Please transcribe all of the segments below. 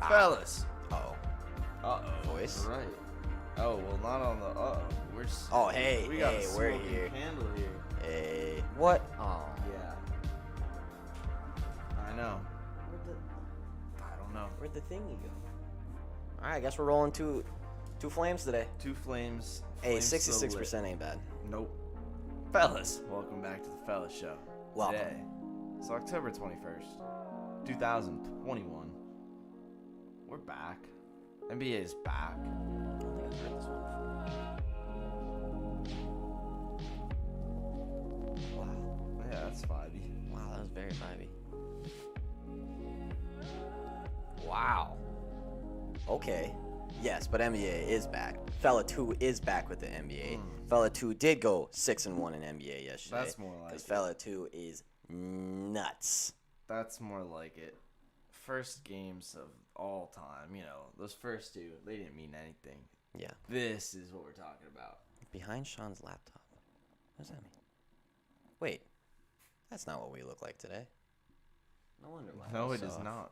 Fellas. Uh-oh. Voice? Right. Oh, well, not on the We're just... Oh, hey, we got hey, a we're smoking here. candle here. Hey, what? Oh. Yeah. I know. I don't know. Where'd the thingy go? All right, I guess we're rolling two flames today. Two flames. Hey, Flames 66% ain't bad. Nope. Fellas, welcome back to the Fellas Show. Welcome. Today, it's October 21st, 2021. We're back. NBA is back. I don't think I've heard this one before. Wow. Yeah, that's vibey. Wow, that was very vibey. Wow. Okay. Yes, but NBA is back. Fella 2 is back with the NBA. Fella 2 did go 6-1 in NBA yesterday. That's more like because it. Fella 2 is nuts. That's more like it. First games of all time, those first two, they didn't mean anything. Yeah. This is what we're talking about. Behind Sean's laptop. What does that mean? Wait. That's not what we look like today. No wonder why. No, it is not.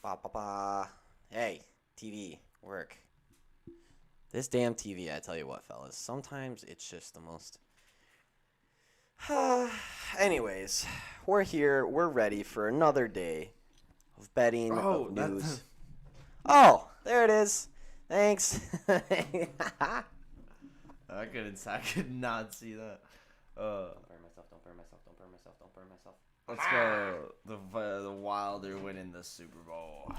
Ba ba ba. Hey, TV, work. This damn TV, I tell you what, fellas. Sometimes it's just the most. Anyways, we're here. We're ready for another day of betting, of news. Oh, there it is. Thanks. I could not see that. Don't burn myself. Don't burn myself. Don't burn myself. Don't burn myself. Let's go. The Wilder winning the Super Bowl.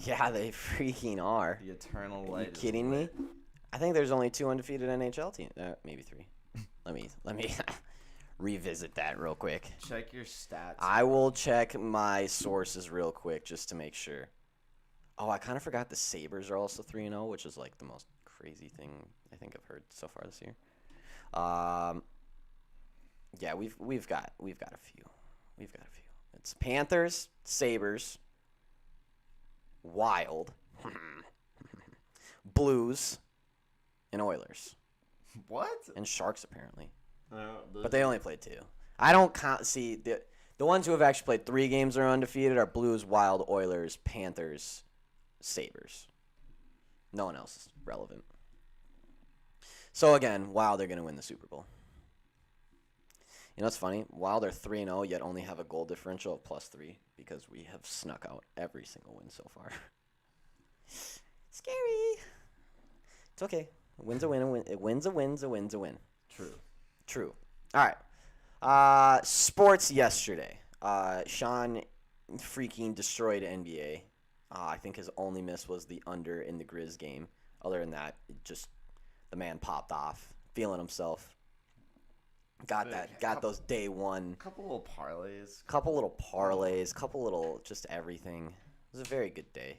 Yeah, they freaking are. The eternal light. Are you kidding me? I think there's only 2 undefeated NHL teams. Maybe 3. Let me revisit that real quick. Check your stats. I will check my sources real quick just to make sure. Oh, I kind of forgot the Sabres are also 3-0, which is like the most crazy thing I think I've heard so far this year. Yeah, we've got a few. We've got a few. It's Panthers, Sabres, Wild, Blues, and Oilers. What? And Sharks apparently. But But they only played 2. I don't count. See, the ones who have actually played 3 games are undefeated are Blues, Wild, Oilers, Panthers, Sabres. No one else is relevant. So again, Wild are going to win the Super Bowl. You know what's funny? Wild are 3-0, yet only have a goal differential of +3 because we have snuck out every single win so far. Scary. It's okay. A win's a win. A win's a win. True. All right. Sports yesterday. Sean freaking destroyed NBA. I think his only miss was the under in the Grizz game. Other than that, the man popped off, feeling himself. Got those day one. Couple little parlays. Couple little just everything. It was a very good day.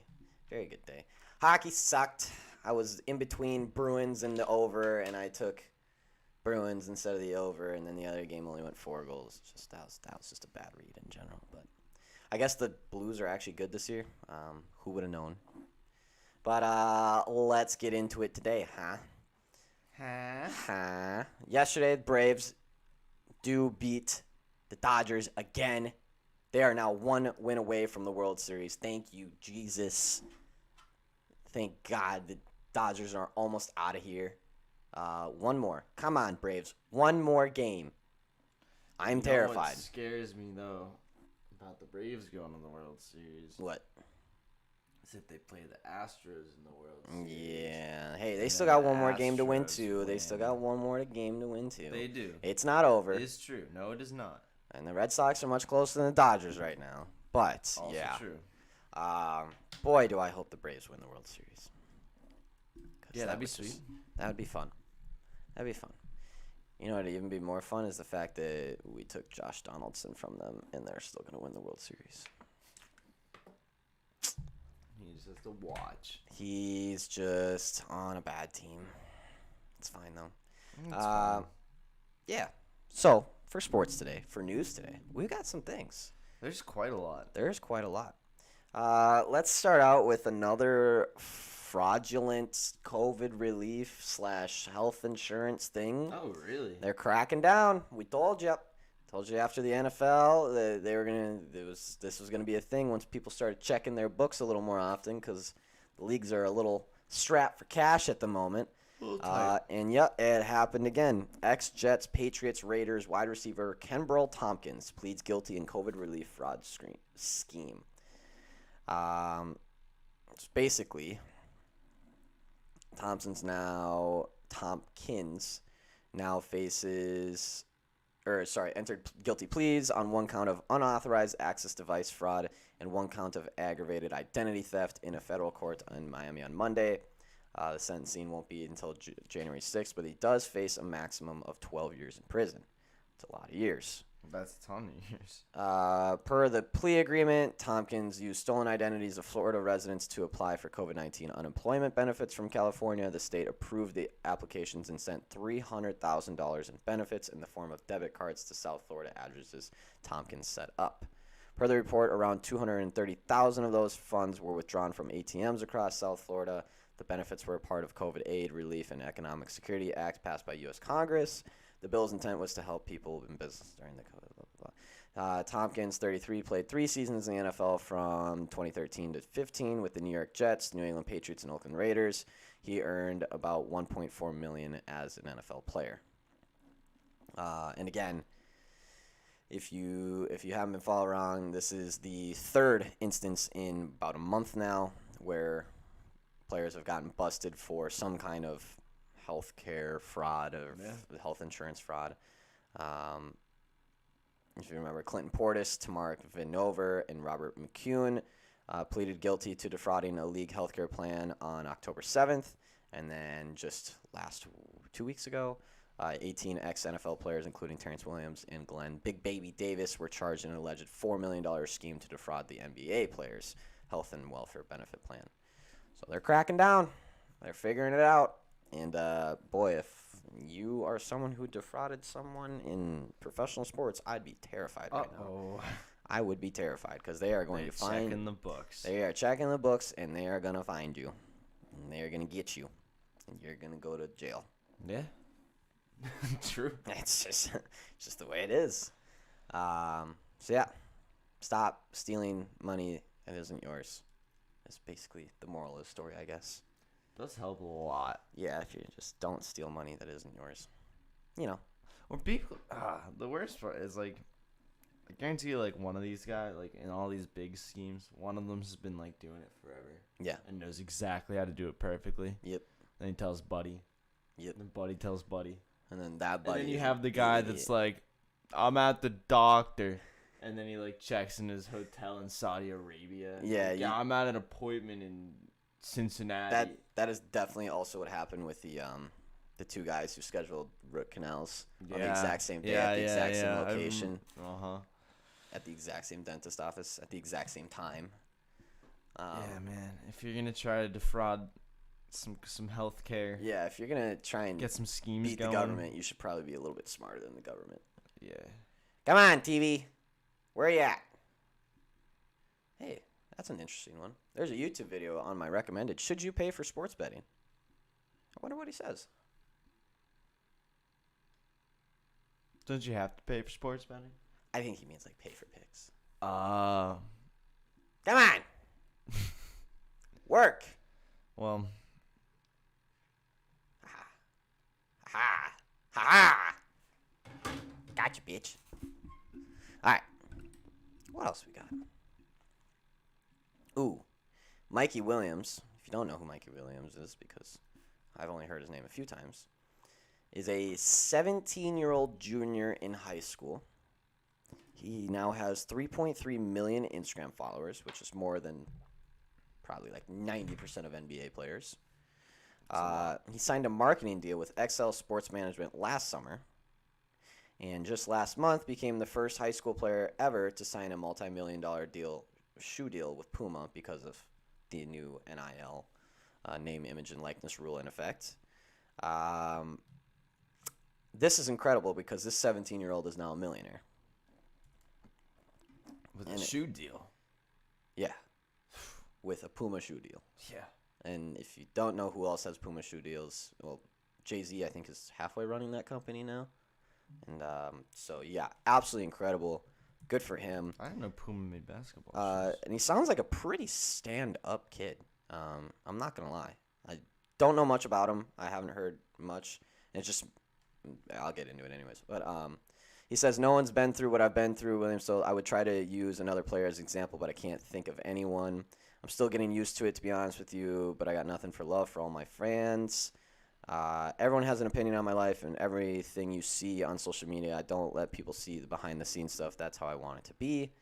Hockey sucked. I was in between Bruins and the over, and I took Bruins instead of the over, and then the other game only went 4 goals. That was just a bad read in general. But I guess the Blues are actually good this year. Who would have known? But let's get into it today, huh? Yesterday, the Braves do beat the Dodgers again. They are now 1 win away from the World Series. Thank you, Jesus. Thank God the Dodgers are almost out of here. 1 more. Come on, Braves. 1 more game. I'm terrified. What scares me, though, about the Braves going to the World Series. What? Is if they play the Astros in the World Series. Yeah. Hey, they still got 1 more game to win, too. They still got 1 more game to win, too. They do. It's not over. It is true. No, it is not. And the Red Sox are much closer than the Dodgers right now. But, Also yeah. true. Boy, do I hope the Braves win the World Series. Yeah, that'd be sweet. That would be fun. You know what would even be more fun is the fact that we took Josh Donaldson from them, and they're still going to win the World Series. He's just a watch. He's just on a bad team. It's fine, though. It's fine. Yeah. So, for sports today, for news today, we've got some things. There's quite a lot. There's quite a lot. Let's start out with another fraudulent COVID relief / health insurance thing. Oh, really? They're cracking down. We told you. Told you after the NFL, they were gonna. This was gonna be a thing once people started checking their books a little more often, because the leagues are a little strapped for cash at the moment. And yeah, it happened again. Ex-Jets, Patriots, Raiders wide receiver Kenbrell Tompkins pleads guilty in COVID relief fraud scheme. Basically, Tompkins now faces, entered guilty pleas on one count of unauthorized access device fraud and one count of aggravated identity theft in a federal court in Miami on Monday. The sentencing won't be until January 6th, but he does face a maximum of 12 years in prison. It's a lot of years. That's a ton of years. Per the plea agreement, Tompkins used stolen identities of Florida residents to apply for COVID-19 unemployment benefits from California. The state approved the applications and sent $300,000 in benefits in the form of debit cards to South Florida addresses Tompkins set up. Per the report, around $230,000 of those funds were withdrawn from ATMs across South Florida. The benefits were a part of COVID Aid, Relief, and Economic Security Act passed by U.S. Congress. The bill's intent was to help people in business during the COVID. Tompkins, 33, played 3 seasons in the NFL from 2013 to 15 with the New York Jets, New England Patriots, and Oakland Raiders. He earned about $1.4 million as an NFL player. And again, if you haven't been following along, this is the third instance in about a month now where players have gotten busted for some kind of health care fraud or health insurance fraud. If you remember, Clinton Portis, Tamar Vinover, and Robert McCune pleaded guilty to defrauding a league healthcare plan on October 7th. And then just 2 weeks ago, 18 ex-NFL players, including Terrence Williams and Glenn Big Baby Davis, were charged in an alleged $4 million scheme to defraud the NBA players' health and welfare benefit plan. So they're cracking down. They're figuring it out. And, boy, if you are someone who defrauded someone in professional sports, I'd be terrified right now. I would be terrified because they are going to find... checking the books. They are checking the books, and they are going to find you. And they are going to get you. And you're going to go to jail. Yeah. True. It's just the way it is. So, yeah. Stop stealing money that isn't yours. That's basically the moral of the story, I guess. Does help a lot. Yeah, if you just don't steal money that isn't yours. You know. Or people, the worst part is, like, I guarantee you, like, one of these guys, like, in all these big schemes, one of them has been, like, doing it forever. Yeah. And knows exactly how to do it perfectly. Yep. Then he tells Buddy. Yep. And Buddy tells Buddy. And then that Buddy. And then you have the guy that's like, I'm at the doctor. And then he, like, checks in his hotel in Saudi Arabia. Yeah. Like, I'm at an appointment in Cincinnati. That is definitely also what happened with the 2 guys who scheduled root canals on the exact same day at the exact same location. At the exact same dentist office at the exact same time. Yeah, man. If you're gonna try to defraud some health care. Yeah, if you're gonna try and get some schemes beat going. The government, you should probably be a little bit smarter than the government. Yeah. Come on, TV. Where you at? Hey, that's an interesting one. There's a YouTube video on my recommended. Should you pay for sports betting? I wonder what he says. Don't you have to pay for sports betting? I think he means like pay for picks. Come on. Work. Well. Ha ha. Gotcha, bitch. All right. What else we got? Ooh, Mikey Williams. If you don't know who Mikey Williams is, because I've only heard his name a few times, is a 17-year-old junior in high school. He now has 3.3 million Instagram followers, which is more than probably like 90% of NBA players. He signed a marketing deal with XL Sports Management last summer, and just last month became the first high school player ever to sign a multi-million-dollar shoe deal with Puma because of the new NIL, name, image, and likeness rule in effect. This is incredible because this 17-year-old is now a millionaire. With a shoe deal? Yeah. With a Puma shoe deal. Yeah. And if you don't know who else has Puma shoe deals, well, Jay-Z, I think, is halfway running that company now. And so, yeah, absolutely incredible. Good for him. I didn't know Puma made basketball shoes. And he sounds like a pretty stand-up kid. I'm not going to lie. I don't know much about him. I haven't heard much. And it's just, I'll get into it anyways. But he says, no one's been through what I've been through, Williams, so I would try to use another player as an example, but I can't think of anyone. I'm still getting used to it, to be honest with you, but I got nothing for love for all my fans. Everyone has an opinion on my life, and everything you see on social media, I don't let people see the behind-the-scenes stuff. That's how I want it to be.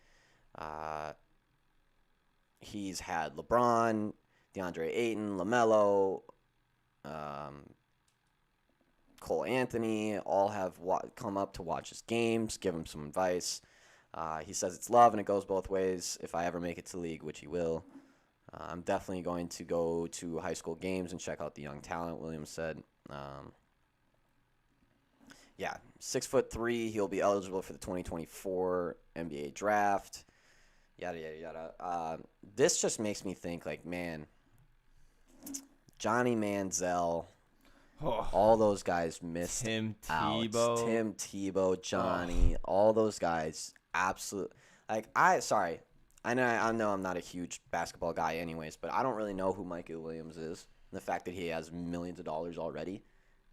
He's had LeBron, DeAndre Ayton, LaMelo, Cole Anthony, all have come up to watch his games, give him some advice. He says it's love, and it goes both ways. If I ever make it to league, which he will, I'm definitely going to go to high school games and check out the young talent, Williams said. Yeah, 6'3", he'll be eligible for the 2024 NBA draft. Yada, yada, yada. This just makes me think, like, man, Johnny Manziel, all those guys missed Tim out. Tebow. Tim Tebow, Johnny, all those guys, absolute. Like, I know I'm not a huge basketball guy anyways, but I don't really know who Mikey Williams is. And the fact that he has millions of dollars already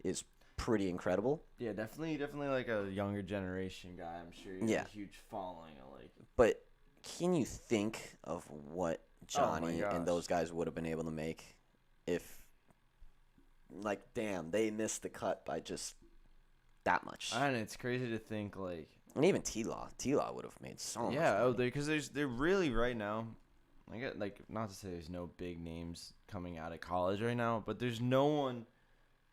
is pretty incredible. Yeah, definitely like a younger generation guy. I'm sure he has a huge following. But can you think of what Johnny gosh. and those guys would have been able to make if, like, damn, they missed the cut by just that much? And it's crazy to think, like, and even T-Law would have made so much. Yeah, because they're really right now. I get, like, not to say there's no big names coming out of college right now, but there's no one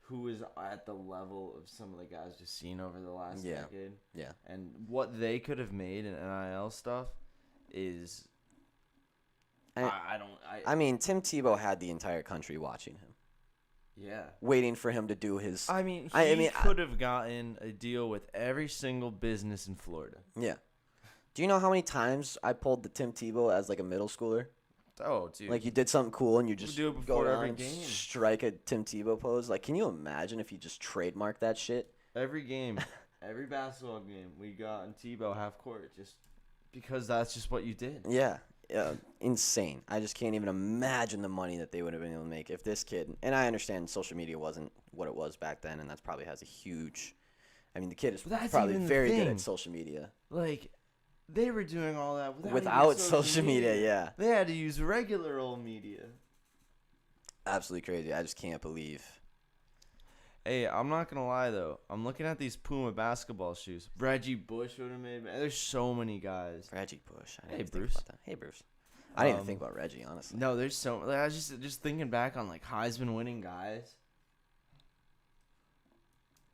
who is at the level of some of the guys just seen over the last decade. Yeah. And what they could have made in NIL stuff is, I mean, Tim Tebow had the entire country watching him. Yeah. Waiting for him to do his. I mean, he could have gotten a deal with every single business in Florida. Yeah. Do you know how many times I pulled the Tim Tebow as, like, a middle schooler? Oh, dude. Like, you did something cool and you just do it before go every down game. Strike a Tim Tebow pose. Like, can you imagine if you just trademarked that shit? Every game, every basketball game, we got on Tebow half court just because that's just what you did. Yeah. Insane. I just can't even imagine the money that they would have been able to make if this kid. And I understand social media wasn't what it was back then, and that's probably has a huge. I mean, the kid is probably very good at social media. Like, they were doing all that without social media. Yeah. They had to use regular old media. Absolutely crazy. I just can't believe. Hey, I'm not gonna lie though. I'm looking at these Puma basketball shoes. Reggie Bush would have made. There's so many guys. Reggie Bush. Hey, Bruce. Hey, Bruce. I didn't even think about Reggie, honestly. No, there's so. Like, I was just thinking back on, like, Heisman winning guys,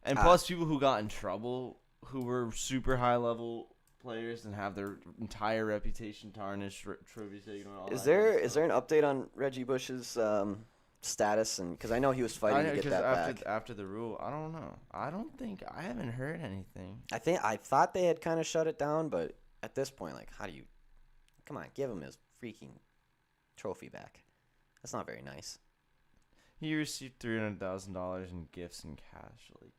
and plus people who got in trouble, who were super high level players and have their entire reputation tarnished. Trophies taken. Is there an update on Reggie Bush's status? And because I know he was fighting to get that back after the rule. I don't know. I haven't heard anything. I thought they had kind of shut it down, but at this point, like, how do you? Come on, give him his freaking trophy back. That's not very nice. He received $300,000 in gifts and cash. Like,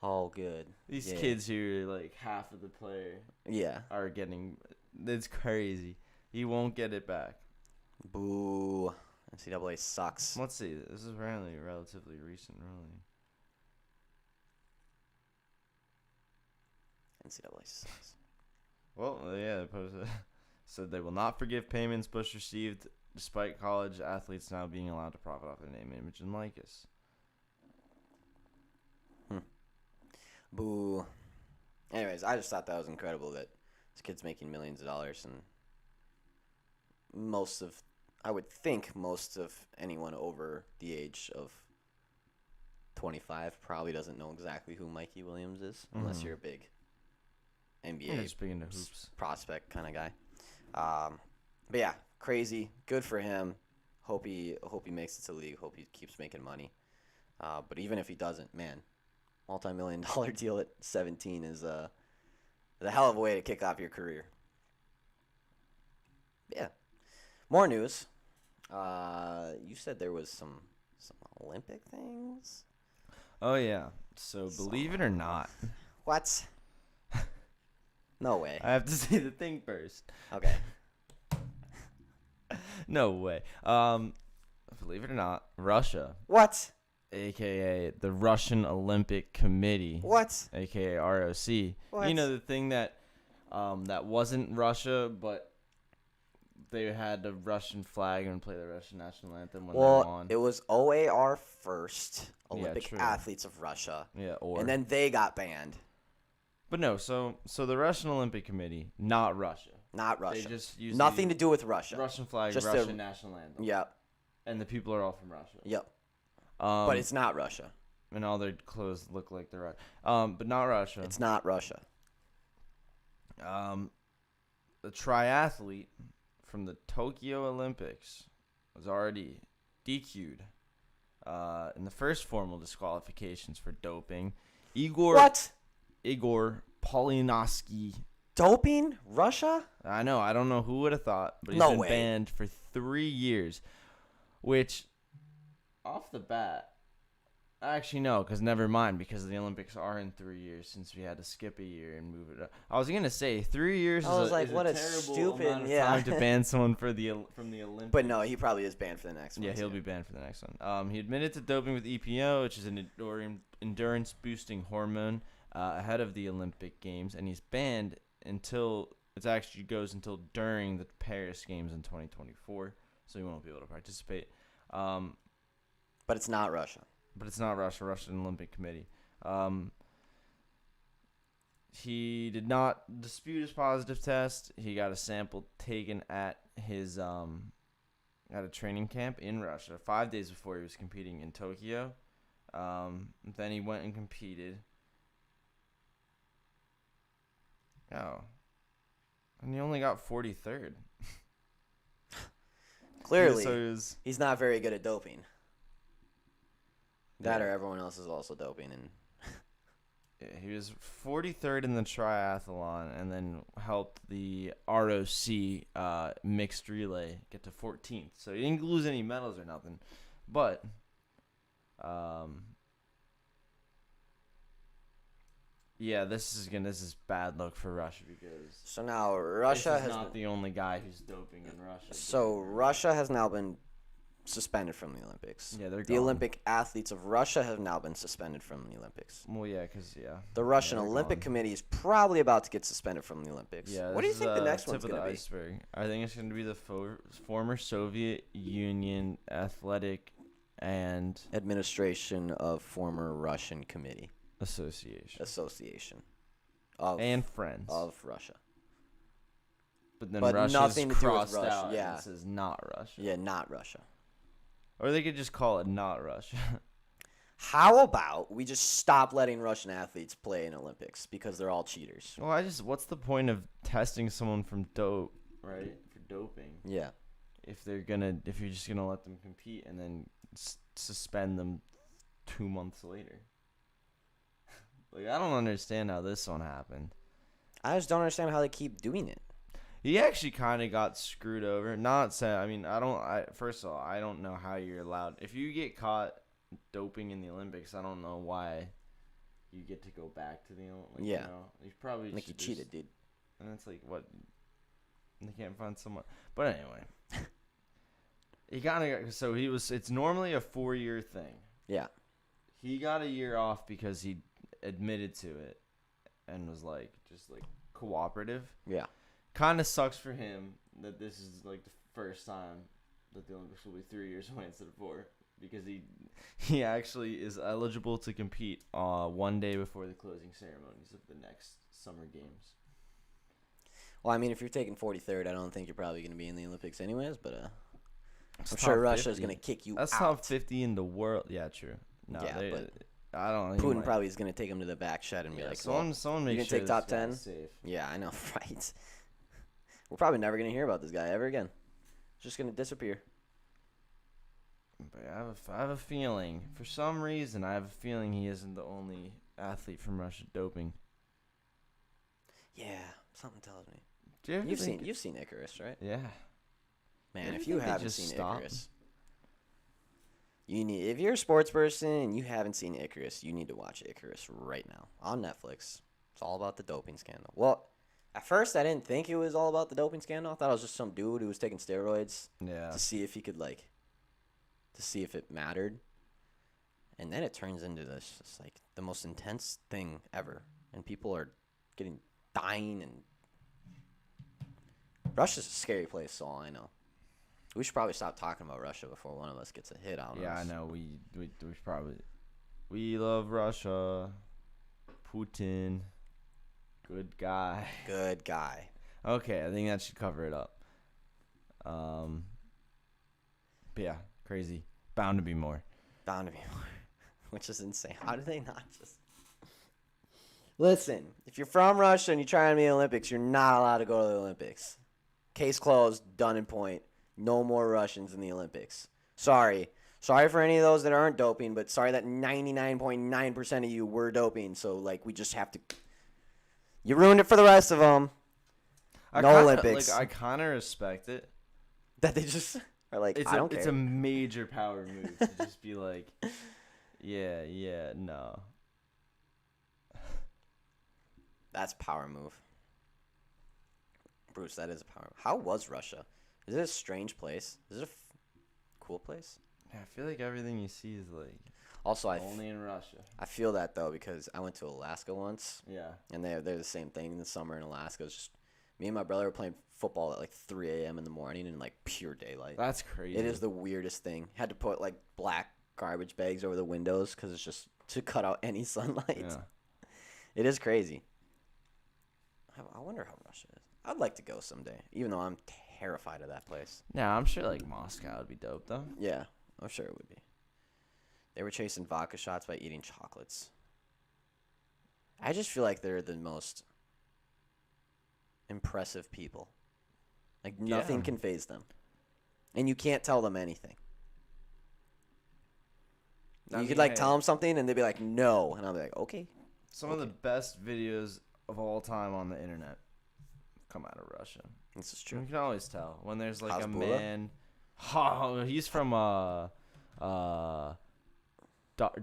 all good. These kids here, like, half of the player. Yeah. Are getting. It's crazy. He won't get it back. Boo. NCAA sucks. Let's see. This is apparently a relatively recent ruling. NCAA sucks. Well, yeah, said they will not forgive payments Bush received despite college athletes now being allowed to profit off their name, image, and likeness. Boo. Anyways, I just thought that was incredible that this kid's making millions of dollars, and I would think most of anyone over the age of 25 probably doesn't know exactly who Mikey Williams is, unless you're a big NBA just big into hoops prospect kind of guy. But yeah, crazy. Good for him. Hope he makes it to the league. Hope he keeps making money. But even if he doesn't, man, multi-million-dollar deal at 17 is a hell of a way to kick off your career. Yeah. More news. You said there was some Olympic things. Oh yeah. So believe it or not, What? No way. I have to say the thing first. Okay. No way. Believe it or not, Russia, What? aka the Russian Olympic Committee, What? aka ROC. What? You know the thing that that wasn't Russia, but they had the Russian flag and play the Russian national anthem when they won. It was OAR first, Olympic true. Athletes of Russia, Yeah, or and then they got banned. but no. So the Russian Olympic Committee, not Russia. Not Russia. They just use Nothing to do with Russia. Russian flag, Just Russian national anthem. Yep. And the people are all from Russia. Yep. But But it's not Russia. and all their clothes look like they're but not Russia. It's not Russia. The triathlete from the Tokyo Olympics was already DQ'd in the first formal disqualifications for doping. What? Igor Polyanovsky. Doping? Russia? I know. I don't know who would have thought, but he's No been way. banned for 3 years. Which, off the bat, actually no, because never mind, because the Olympics are in 3 years since we had to skip a year and move it up. I was gonna say 3 years. I was like, is what a terrible stupid- amount of yeah. time to ban someone from the Olympics. But no, he probably is banned for the next one. Yeah, he'll be banned for the next one. He admitted to doping with EPO, which is an endurance-boosting hormone, ahead of the Olympic Games, and he's banned until it actually goes until during the Paris Games in 2024, so he won't be able to participate. But it's not Russia. But it's not Russia, Russian Olympic Committee. He did not dispute his positive test. He got a sample taken at his at a training camp in Russia 5 days before he was competing in Tokyo. Then he went and competed. Oh. And he only got 43rd. Clearly, So he was, he's not very good at doping. That or everyone else is also doping. And yeah, he was 43rd in the triathlon, and then helped the ROC mixed relay get to 14th. So he didn't lose any medals or nothing, but yeah, this is bad luck for Russia because so now Russia this is has not the only guy who's doping in Russia. So Russia has now been suspended from the Olympics. Yeah, they're the gone. Olympic athletes of Russia have now been suspended from the Olympics. Well, yeah, because The Russian they're Olympic gone. Committee is probably about to get suspended from the Olympics. Yeah, what do you this think is, the next tip one's of going the to be? iceberg. I think it's going to be the former Soviet Union Athletic and Administration of former Russian Committee Association of and friends. of Russia. But then but Russia's nothing to do with crossed Russia, out yeah. and it says not Russia. Yeah, not Russia. Or they could just call it not Russia. How about we just stop letting Russian athletes play in Olympics because they're all cheaters? Well, what's the point of testing someone from dope, right? For doping. Yeah. If you're just gonna let them compete and then suspend them 2 months later. Like, I don't understand how this one happened. I just don't understand how they keep doing it. He actually kind of got screwed over. Not saying, I mean, first of all, I don't know how you're allowed. If you get caught doping in the Olympics, I don't know why you get to go back to the Olympics. Yeah. You know, you probably Like you should cheated, dude. And it's like, what? They can't find someone. But anyway. He kind of got, so it's normally a 4-year thing. Yeah. He got a year off because he admitted to it and was just cooperative. Yeah. Kind of sucks for him that this is the first time that the Olympics will be 3 years away instead of 4, because he actually is eligible to compete 1 day before the closing ceremonies of the next Summer Games. Well, I mean, if you're taking 43rd, I don't think you're probably going to be in the Olympics anyways, but It's I'm sure top Russia's 50. going to kick you That's out. top 50 in the world. Yeah, true. No, Yeah, but I don't know. Putin probably is going to take him to the back shed and be like, someone make gonna sure take top this guy's 10? safe. yeah, I know, right? We're probably never going to hear about this guy ever again. It's just going to disappear. But I have a feeling, for some reason, he isn't the only athlete from Russia doping. Yeah, something tells me. Do you ever think You've seen Icarus, right? Yeah. Man, I if think you they haven't just seen stop. Icarus, if you're a sports person and you haven't seen Icarus, you need to watch Icarus right now on Netflix. It's all about the doping scandal. Well, at first I didn't think it was all about the doping scandal. I thought it was just some dude who was taking steroids Yeah. to see if he could to see if it mattered. And then it turns into this just like the most intense thing ever, and people are dying, and Russia's a scary place. So all I know, we should probably stop talking about Russia before one of us gets a hit on us. Yeah, I know. We love Russia. Putin, good guy. Good guy. Okay, I think that should cover it up. But yeah, crazy. Bound to be more. Bound to be more. Which is insane. How do they not just... Listen, if you're from Russia and you're trying to be in the Olympics, you're not allowed to go to the Olympics. Case closed, done in point. No more Russians in the Olympics. Sorry. Sorry for any of those that aren't doping, but sorry that 99.9% of you were doping. So, we just have to... You ruined it for the rest of them. Olympics. I kind of respect it. That they just are like, I don't care. It's a major power move to just be like... Yeah, no. That's power move. Bruce, that is a power move. How was Russia? Is it a strange place? Is it a cool place? Yeah, I feel like everything you see is also only in Russia. I feel that though because I went to Alaska once. Yeah. And they're the same thing in the summer in Alaska. It's just me and my brother were playing football at 3 a.m. in the morning in pure daylight. That's crazy. It is the weirdest thing. Had to put black garbage bags over the windows because it's just to cut out any sunlight. Yeah. It is crazy. I wonder how Russia is. I'd like to go someday, even though I'm terrified of that place. Yeah, I'm sure Moscow would be dope though. Yeah, I'm sure it would be. They were chasing vodka shots by eating chocolates. I just feel like they're the most impressive people. Nothing can faze them. And you can't tell them anything. You could tell them something and they'd be like, no. And I'll be like, okay. Some of the best videos of all time on the internet come out of Russia. This is true. You can always tell when there's a How's man. Oh, he's from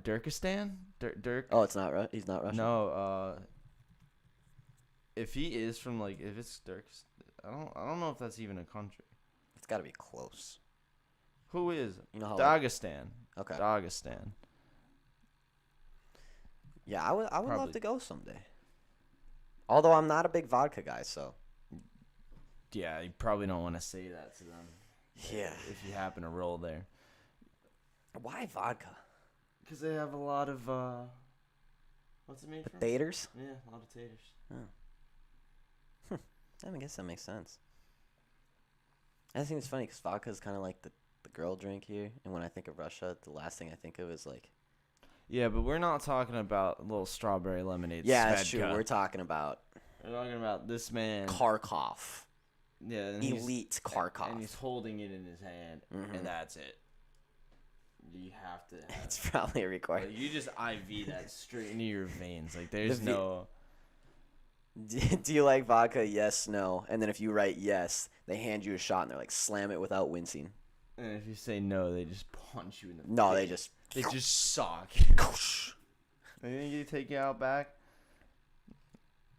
Turkestan. Dirk. Oh, it's not. He's not Russian. No. If he is from if it's Turkestan, I don't know if that's even a country. It's got to be close. Who is? You know how Dagestan. Okay. Dagestan. Yeah, I would love to go someday. Although I'm not a big vodka guy, so. Yeah, you probably don't want to say that to them. Yeah. If you happen to roll there. Why vodka? Because they have a lot of what's it made from? Taters? Yeah, a lot of taters. Oh. I guess that makes sense. I think it's funny because vodka is kind of like the girl drink here, and when I think of Russia, the last thing I think of is Yeah, but we're not talking about little strawberry lemonade. Yeah, that's true. We're talking about this man Kharkov. Yeah, and elite Kharkov, and he's holding it in his hand, and that's it. You have to. It's probably a required. You just IV that straight into your veins. There's no. Do you like vodka? Yes, no. And then if you write yes, they hand you a shot and they're like, slam it without wincing. And if you say no, they just punch you in the face. No, they just sock. They think you take you out back.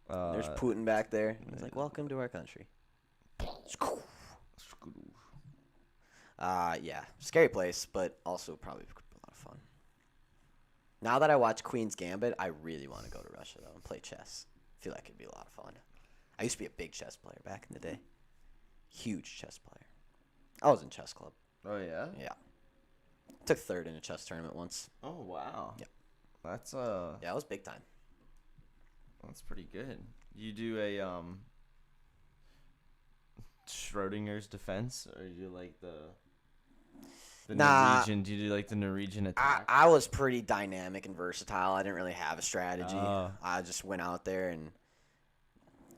There's Putin back there. He's like, welcome to our country. Yeah, scary place, but also probably a lot of fun. Now that I watch Queen's Gambit, I really want to go to Russia though and play chess. I feel like it'd be a lot of fun. I used to be a big chess player back in the day. Huge chess player. I was in chess club. Oh yeah. Yeah. Took third in a chess tournament once. Oh wow. Yep. That's Yeah, it was big time. That's pretty good. You do a Schrodinger's defense, or you like the Norwegian? Do you do the Norwegian attack? I was pretty dynamic and versatile. I didn't really have a strategy. I just went out there and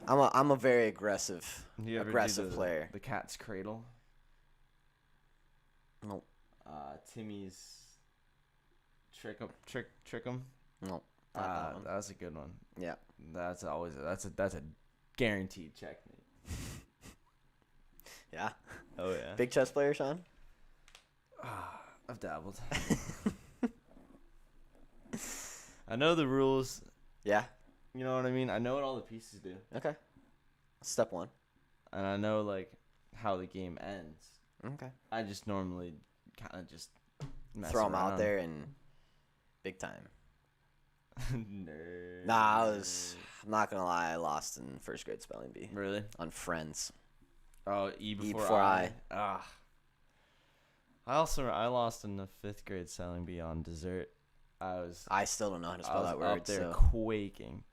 I'm a very aggressive player. The cat's cradle. No. Timmy's trick 'em. No. That was a good one. Yeah. That's a guaranteed checkmate. Yeah. Oh yeah. Big chess player, Sean? I've dabbled. I know the rules. Yeah. You know what I mean? I know what all the pieces do. Okay. Step one. And I know, like, how the game ends. Okay. I just normally kind of just mess Throw them around. out there and big time. Nerd. Nah, I'm not going to lie. I lost in first grade spelling bee. Really? On Friends. Oh, E before, before I. Ah. I lost in the 5th grade spelling bee on dessert. I still don't know how to spell that word. Up there so. quaking.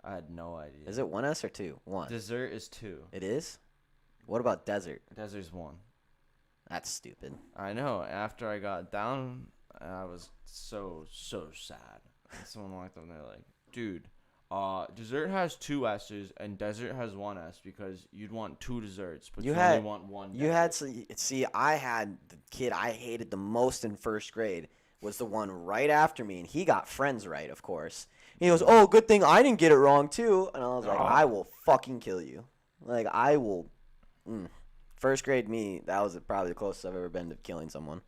I had no idea. Is it 1S or 2? 1. Dessert is 2. It is? What about desert? Desert's 1. That's stupid. I know. After I got down, I was so sad. And someone walked up and they're like, dude, dessert has 2 S's and desert has 1 S because you'd want 2 desserts, but you only want 1 desert. You had see, I had the kid I hated the most in first grade was the one right after me, and he got Friends right, of course. He goes, "Oh, good thing I didn't get it wrong too," and I was like, "I will fucking kill you." Like I will. First grade me, that was probably the closest I've ever been to killing someone.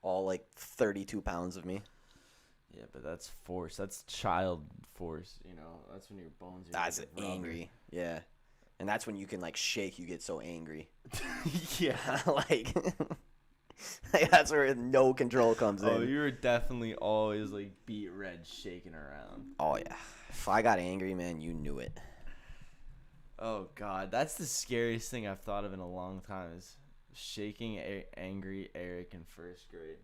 All like 32 pounds of me. Yeah, but that's force. That's child force. You know, that's when your bones are. That's angry. Yeah, and that's when you can like shake. You get so angry. Yeah, like that's where no control comes in. Oh, you were definitely always like beet red, shaking around. Oh yeah, if I got angry, man, you knew it. Oh God, that's the scariest thing I've thought of in a long time is shaking angry Eric in first grade.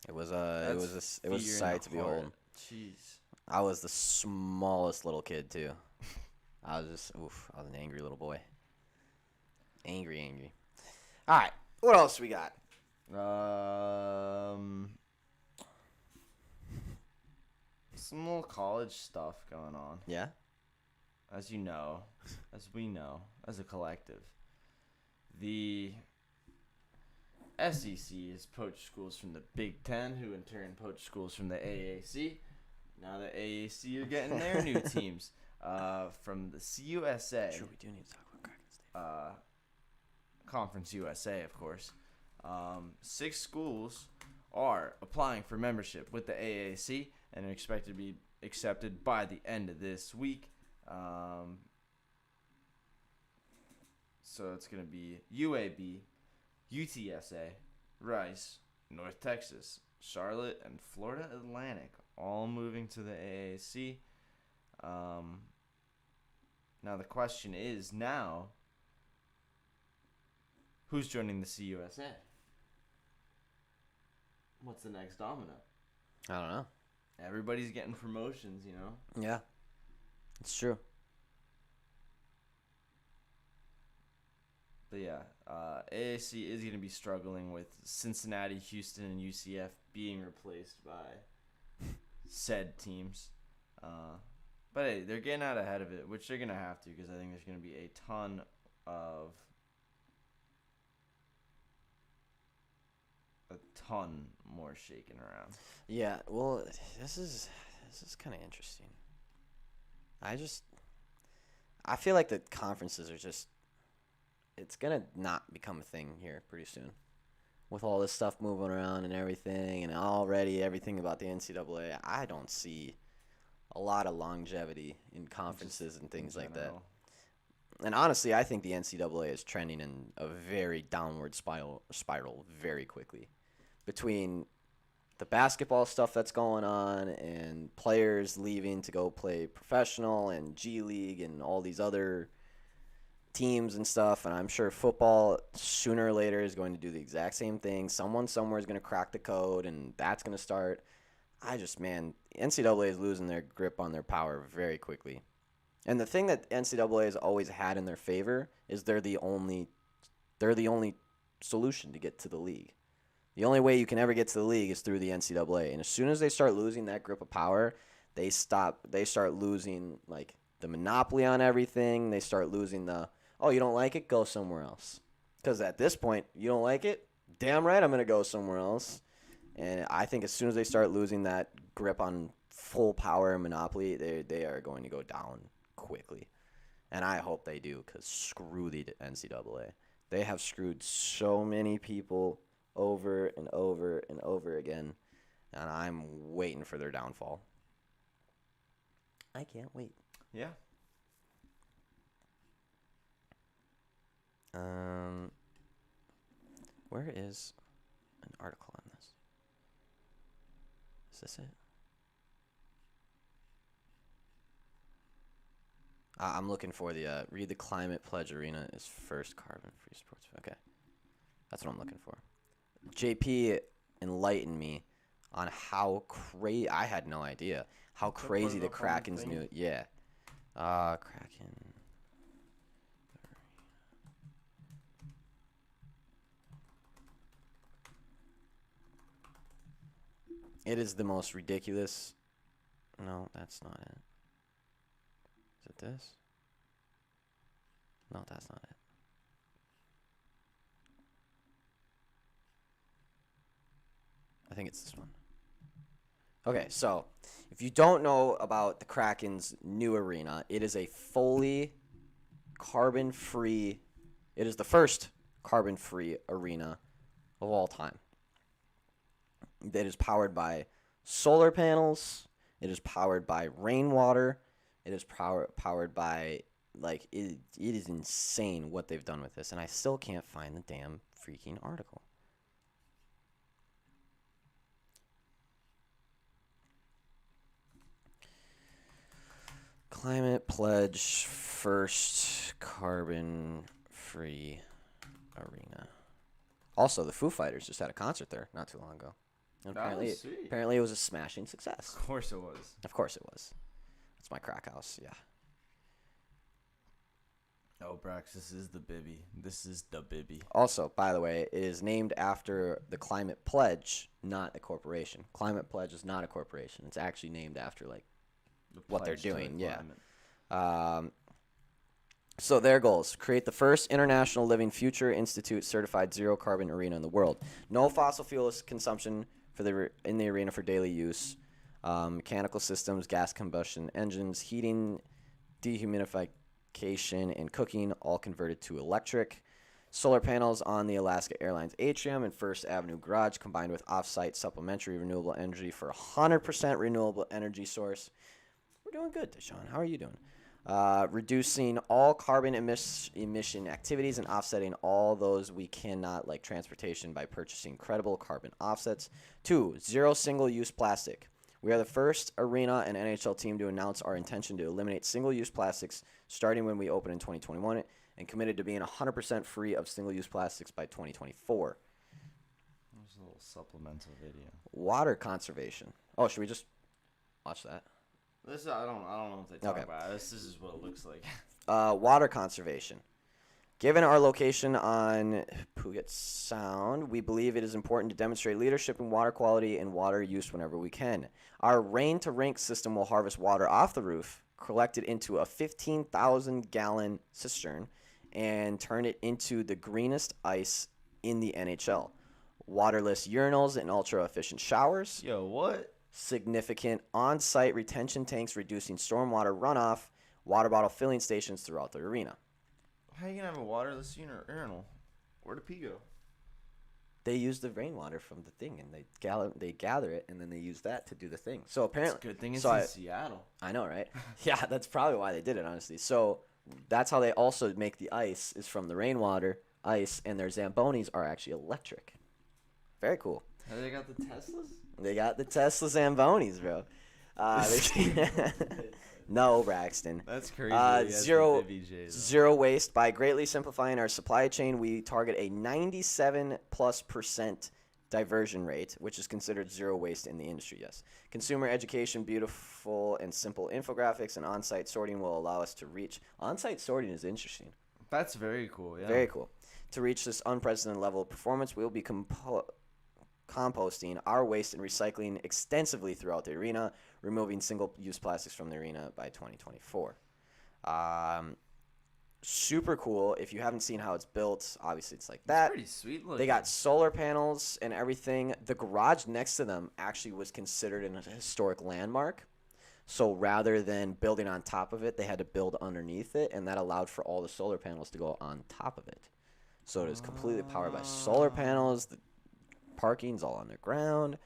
It was a sight to behold. Jeez. I was the smallest little kid too. I was an angry little boy. Angry. All right, what else we got? Some little college stuff going on. Yeah. As you know, as we know, as a collective, the SEC has poached schools from the Big Ten, who in turn poached schools from the AAC. Now the AAC are getting their new teams from the CUSA. Sure, we do need to talk about Kraken State. Conference USA, of course. 6 schools are applying for membership with the AAC and are expected to be accepted by the end of this week. So it's going to be UAB, UTSA, Rice, North Texas, Charlotte, and Florida Atlantic, all moving to the AAC. Now the question is who's joining the CUSA? What's the next domino? I don't know. Everybody's getting promotions, you know? Yeah, it's true. But yeah, AAC is going to be struggling with Cincinnati, Houston, and UCF being replaced by said teams. But hey, they're getting out ahead of it, which they're going to have to because I think there's going to be a ton more shaking around. Yeah, well, this is kind of interesting. I feel like the conferences are just, it's going to not become a thing here pretty soon. With all this stuff moving around and everything, and already everything about the NCAA, I don't see a lot of longevity in conferences and things like that. And honestly, I think the NCAA is trending in a very downward spiral very quickly. Between the basketball stuff that's going on and players leaving to go play professional and G League and all these other teams and stuff, and I'm sure football sooner or later is going to do the exact same thing. Someone somewhere is going to crack the code, and that's going to start. NCAA is losing their grip on their power very quickly. And the thing that NCAA has always had in their favor is they're the only solution to get to the league. The only way you can ever get to the league is through the NCAA. And as soon as they start losing that grip of power, they start losing like the monopoly on everything. They start losing you don't like it? Go somewhere else. Because at this point, you don't like it? Damn right I'm going to go somewhere else. And I think as soon as they start losing that grip on full power and monopoly, they are going to go down quickly. And I hope they do, because screw the NCAA. They have screwed so many people over and over and over again. and I'm waiting for their downfall. I can't wait. Yeah. Where is an article on this? Is this it? I'm looking for the read the climate pledge arena is first carbon-free sports. Okay, that's what I'm looking for. JP enlightened me on how crazy. I had no idea how crazy the Kraken's new. Yeah, Kraken. It is the most ridiculous. No, that's not it. Is it this? No, that's not it. I think it's this one. Okay, so if you don't know about the Kraken's new arena, it is a fully carbon-free. It is the first carbon-free arena of all time. That is powered by solar panels. It is powered by rainwater. It is powered by, like, it is insane what they've done with this. And I still can't find the damn freaking article. Climate Pledge first carbon-free arena. Also, the Foo Fighters just had a concert there not too long ago. And apparently it was a smashing success. Of course it was. Of course it was. That's my crack house, yeah. Oh, Brax, this is the Bibby. This is the Bibby. Also, by the way, it is named after the Climate Pledge, not a corporation. Climate Pledge is not a corporation. It's actually named after, like, what they're doing, yeah. So their goals: create the first International Living Future Institute certified zero carbon arena in the world. No fossil fuel consumption in the arena for daily use. Mechanical systems, gas combustion engines, heating, dehumidification, and cooking, all converted to electric. Solar panels on the Alaska Airlines atrium and First Avenue garage, combined with off-site supplementary renewable energy for a 100% renewable energy source. We're doing good, Deshaun. How are you doing? Reducing all carbon emission activities and offsetting all those we cannot, like transportation, by purchasing credible carbon offsets. 2, zero single-use plastic. We are the first arena and NHL team to announce our intention to eliminate single-use plastics starting when we open in 2021 and committed to being 100% free of single-use plastics by 2024. There's a little supplemental video. Water conservation. Oh, should we just watch that? This I don't know if they talk about it. This is what it looks like. Water conservation. Given our location on Puget Sound, we believe it is important to demonstrate leadership in water quality and water use whenever we can. Our rain-to-rink system will harvest water off the roof, collect it into a 15,000-gallon cistern, and turn it into the greenest ice in the NHL. Waterless urinals and ultra-efficient showers. Yo, what? Significant on-site retention tanks reducing stormwater runoff, water bottle filling stations throughout the arena. How are you going to have a waterless urinal? Where'd the pee go? They use the rainwater from the thing, and they gather it, and then they use that to do the thing. So apparently, it's a good thing it's in Seattle. I know, right? Yeah, that's probably why they did it, honestly. So that's how they also make the ice, is from the rainwater ice, and their Zambonis are actually electric. Very cool. Have they got the Teslas? They got the Tesla Zambonis, bro. No, Braxton. That's crazy. Zero waste. By greatly simplifying our supply chain, we target a 97+% diversion rate, which is considered zero waste in the industry, yes. Consumer education, beautiful and simple infographics, and on-site sorting will allow us to reach... On-site sorting is interesting. That's very cool, yeah. Very cool. To reach this unprecedented level of performance, we will be composting our waste and recycling extensively throughout the arena, removing single-use plastics from the arena by 2024. Super cool. If you haven't seen how it's built, obviously it's like that. It's pretty sweet looking. They got solar panels and everything. The garage next to them actually was considered a historic landmark. So rather than building on top of it, they had to build underneath it, and that allowed for all the solar panels to go on top of it. So it is completely powered by solar panels. The parking's all underground.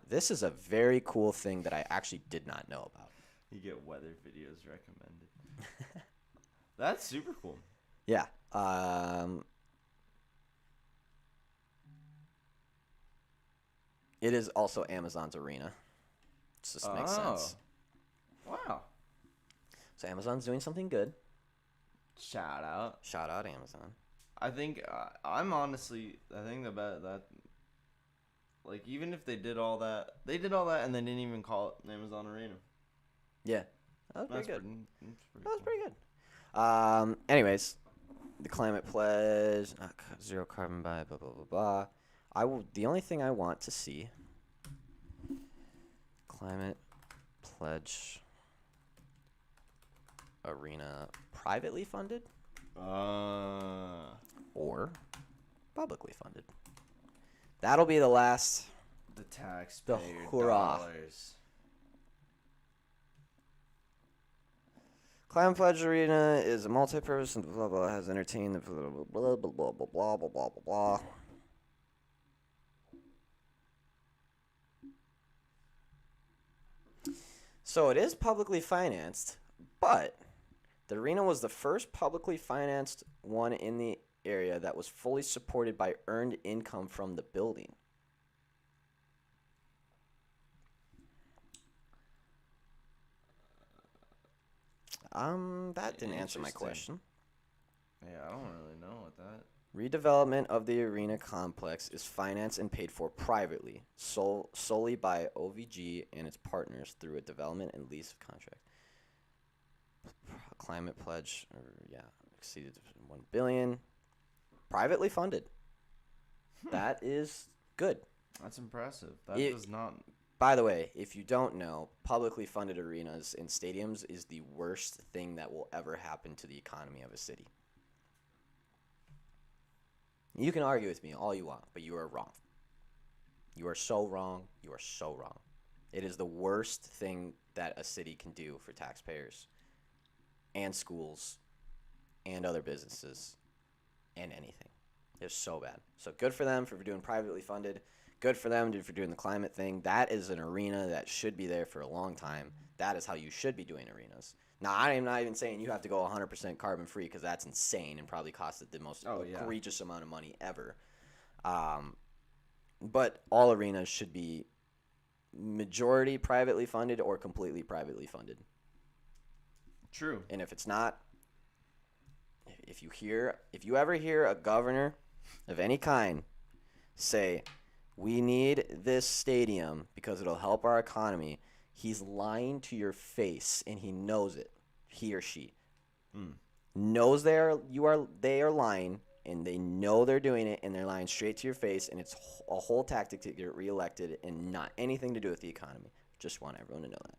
This is a very cool thing that I actually did not know about. You get weather videos recommended. That's super cool. Yeah. It is also Amazon's arena. It just makes sense. Wow. So Amazon's doing something good. Shout out. Shout out Amazon. I think I think that like even if they did all that and they didn't even call it Amazon Arena. Yeah. That was pretty good. That was pretty good. Anyways, the climate pledge, zero carbon by blah blah blah blah. The only thing I want to see, climate pledge arena privately funded or publicly funded. That'll be the last. The taxpayer hurrah. dollars. Climate Pledge Arena is a multi-purpose and blah blah has entertained the blah blah blah blah blah blah blah blah blah blah. So it is publicly financed, but the arena was the first publicly financed one in the area that was fully supported by earned income from the building. That didn't answer my question. Yeah, I don't really know what that. Redevelopment of the arena complex is financed and paid for privately, solely by OVG and its partners through a development and lease contract. Climate pledge, exceeded $1 billion. Privately funded. That is good. That's impressive. That does not. By the way, if you don't know, publicly funded arenas and stadiums is the worst thing that will ever happen to the economy of a city. You can argue with me all you want, but you are wrong. You are so wrong. You are so wrong. It is the worst thing that a city can do for taxpayers and schools and other businesses and anything. It's so bad. So good for them for doing privately funded. Good for them for doing the climate thing. That is an arena that should be there for a long time. That is how you should be doing arenas. Now, I am not even saying you have to go 100% carbon free because that's insane and probably costs the most egregious amount of money ever. But all arenas should be majority privately funded or completely privately funded. True. And if it's not, if you ever hear a governor of any kind say, we need this stadium because it'll help our economy, he's lying to your face, and he knows it. He or she knows they are lying, and they know they're doing it, and they're lying straight to your face, and it's a whole tactic to get reelected and not anything to do with the economy. Just want everyone to know that.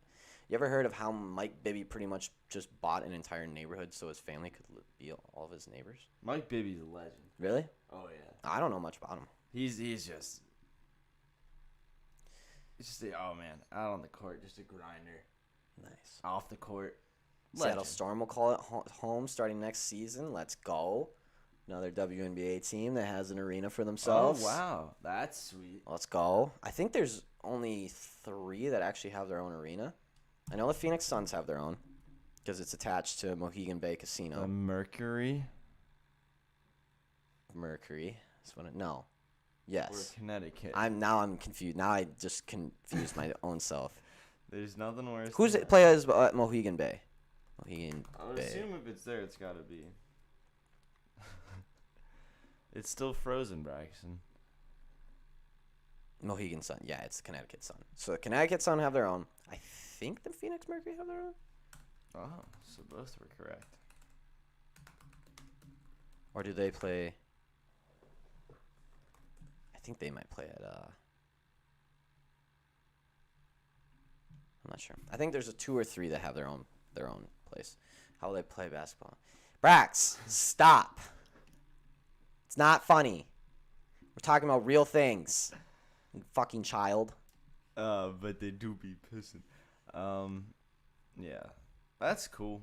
You ever heard of how Mike Bibby pretty much just bought an entire neighborhood so his family could be all of his neighbors? Mike Bibby's a legend. Really? Oh yeah. I don't know much about him. He's just. It's just out on the court, just a grinder. Nice. Off the court. Seattle Legend. Storm will call it home starting next season. Let's go. Another WNBA team that has an arena for themselves. Oh, wow. That's sweet. Let's go. I think there's only 3 that actually have their own arena. I know the Phoenix Suns have their own because it's attached to Mohegan Bay Casino. The Mercury? No. Yes. Or Connecticut. I'm confused. Now I just confused my own self. There's nothing worse. Who's it plays at Mohegan Bay? Mohegan I would Bay. assume if it's there, it's got to be. It's still frozen, Braxton. Mohegan Sun. Yeah, it's the Connecticut Sun. So the Connecticut Sun have their own. I think the Phoenix Mercury have their own. Oh, so both were correct. Or do they play? I think they might play at. I'm not sure. I think there's a 2 or 3 that have their own place. How will they play basketball? Brax, stop. It's not funny. We're talking about real things. You fucking child. But they do be pissing. Yeah, that's cool.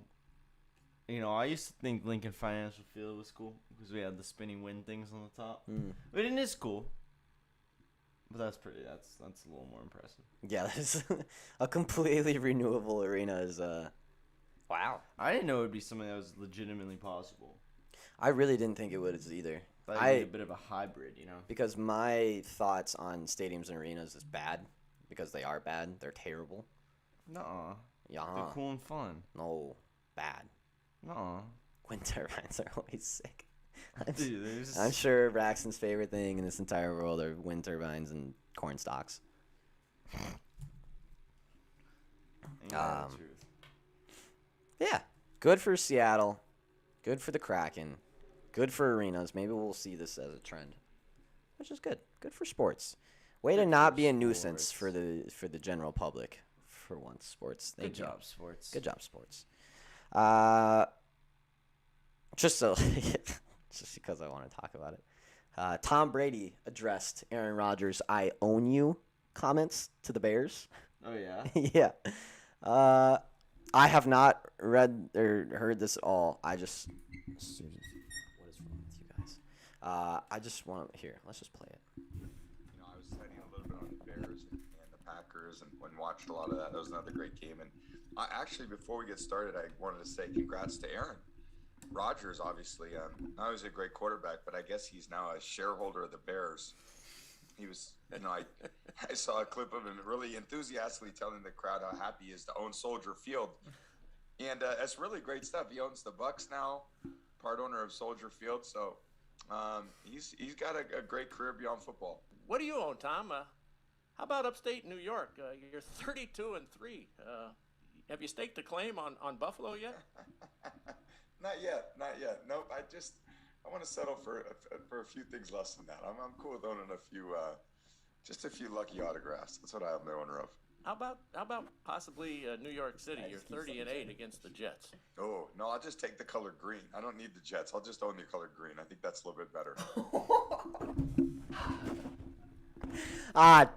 You know, I used to think Lincoln Financial Field was cool because we had the spinning wind things on the top. But it is cool. But that's pretty. That's a little more impressive. Yeah, that's a completely renewable arena is wow. I didn't know it would be something that was legitimately possible. I really didn't think it was either. Thought it'd be a bit of a hybrid, you know. Because my thoughts on stadiums and arenas is bad, because they are bad. They're terrible. Nuh-uh. Yeah. They're cool and fun. No, bad. Nuh-uh. Wind turbines are always sick. Dude, I'm sure Braxton's favorite thing in this entire world are wind turbines and corn stalks. Truth. Yeah, good for Seattle. Good for the Kraken. Good for arenas. Maybe we'll see this as a trend, which is good. Good for sports. Way to not be a nuisance for the general public. For once, sports. Good job, sports. Good job, sports. Just because I want to talk about it. Tom Brady addressed Aaron Rodgers' "I own you" comments to the Bears. Oh yeah. Yeah. I have not read or heard this at all. What is wrong with you guys? I just want to hear. Let's just play it. I was studying a little bit on the Bears and the Packers and watched a lot of that. That was another great game. And actually, before we get started, I wanted to say congrats to Aaron Rodgers. Obviously, not only is he a great quarterback, but I guess he's now a shareholder of the Bears. He was, I saw a clip of him really enthusiastically telling the crowd how happy he is to own Soldier Field. And that's really great stuff. He owns the Bucks now, part owner of Soldier Field. So he's got a great career beyond football. What do you own, Tom? How about upstate New York? You're 32-3. Have you staked a claim on Buffalo yet? Not yet. Nope. I want to settle for a few things less than that. I'm cool with owning just a few lucky autographs. That's what I'm the owner of. How about possibly New York City? You're 30-8 against the Jets. Oh no, I'll just take the color green. I don't need the Jets. I'll just own the color green. I think that's a little bit better.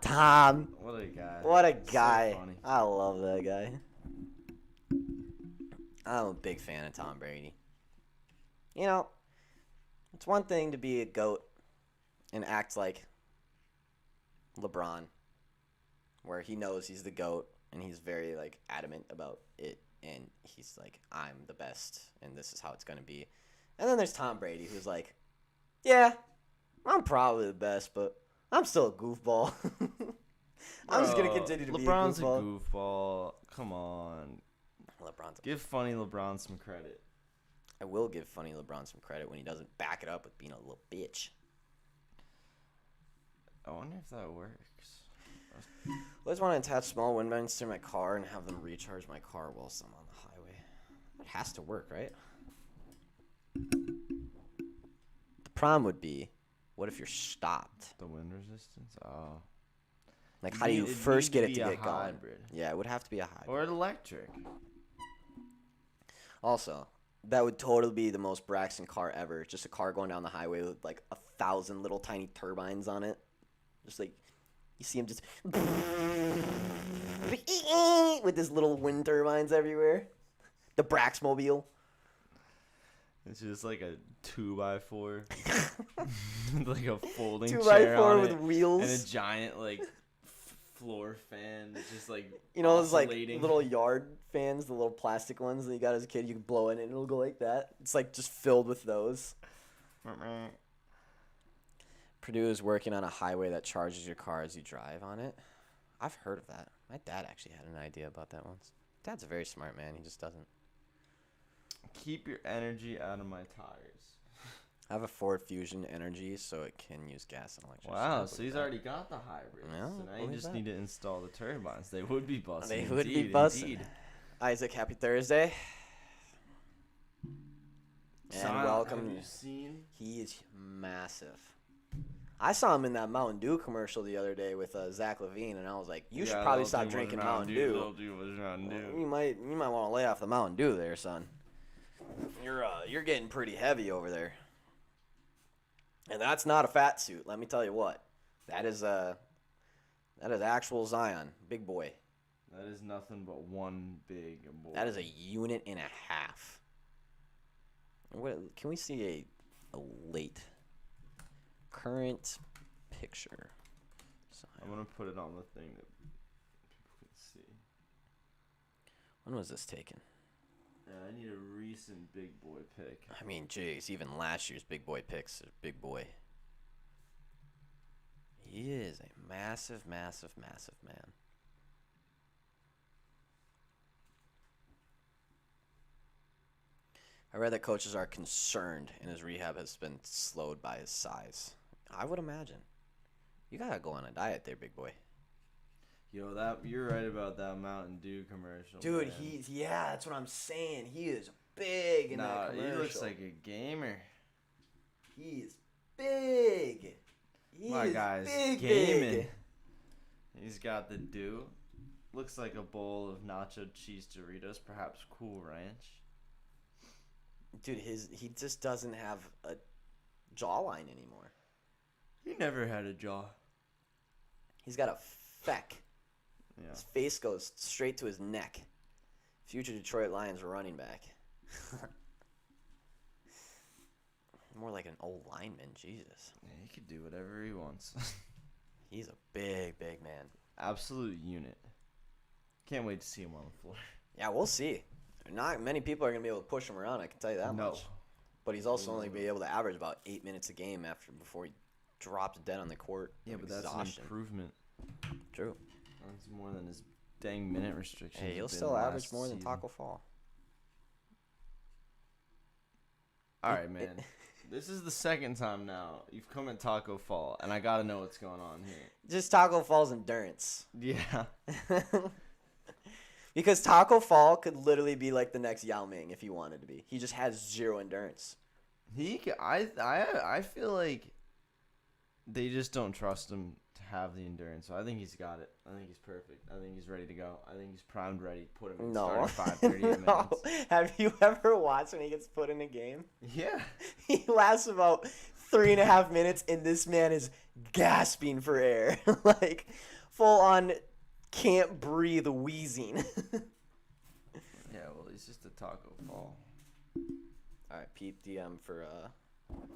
Tom. What a guy. What a guy. So funny. I love that guy. I'm a big fan of Tom Brady. It's one thing to be a GOAT and act like LeBron, where he knows he's the GOAT and he's very adamant about it, and he's like, I'm the best and this is how it's going to be. And then there's Tom Brady, who's like, yeah, I'm probably the best, but I'm still a goofball. I'm just going to continue to LeBron's be a goofball. a goofball. Come on. Give funny LeBron some credit. I will give funny LeBron some credit when he doesn't back it up with being a little bitch. I wonder if that works. I always want to attach small wind vines to my car and have them recharge my car whilst I'm on the highway. That has to work, right? The problem would be, what if you're stopped? The wind resistance? Oh. Like, how do you first get it to get going? Hybrid. Yeah, it would have to be a hybrid. Or electric. Also, that would totally be the most Braxton car ever. Just a car going down the highway with 1,000 little tiny turbines on it. Just you see him just with his little wind turbines everywhere. The Braxmobile. It's just like a 2x4. Like a folding 2x4 chair on with it, wheels. and a giant floor fan. It's just those oscillating. little yard fans, the little plastic ones that you got as a kid. You can blow in it and it'll go like that. It's just filled with those. Purdue is working on a highway that charges your car as you drive on it. I've heard of that. My dad actually had an idea about that once. Dad's a very smart man. He just doesn't. Keep your energy out of my tires. I have a Ford Fusion Energy, so it can use gas and electricity. Wow, so he's already got the hybrid. Yeah, So now you believe just that. need to install the turbines. They would be busting. They would be indeed, busting. indeed. Isaac, happy Thursday. And Zion, welcome. have you seen? He is massive. I saw him in that Mountain Dew commercial the other day with Zach Levine, and I was like, "You should probably stop drinking Mountain Dew. Little Dew was Mountain Dew. You might want to lay off the Mountain Dew there, son. You're getting pretty heavy over there." And that's not a fat suit. Let me tell you what. That is actual Zion, big boy. That is nothing but one big boy. That is a unit and a half. What can we see a late current picture? I'm gonna put it on the thing that people can see. When was this taken? I need a recent big boy pick. I mean, jeez, even last year's big boy picks are big boy. He is a massive, massive, massive man. I read that coaches are concerned and his rehab has been slowed by his size. I would imagine. You gotta go on a diet there, big boy. Yo, you're right about that Mountain Dew commercial. Dude, man. that's what I'm saying. He is big in that commercial. He looks like a gamer. He is big. My guy's gaming. He's got the dew. Looks like a bowl of nacho cheese Doritos, perhaps Cool Ranch. Dude, he just doesn't have a jawline anymore. He never had a jaw. He's got a feck. Yeah. His face goes straight to his neck. Future Detroit Lions running back. More like an old lineman, Jesus. Yeah, he could do whatever he wants. He's a big, big man. Absolute unit. Can't wait to see him on the floor. Yeah, we'll see. Not many people are going to be able to push him around, I can tell you that much. But he's also only be able to average about 8 minutes a game before he drops dead on the court. Yeah, but that's an improvement. True. That's more than his dang minute restrictions. Hey, he'll still average more than Taco Fall. All right, man. This is the second time now you've come at Taco Fall, and I got to know what's going on here. Just Taco Fall's endurance. Yeah. Because Taco Fall could literally be like the next Yao Ming if he wanted to be. He just has zero endurance. I feel like they just don't trust him to have the endurance. So I think he's got it. I think he's perfect. I think he's ready to go. I think he's primed, ready. Put him in starting 5:38 No. minutes. Have you ever watched when he gets put in a game? Yeah. He lasts about 3.5 minutes, and this man is gasping for air. Like, full on can't breathe wheezing. Yeah, well, he's just a Taco Fall. All right, Pete DM for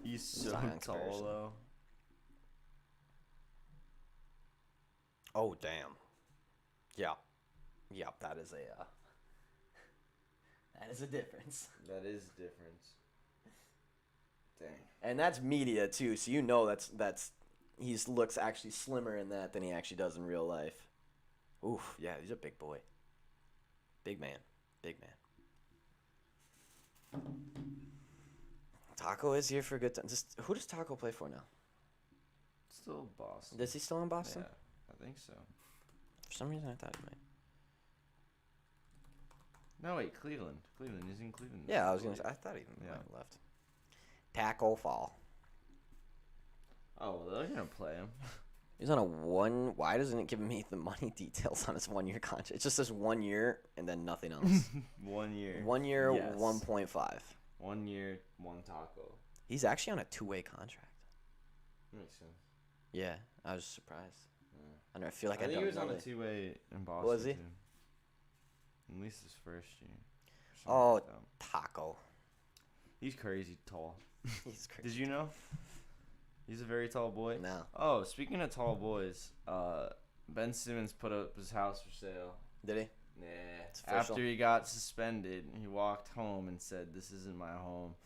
He's so Zion tall, comparison. though. Oh, damn. Yeah. Yep, that is a difference. That is a difference. Dang. And that's media too, so you know that's he looks actually slimmer in that than he actually does in real life. Oof, yeah, he's a big boy. Big man. Big man. Taco is here for a good time. Just who does Taco play for now? Still Boston. Is he still in Boston? Yeah, I think so. For some reason I thought he might. No, wait, Cleveland. He's in Cleveland. Yeah, I thought he might have left. Taco Fall. Oh, well, they're going to play him. He's on a one. Why doesn't it give me the money details on his 1 year contract? It just says 1 year and then nothing else. 1 year. 1 year, Yes. 1.5. 1 year, 1 taco. He's actually on a 2-way contract. Makes sense. Yeah, I was surprised. Yeah. I don't know, I feel like I think don't he was know on a that- 2-way in Boston. Was he? Too. At least his first year. Something Oh, like that. Taco. He's crazy tall. He's crazy. Did you know? He's a very tall boy. No. Oh, speaking of tall boys, Ben Simmons put up his house for sale. Did he? Nah. It's official. After he got suspended, he walked home and said, "This isn't my home."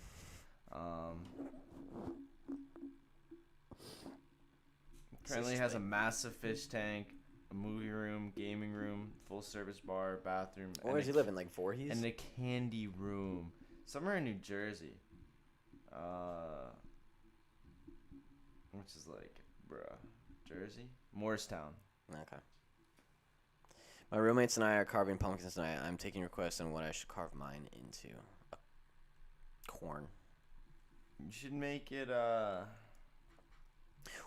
Currently has a massive fish tank, a movie room, gaming room, full service bar, bathroom. Where does he live in? Like Voorhees? And a candy room. Somewhere in New Jersey. Which is like, Jersey? Morristown. Okay. My roommates and I are carving pumpkins tonight. I'm taking requests on what I should carve mine into. Corn. You should make it,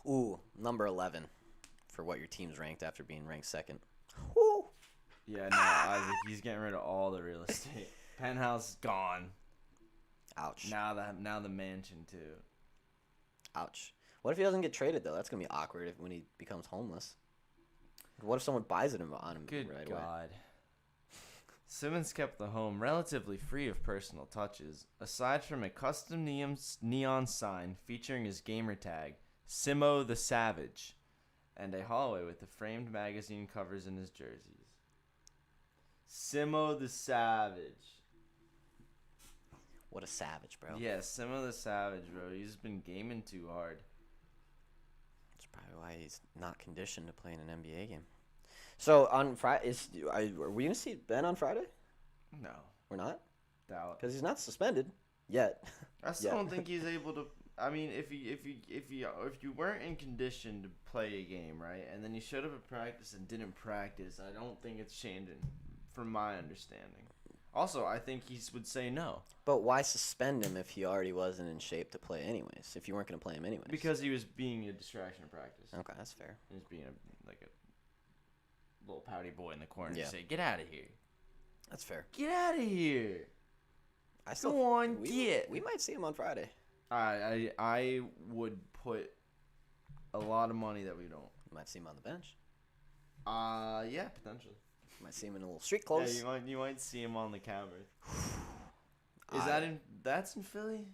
Ooh, number 11 for what your team's ranked after being ranked second. Woo! Yeah, no, Isaac, he's getting rid of all the real estate. Penthouse is gone. Ouch. Now the mansion too. Ouch. What if he doesn't get traded though? That's gonna be awkward when he becomes homeless. What if someone buys it on him Good right away? God. Simmons kept the home relatively free of personal touches, aside from a custom neon sign featuring his gamer tag, Simo the Savage, and a hallway with the framed magazine covers in his jerseys. Simo the Savage. What a savage, bro. Yeah, Simo the Savage, bro. He's been gaming too hard. That's probably why he's not conditioned to play in an NBA game. So on Friday, are we gonna see Ben on Friday? No. We're not, Doubt. because he's not suspended yet. I still don't think he's able to. I mean, if you weren't in condition to play a game, right, and then you showed up at practice and didn't practice, I don't think it's changing, from my understanding. Also, I think he would say no. But why suspend him if he already wasn't in shape to play anyways? If you weren't gonna play him anyways? Because he was being a distraction in practice. Okay, that's fair. He was being a little pouty boy in the corner. Yeah. To say, get out of here. That's fair. Get out of here. Go on, get. We might see him on Friday. I would put a lot of money that we don't. You might see him on the bench. Yeah, potentially. Might see him in a little street clothes. Yeah, you might see him on the cameras. That's in Philly?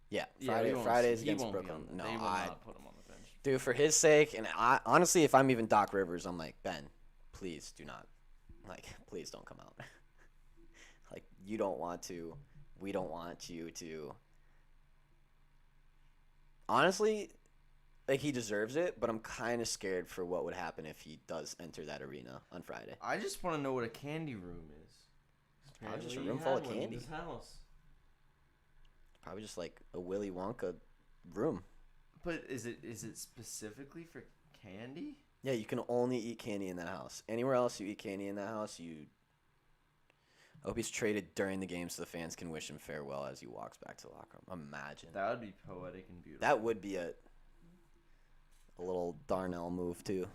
Yeah, Yeah, Fridays he against won't be Brooklyn. on, No, they will not put him on the bench. dude, for his sake, and honestly, if I'm even Doc Rivers, I'm like, Ben, please do not, please don't come out. You don't want to. We don't want you to. Honestly, he deserves it, but I'm kind of scared for what would happen if he does enter that arena on Friday. I just want to know what a candy room is. Probably just a Apparently room he full had of one in candy. his house. Probably just like a Willy Wonka room. But is it specifically for candy? Yeah, you can only eat candy in that house. Anywhere else you eat candy in that house, I hope he's traded during the game so the fans can wish him farewell as he walks back to the locker room. Imagine. That would be poetic and beautiful. That would be a little Darnell move, too.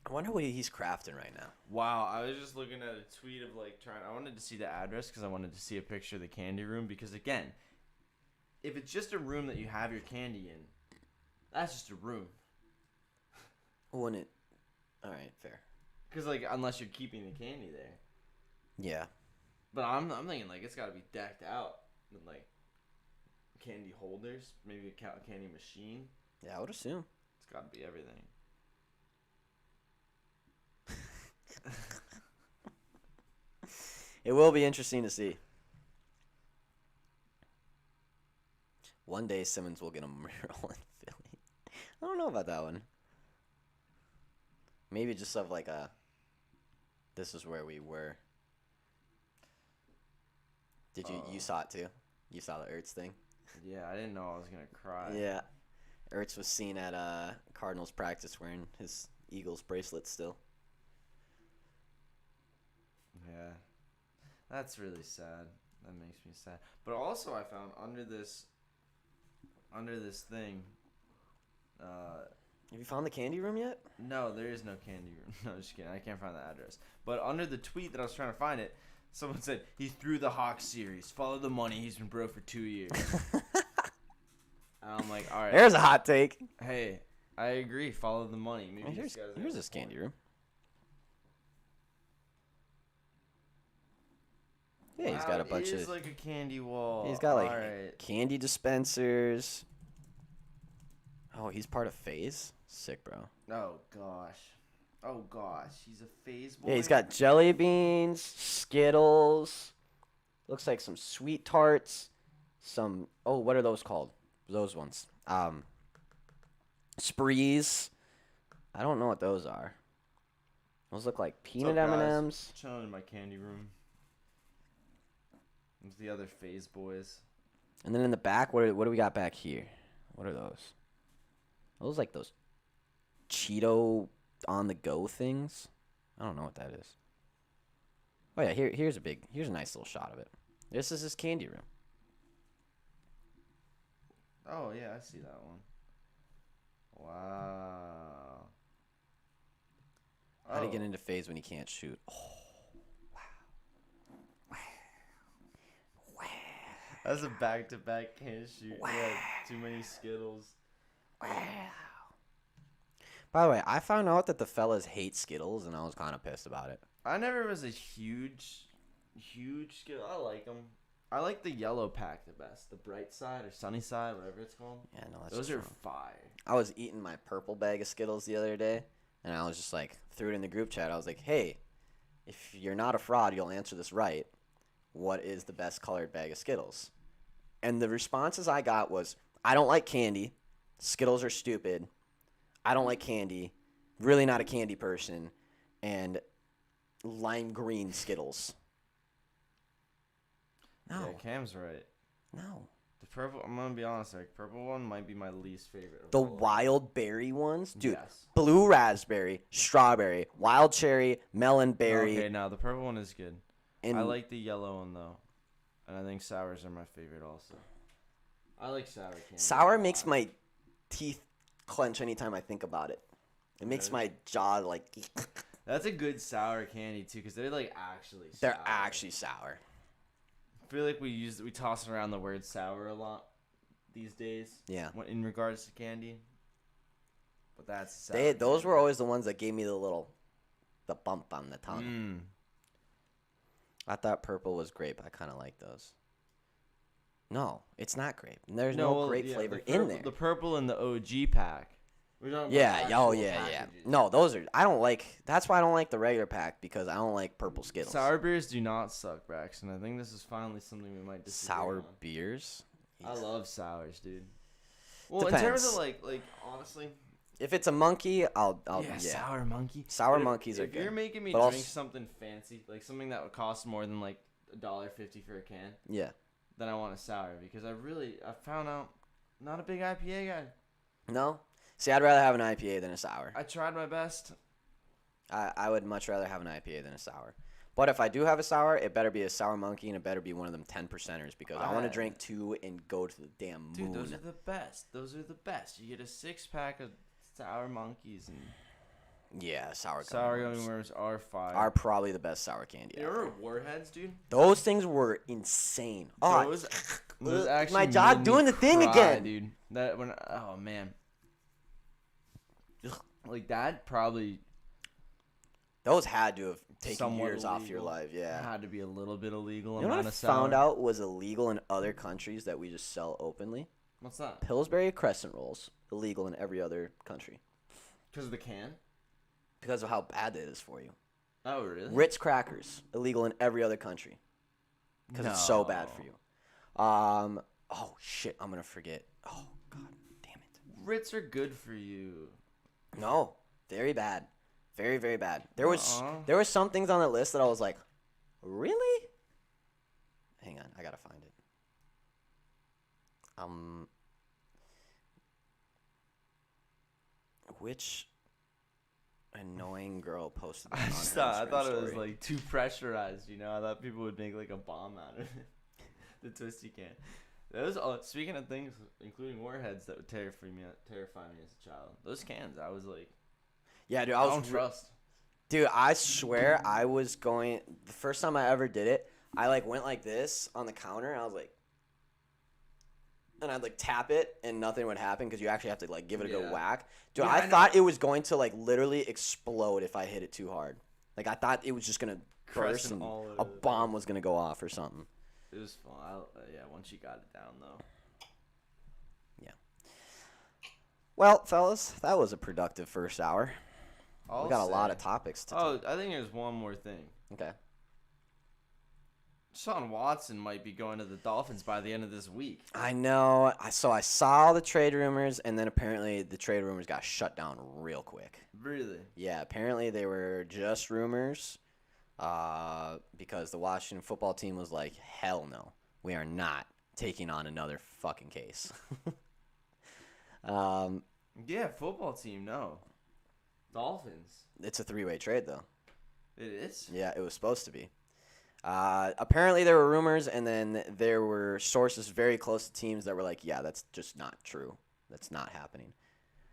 I wonder what he's crafting right now. Wow, I was just looking at a tweet of I wanted to see the address because I wanted to see a picture of the candy room because again, if it's just a room that you have your candy in, that's just a room. Wouldn't it? All right, fair. Because unless you're keeping the candy there. Yeah. But I'm thinking it's got to be decked out with candy holders, maybe a candy machine. Yeah, I would assume. It's got to be everything. It will be interesting to see. One day Simmons will get a mural in Philly. I don't know about that one. Maybe just of this is where we were. Did you saw it too? You saw the Ertz thing? Yeah, I didn't know I was going to cry. Yeah. Ertz was seen at Cardinals practice wearing his Eagles bracelet still. Yeah. That's really sad. That makes me sad. But also I found under this thing, Have you found the candy room yet? no, there is no candy room. No, just kidding. I can't find the address. But under the tweet that I was trying to find it, someone said, he threw the Hawks series. Follow the money. He's been broke for 2 years. And I'm like, all right. There's a hot take. Hey, I agree. Follow the money. Maybe Here's this candy room. Yeah, he's got a bunch It is of. like a candy wall. He's got All right. candy dispensers. Oh, he's part of FaZe? Sick, bro. Oh gosh. He's a phase boy. Yeah, he's got jelly beans, Skittles. Looks like some sweet tarts. What are those called? Those ones. Sprees. I don't know what those are. Those look like peanut What's up, guys? M&Ms. Chilling in my candy room. With the other phase boys. And then in the back, what do we got back here? What are those? Those like those Cheeto on the go things? I don't know what that is. Oh yeah, here's a nice little shot of it. This is his candy room. Oh yeah, I see that one. Wow. How do you get into FaZe when you can't shoot? Oh, That's a back-to-back can't shoot. Yeah, too many Skittles. wow. By the way, I found out that the fellas hate Skittles, and I was kind of pissed about it. I never was a huge Skittle. I like them. I like the yellow pack the best. The bright side or sunny side, whatever it's called. Yeah, no, that's Those just are wrong. fire. I was eating my purple bag of Skittles the other day, and I was just like, threw it in the group chat. I was like, hey, if you're not a fraud, you'll answer this right. What is the best colored bag of Skittles? And the responses I got was, I don't like candy. Skittles are stupid. I don't like candy. Really not a candy person. And lime green Skittles. No. Yeah, Cam's right. No. The purple, I'm going to be honest, like, purple one might be my least favorite. Of The all. wild berry ones? Dude, Yes. blue raspberry, strawberry, wild cherry, melon berry. Okay, now the purple one is good. And I like the yellow one, though. And I think sours are my favorite also. I like sour candy. sour makes my teeth clench anytime I think about it. It makes Really? my jaw like That's a good sour candy, too, because they're, like, actually sour. they're actually sour. I feel like we toss around the word sour a lot these days. Yeah. In regards to candy. But that's sour. Those were always the ones that gave me the bump on the tongue. Mm. I thought purple was grape. I kind of like those. No, it's not grape. There's no well, grape yeah, flavor the in there. The purple and the OG pack. We're talking about Yeah, actual yeah. packages. No, those are. I don't like. That's why I don't like the regular pack because I don't like purple Skittles. Sour beers do not suck, Braxton. I think this is finally something we might disagree Sour on. beers. I love sours, dude. Well, in Depends. terms of like honestly, If it's a monkey, I'll yeah. sour monkey. Sour But monkeys are If good. you're making me But I'll drink s- something fancy, like something that would cost more than like $1.50 for a can, Yeah. then I want a sour because I found out not a big IPA guy. No. See, I'd rather have an IPA than a sour. I tried my best. I would much rather have an IPA than a sour. But if I do have a sour, it better be a sour monkey and it better be one of them 10%ers because I want to drink 2 and go to the damn moon. Dude, those are the best. Those are the best. You get a 6-pack of sour monkeys and Yeah, sour sour gummy gummy worms worms are fire. are probably the best sour candy You ever. remember Warheads, dude? Those things were insane. Oh, Those actually my jaw made me doing the thing cry, again. dude. That when oh man, like that probably those had to have taken somewhat years off your illegal. life. Yeah. had to be a little bit illegal. You know what amount I of sour. found out was illegal in other countries that we just sell openly? What's that? Pillsbury crescent rolls, illegal in every other country Because of the can? because of how bad it is for you. Oh really? Ritz crackers, illegal in every other country because it's so bad for you. Oh shit, I'm gonna forget. Oh god, damn it. Ritz are good for you. No, very bad, very very bad. There Uh-uh. was some things on that list that I was like, really? Hang on, I gotta find it. Which annoying girl posted that on her I Instagram thought it was story? like too pressurized. You know, I thought people would make like a bomb out of it. The twisty can. Those speaking of things, including warheads that would terrify me as a child. Those cans, I was like, Yeah, dude, I don't trust. Dude, I swear I was going. The first time I ever did it, I like went like this on the counter. And I was like, and I'd like tap it, and nothing would happen because you actually have to like give it a good Yeah. whack. Dude, Yeah, I I thought it was going to like literally explode if I hit it too hard. Like I thought it was just gonna burst Crescent and all over a the bomb was gonna go off or something. It was fun. Yeah, once you got it down though. Well, fellas, that was a productive first hour. I'll We got a lot say- of topics to Oh, I think there's one more thing. Okay. Sean Watson might be going to the Dolphins by the end of this week. I know. So I saw the trade rumors, and then apparently the trade rumors got shut down real quick. Really? Yeah, apparently they were just rumors because the Washington football team was like, hell no, we are not taking on another fucking case. Yeah, football team. No. Dolphins. It's a three-way trade, though. It is. Yeah, it was supposed to be. Apparently there were rumors, and then there were sources very close to teams that were like, yeah, that's just not true. That's not happening.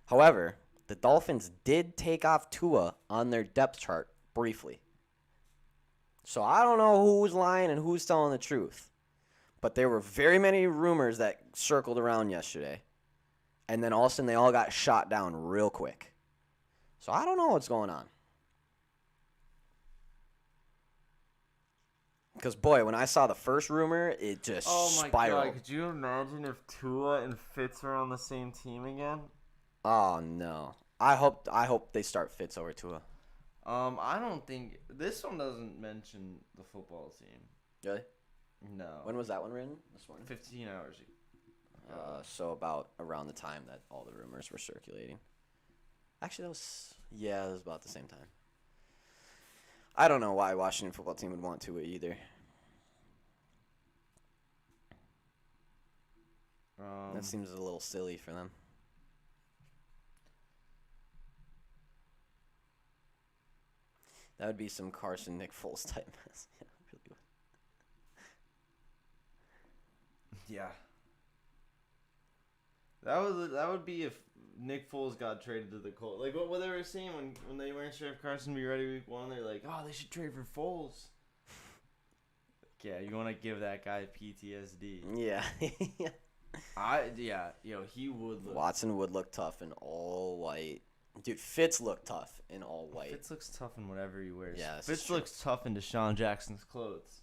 However, the Dolphins did take off Tua on their depth chart briefly. So I don't know who's lying and who's telling the truth. But there were very many rumors that circled around yesterday. And then all of a sudden they all got shot down real quick. So I don't know what's going on. Because, boy, when I saw the first rumor, it just spiraled. God! Could you imagine if Tua and Fitz are on the same team again? Oh, no. I hope they start Fitz over Tua. I don't think this one doesn't mention the football team. Really? No. When was that one written? This morning? 15 hours ago. So about around the time that all the rumors were circulating. Actually, that was about the same time. I don't know why Washington football team would want to either. That seems a little silly for them. That would be some Carson Nick Foles type mess. Yeah, really would. Yeah. That would be if Nick Foles got traded to the Colts. Like what they were saying when they weren't sure if Carson would be ready week 1, they're like, oh, they should trade for Foles. Yeah, you want to give that guy PTSD. Yeah. He would look. Watson would look tough in all white. Dude, Fitz looked tough in all white. Fitz looks tough in whatever he wears. Yeah, Fitz looks tough in Deshaun Jackson's clothes.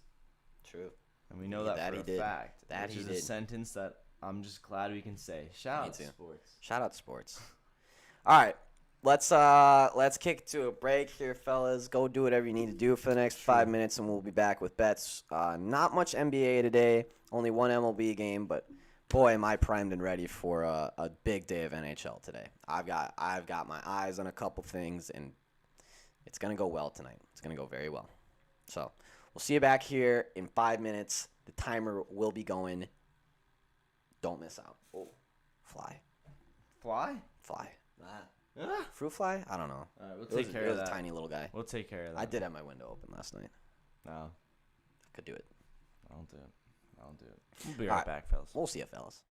True. And we know that for a fact. That which is a sentence that I'm just glad we can say. Shout out to sports. Shout out sports. All right. Let's kick to a break here, fellas. Go do whatever you need to do for the next 5 minutes, and we'll be back with bets. Not much NBA today. Only one MLB game, but boy, am I primed and ready for a big day of NHL today. I've got my eyes on a couple things, and it's gonna go well tonight. It's gonna go very well. So we'll see you back here in 5 minutes. The timer will be going. Don't miss out. Oh, fly. Fly? Fruit fly? I don't know. All right, we'll take care of that. It was a tiny little guy. We'll take care of that. I did have my window open last night. No. I could do it. I'll do it. We'll be right back, fellas. We'll see you, fellas.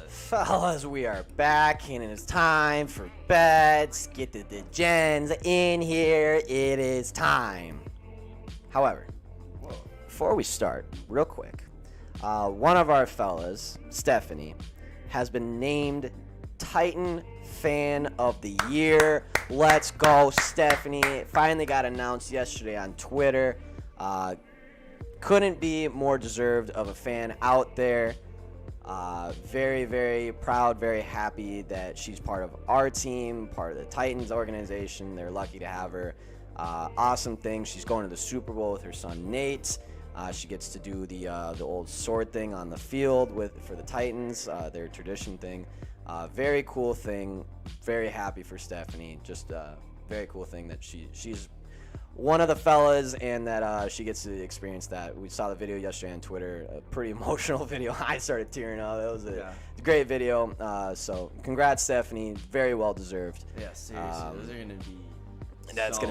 Fellas, we are back, and it is time for bets. Get the gens in here. It is time. However, before we start, real quick, one of our fellas, Stephanie, has been named Titan Fan of the Year. Let's go, Stephanie. It finally got announced yesterday on Twitter. Couldn't be more deserved of a fan out there. Very, very proud, very happy that she's part of our team, part of the Titans organization. They're lucky to have her. Awesome thing. She's going to the Super Bowl with her son Nate. She gets to do the old sword thing on the field for the Titans, their tradition thing. Very cool thing. Very happy for Stephanie. Just very cool thing that she's one of the fellas, and that she gets to experience that. We saw the video yesterday on Twitter, a pretty emotional video. I started tearing up. It was a great video. So congrats, Stephanie. Very well deserved. Yeah, seriously, those are gonna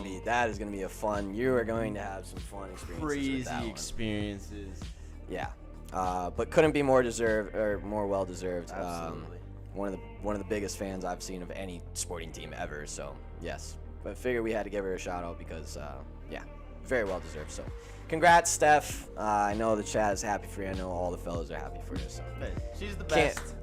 be. That is gonna be a fun. You are going to have some fun experiences. Crazy experiences. Yeah, but couldn't be more deserved or more well deserved. Absolutely. One of the biggest fans I've seen of any sporting team ever. So yes. But I figured we had to give her a shout out because, very well deserved. So, congrats, Steph. I know the chat is happy for you. I know all the fellas are happy for you. So, she's the best.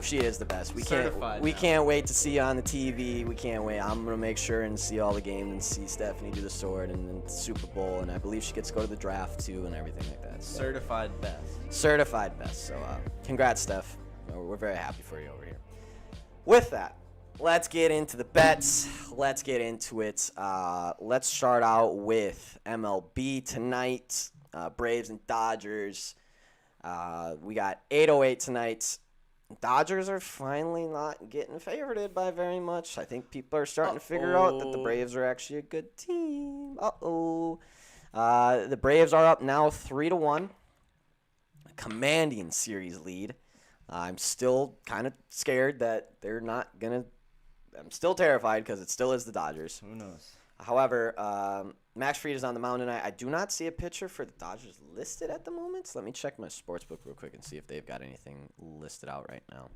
She is the best. Certified We now. can't wait to see you on the TV. We can't wait. I'm gonna make sure and see all the games and see Stephanie do the sword and the Super Bowl, and I believe she gets to go to the draft too and everything like that. So, Certified best. certified best. So, congrats, Steph. We're very happy for you over here. With that, let's get into the bets. Let's get into it. Let's start out with MLB tonight. Braves and Dodgers. We got 8:08 tonight. Dodgers are finally not getting favored by very much. I think people are starting to figure out that the Braves are actually a good team. The Braves are up now 3-1. Commanding series lead. I'm still kind of scared that they're not going to. I'm still terrified because it still is the Dodgers. Who knows? However, Max Fried is on the mound tonight. I do not see a pitcher for the Dodgers listed at the moment. So let me check my sportsbook real quick and see if they've got anything listed out right now.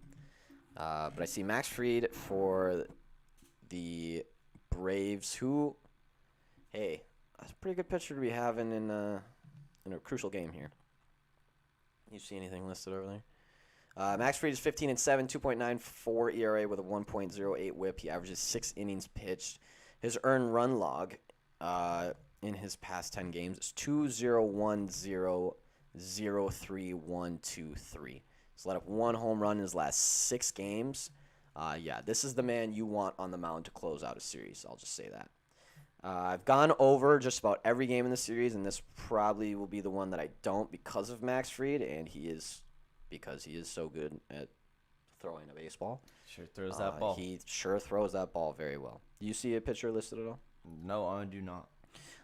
But I see Max Fried for the Braves, who, hey, that's a pretty good pitcher to be having in a crucial game here. You see anything listed over there? Max Fried is 15-7, 2.94 ERA with a 1.08 WHIP. He averages 6 innings pitched. His earned run log in his past 10 games is 2-0-1-0-0-3-1-2-3. He's let up 1 home run in his last 6 games. This is the man you want on the mound to close out a series. I'll just say that. I've gone over just about every game in the series, and this probably will be the one that I don't because of Max Fried, and because he is so good at throwing a baseball. Sure throws that ball. He sure throws that ball very well. Do you see a pitcher listed at all? No, I do not.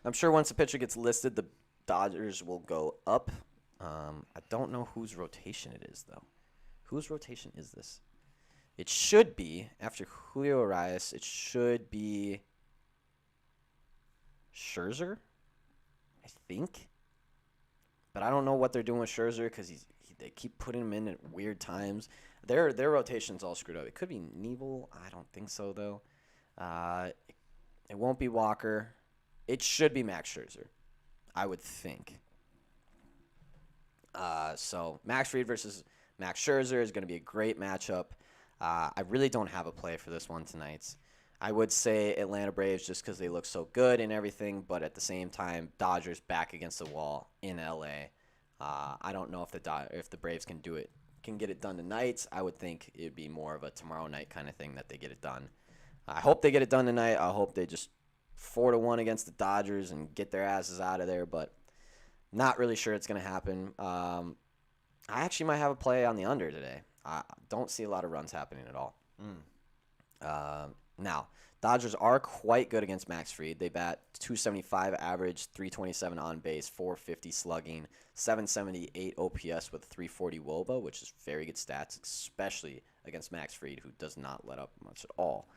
I'm sure once a pitcher gets listed, the Dodgers will go up. I don't know whose rotation it is, though. Whose rotation is this? It should be, after Julio Urias, it should be Scherzer, I think. But I don't know what they're doing with Scherzer because they keep putting him in at weird times. Their rotation's all screwed up. It could be Neville. I don't think so, though. It won't be Walker. It should be Max Scherzer, I would think. So Max Fried versus Max Scherzer is going to be a great matchup. I really don't have a play for this one tonight. I would say Atlanta Braves just because they look so good and everything, but at the same time, Dodgers back against the wall in LA. I don't know if the Braves can get it done tonight. I would think it'd be more of a tomorrow night kind of thing that they get it done. I hope they get it done tonight. I hope they just 4-1 against the Dodgers and get their asses out of there, but not really sure it's going to happen. I actually might have a play on the under today. I don't see a lot of runs happening at all. Now, Dodgers are quite good against Max Fried. They bat .275 average, .327 on base, .450 slugging, .778 OPS with .340 WOBA, which is very good stats, especially against Max Fried, who does not let up much at all.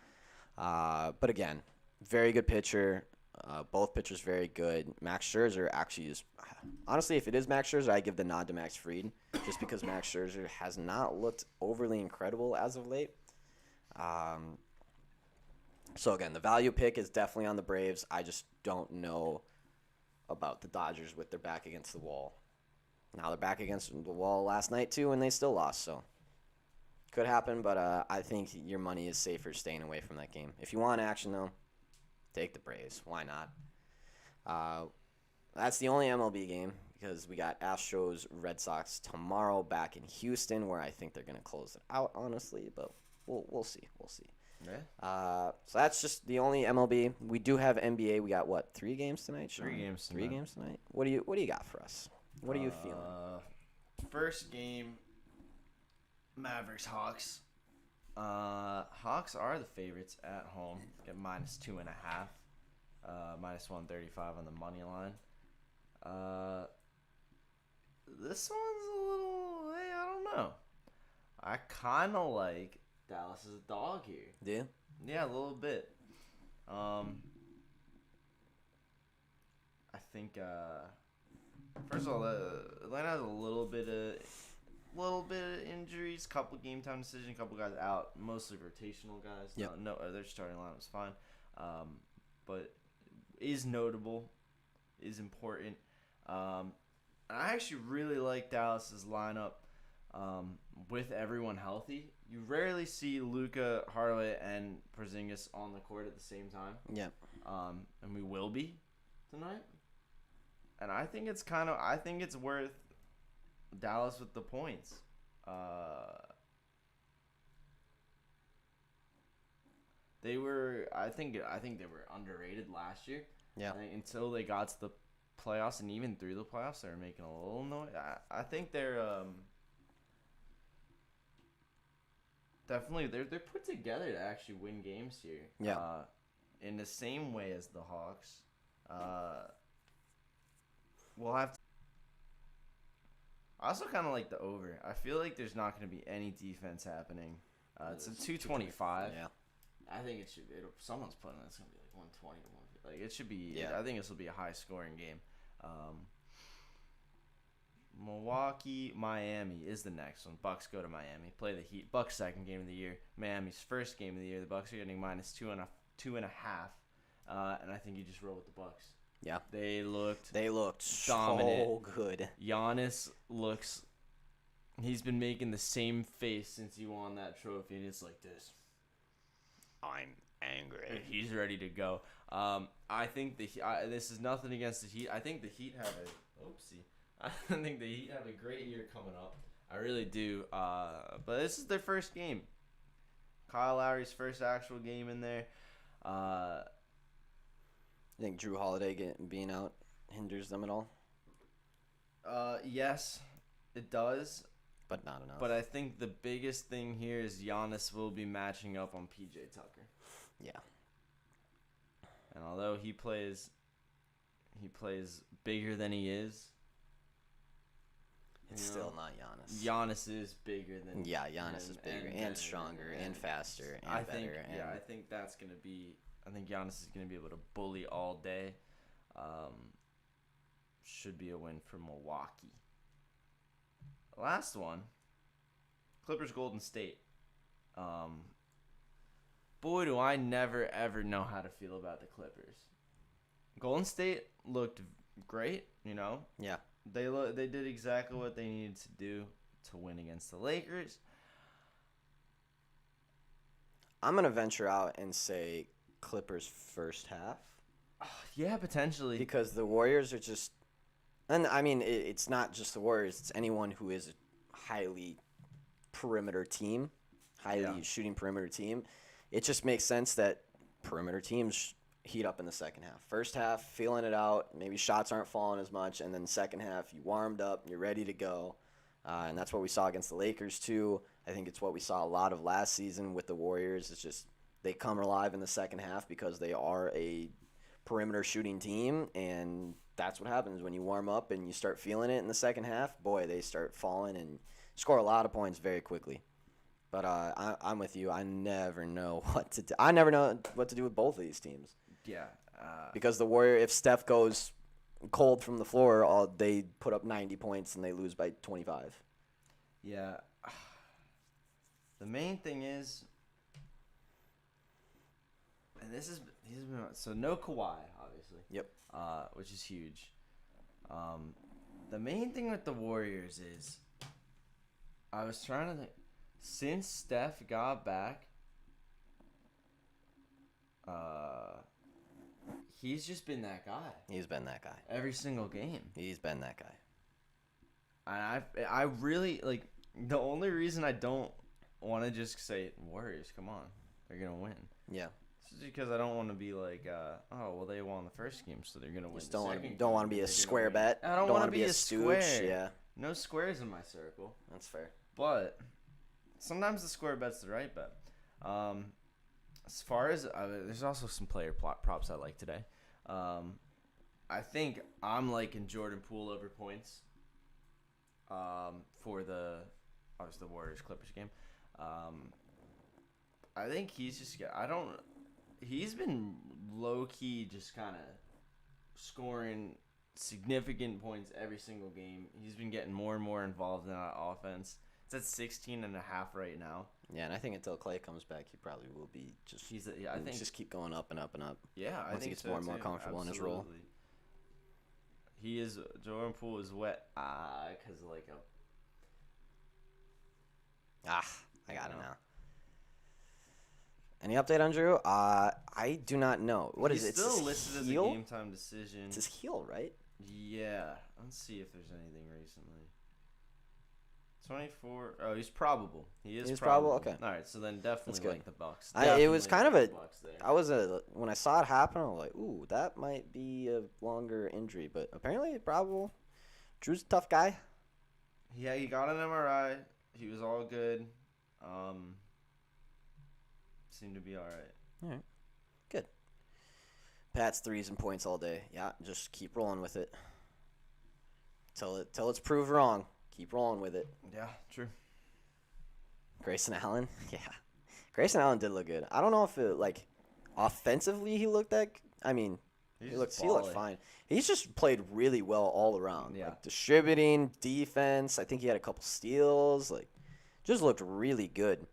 But again, very good pitcher. Both pitchers very good. Max Scherzer actually is, honestly, if it is Max Scherzer, I give the nod to Max Fried, just because Max Scherzer has not looked overly incredible as of late. So again, the value pick is definitely on the Braves. I just don't know about the Dodgers with their back against the wall. Now they're back against the wall last night too, and they still lost. So could happen, but I think your money is safer staying away from that game. If you want action though, take the Braves. Why not? That's the only MLB game because we got Astros Red Sox tomorrow back in Houston, where I think they're gonna close it out, honestly. But we'll see. Yeah. So that's just the only MLB. We do have NBA. We got what, 3 games tonight? Sean? 3 games tonight. 3 games tonight. What do you got for us? What are you feeling? First game, Mavericks Hawks. Hawks are the favorites at home. Get -2.5, -135 on the money line. This one's a little. Hey, I don't know. I kind of like Dallas as a dog here. Do you? Yeah, a little bit. I think. First of all, Atlanta has a little bit of injuries, couple game time decision, couple guys out, mostly rotational guys. Yep. No, their starting lineup was fine, but is notable, is important. I actually really like Dallas's lineup with everyone healthy. You rarely see Luka, Hardaway, and Porzingis on the court at the same time. Yep. And we will be tonight. And I think it's worth Dallas with the points. I think they were underrated last year. Yeah. Until they got to the playoffs, and even through the playoffs, they were making a little noise. I think they're definitely they're put together to actually win games here. Yeah. In the same way as the Hawks. We'll have to. I also kind of like the over. I feel like there's not going to be any defense happening. It's a 225. Yeah. I think it should. Someone's putting it's going to be like 120 to 150. Like it should be. Yeah. I think this will be a high scoring game. Milwaukee, Miami is the next one. Bucks go to Miami. Play the Heat. Bucks second game of the year. Miami's first game of the year. The Bucks are getting -2.5. And I think you just roll with the Bucks. Yeah. They looked dominant. So good. Giannis looks. He's been making the same face since he won that trophy, and it's like this. I'm angry. And he's ready to go. I think this is nothing against the Heat. I think the Heat have I think the Heat have a great year coming up. I really do. But this is their first game. Kyle Lowry's first actual game in there. You think Drew Holiday being out hinders them at all? Yes, it does. But not enough. But I think the biggest thing here is Giannis will be matching up on PJ Tucker. Yeah. And although he plays bigger than he is. It's still not Giannis. Giannis is bigger than. Yeah, Giannis is bigger and stronger and faster and better. I think that's gonna be. I think Giannis is gonna be able to bully all day. Should be a win for Milwaukee. Last one. Clippers Golden State. Boy, do I never ever know how to feel about the Clippers. Golden State looked great, you know. Yeah. They did exactly what they needed to do to win against the Lakers. I'm going to venture out and say Clippers first half. Yeah, potentially. Because the Warriors are just... And, I mean, it's not just the Warriors. It's anyone who is a highly perimeter team, shooting perimeter team. It just makes sense that perimeter teams heat up in the second half. First half, feeling it out. Maybe shots aren't falling as much. And then second half, you warmed up. You're ready to go. And that's what we saw against the Lakers, too. I think it's what we saw a lot of last season with the Warriors. It's just they come alive in the second half because they are a perimeter shooting team. And that's what happens when you warm up and you start feeling it in the second half. Boy, they start falling and score a lot of points very quickly. But I'm with you. I never know what to do. I never know what to do with both of these teams. Yeah, Because the Warrior, if Steph goes cold from the floor, they put up 90 points and they lose by 25. Yeah. The main thing is, and he's been so no Kawhi, obviously. Yep. Which is huge. The main thing with the Warriors is, I was trying to think, since Steph got back, he's just been that guy. He's been that guy. Every single game. He's been that guy. And I really, like, the only reason I don't want to just say, Warriors, come on, they're going to win. Yeah. It's just because I don't want to be like, oh, well, they won the first game, so they're going to win Just the don't second don't game, want to be a they're gonna square win. bet. I don't want wanna to be a stooge. square. Yeah, No squares in my circle. that's fair. But sometimes the square bet's the right bet. As far as there's also some player props I like today. I think I'm liking Jordan Poole over points. For obviously the Warriors Clippers game. I think he's just he's been low key just kind of scoring significant points every single game. He's been getting more and more involved in that offense. It's at 16.5 right now. Yeah, and I think until Clay comes back, he probably will be just. I think just keep going up and up and up. Yeah, I Once he think gets so more and more too. comfortable in his role. Absolutely. Jordan Poole is wet because like I got it now. Any update on Drew? I do not know. What is he's it? still It's his listed as a heel? game time decision. It's his heel, right? Yeah, let's see if there's anything recently. 24. Oh, he's probable. He's probable? Okay. All right, so then definitely good. like the Bucks. It was kind of Definitely like the Bucks there. when I saw it happen, I was like, ooh, that might be a longer injury, but apparently probable. Drew's a tough guy. Yeah, he got an MRI. He was all good. Seemed to be all right. All right, good. Pat's threes and points all day. Yeah, just keep rolling with it. Till it's proved wrong. Keep rolling with it. Yeah, true. Grayson Allen, yeah. Grayson Allen did look good. I don't know if offensively he looked he looked fine. He's just played really well all around. Yeah. Like distributing, defense. I think he had a couple steals. Just looked really good.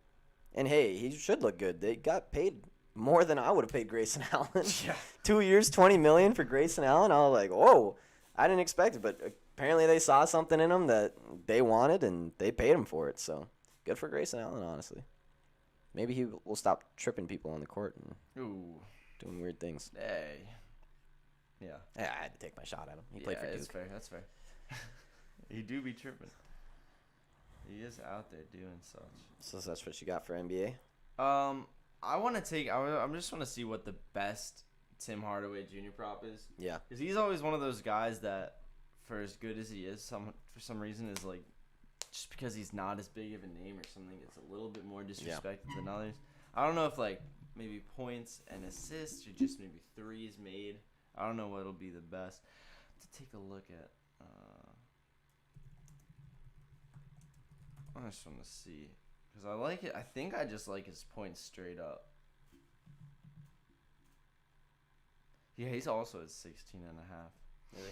And hey, he should look good. They got paid more than I would have paid Grayson Allen. Yeah. 2 years, $20 million for Grayson Allen. I was like, whoa, I didn't expect it, but apparently they saw something in him that they wanted and they paid him for it. So good for Grayson Allen, honestly. Maybe he will stop tripping people on the court and doing weird things. Hey. Yeah. Yeah, I had to take my shot at him. He played for Duke. That's fair. He do be tripping. He is out there doing such. So that's what you got for NBA? I want to take. I'm just want to see what the best Tim Hardaway Jr. prop is. Yeah. Because he's always one of those guys that, for as good as he is, for some reason is like, just because he's not as big of a name or something, it's a little bit more disrespected than others. I don't know if maybe points and assists or just maybe threes made. I don't know what'll be the best. To take a look at. I just want to see. Because I like it. I think I just like his points straight up. Yeah, he's also at 16.5. Really?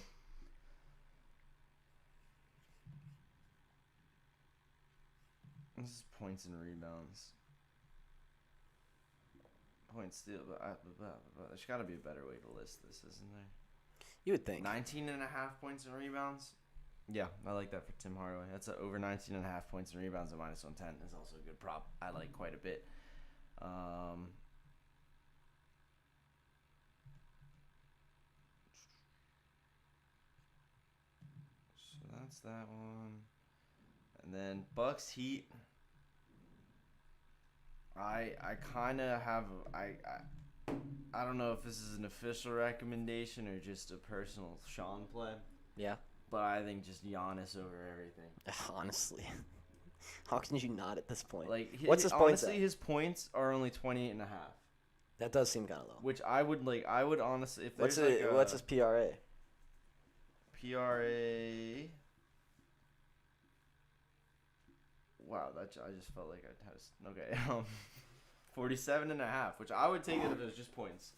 This is points and rebounds. Points steal, but there's got to be a better way to list this, isn't there? You would think. 19.5 points and rebounds. Yeah, I like that for Tim Hardaway. That's over 19.5 points and rebounds at minus 110 is also a good prop. I like quite a bit. So that's that one. And then Bucks Heat. I kind of have I don't know if this is an official recommendation or just a personal Sean play. Yeah. But I think just Giannis over everything. Honestly. How can you not at this point? What's his points? Honestly, his points are only 28.5. That does seem kind of low. Which I would honestly, if what's there's what's his PRA? PRA. Wow, I just felt like I had okay. 47.5, which I would take it if it was just points.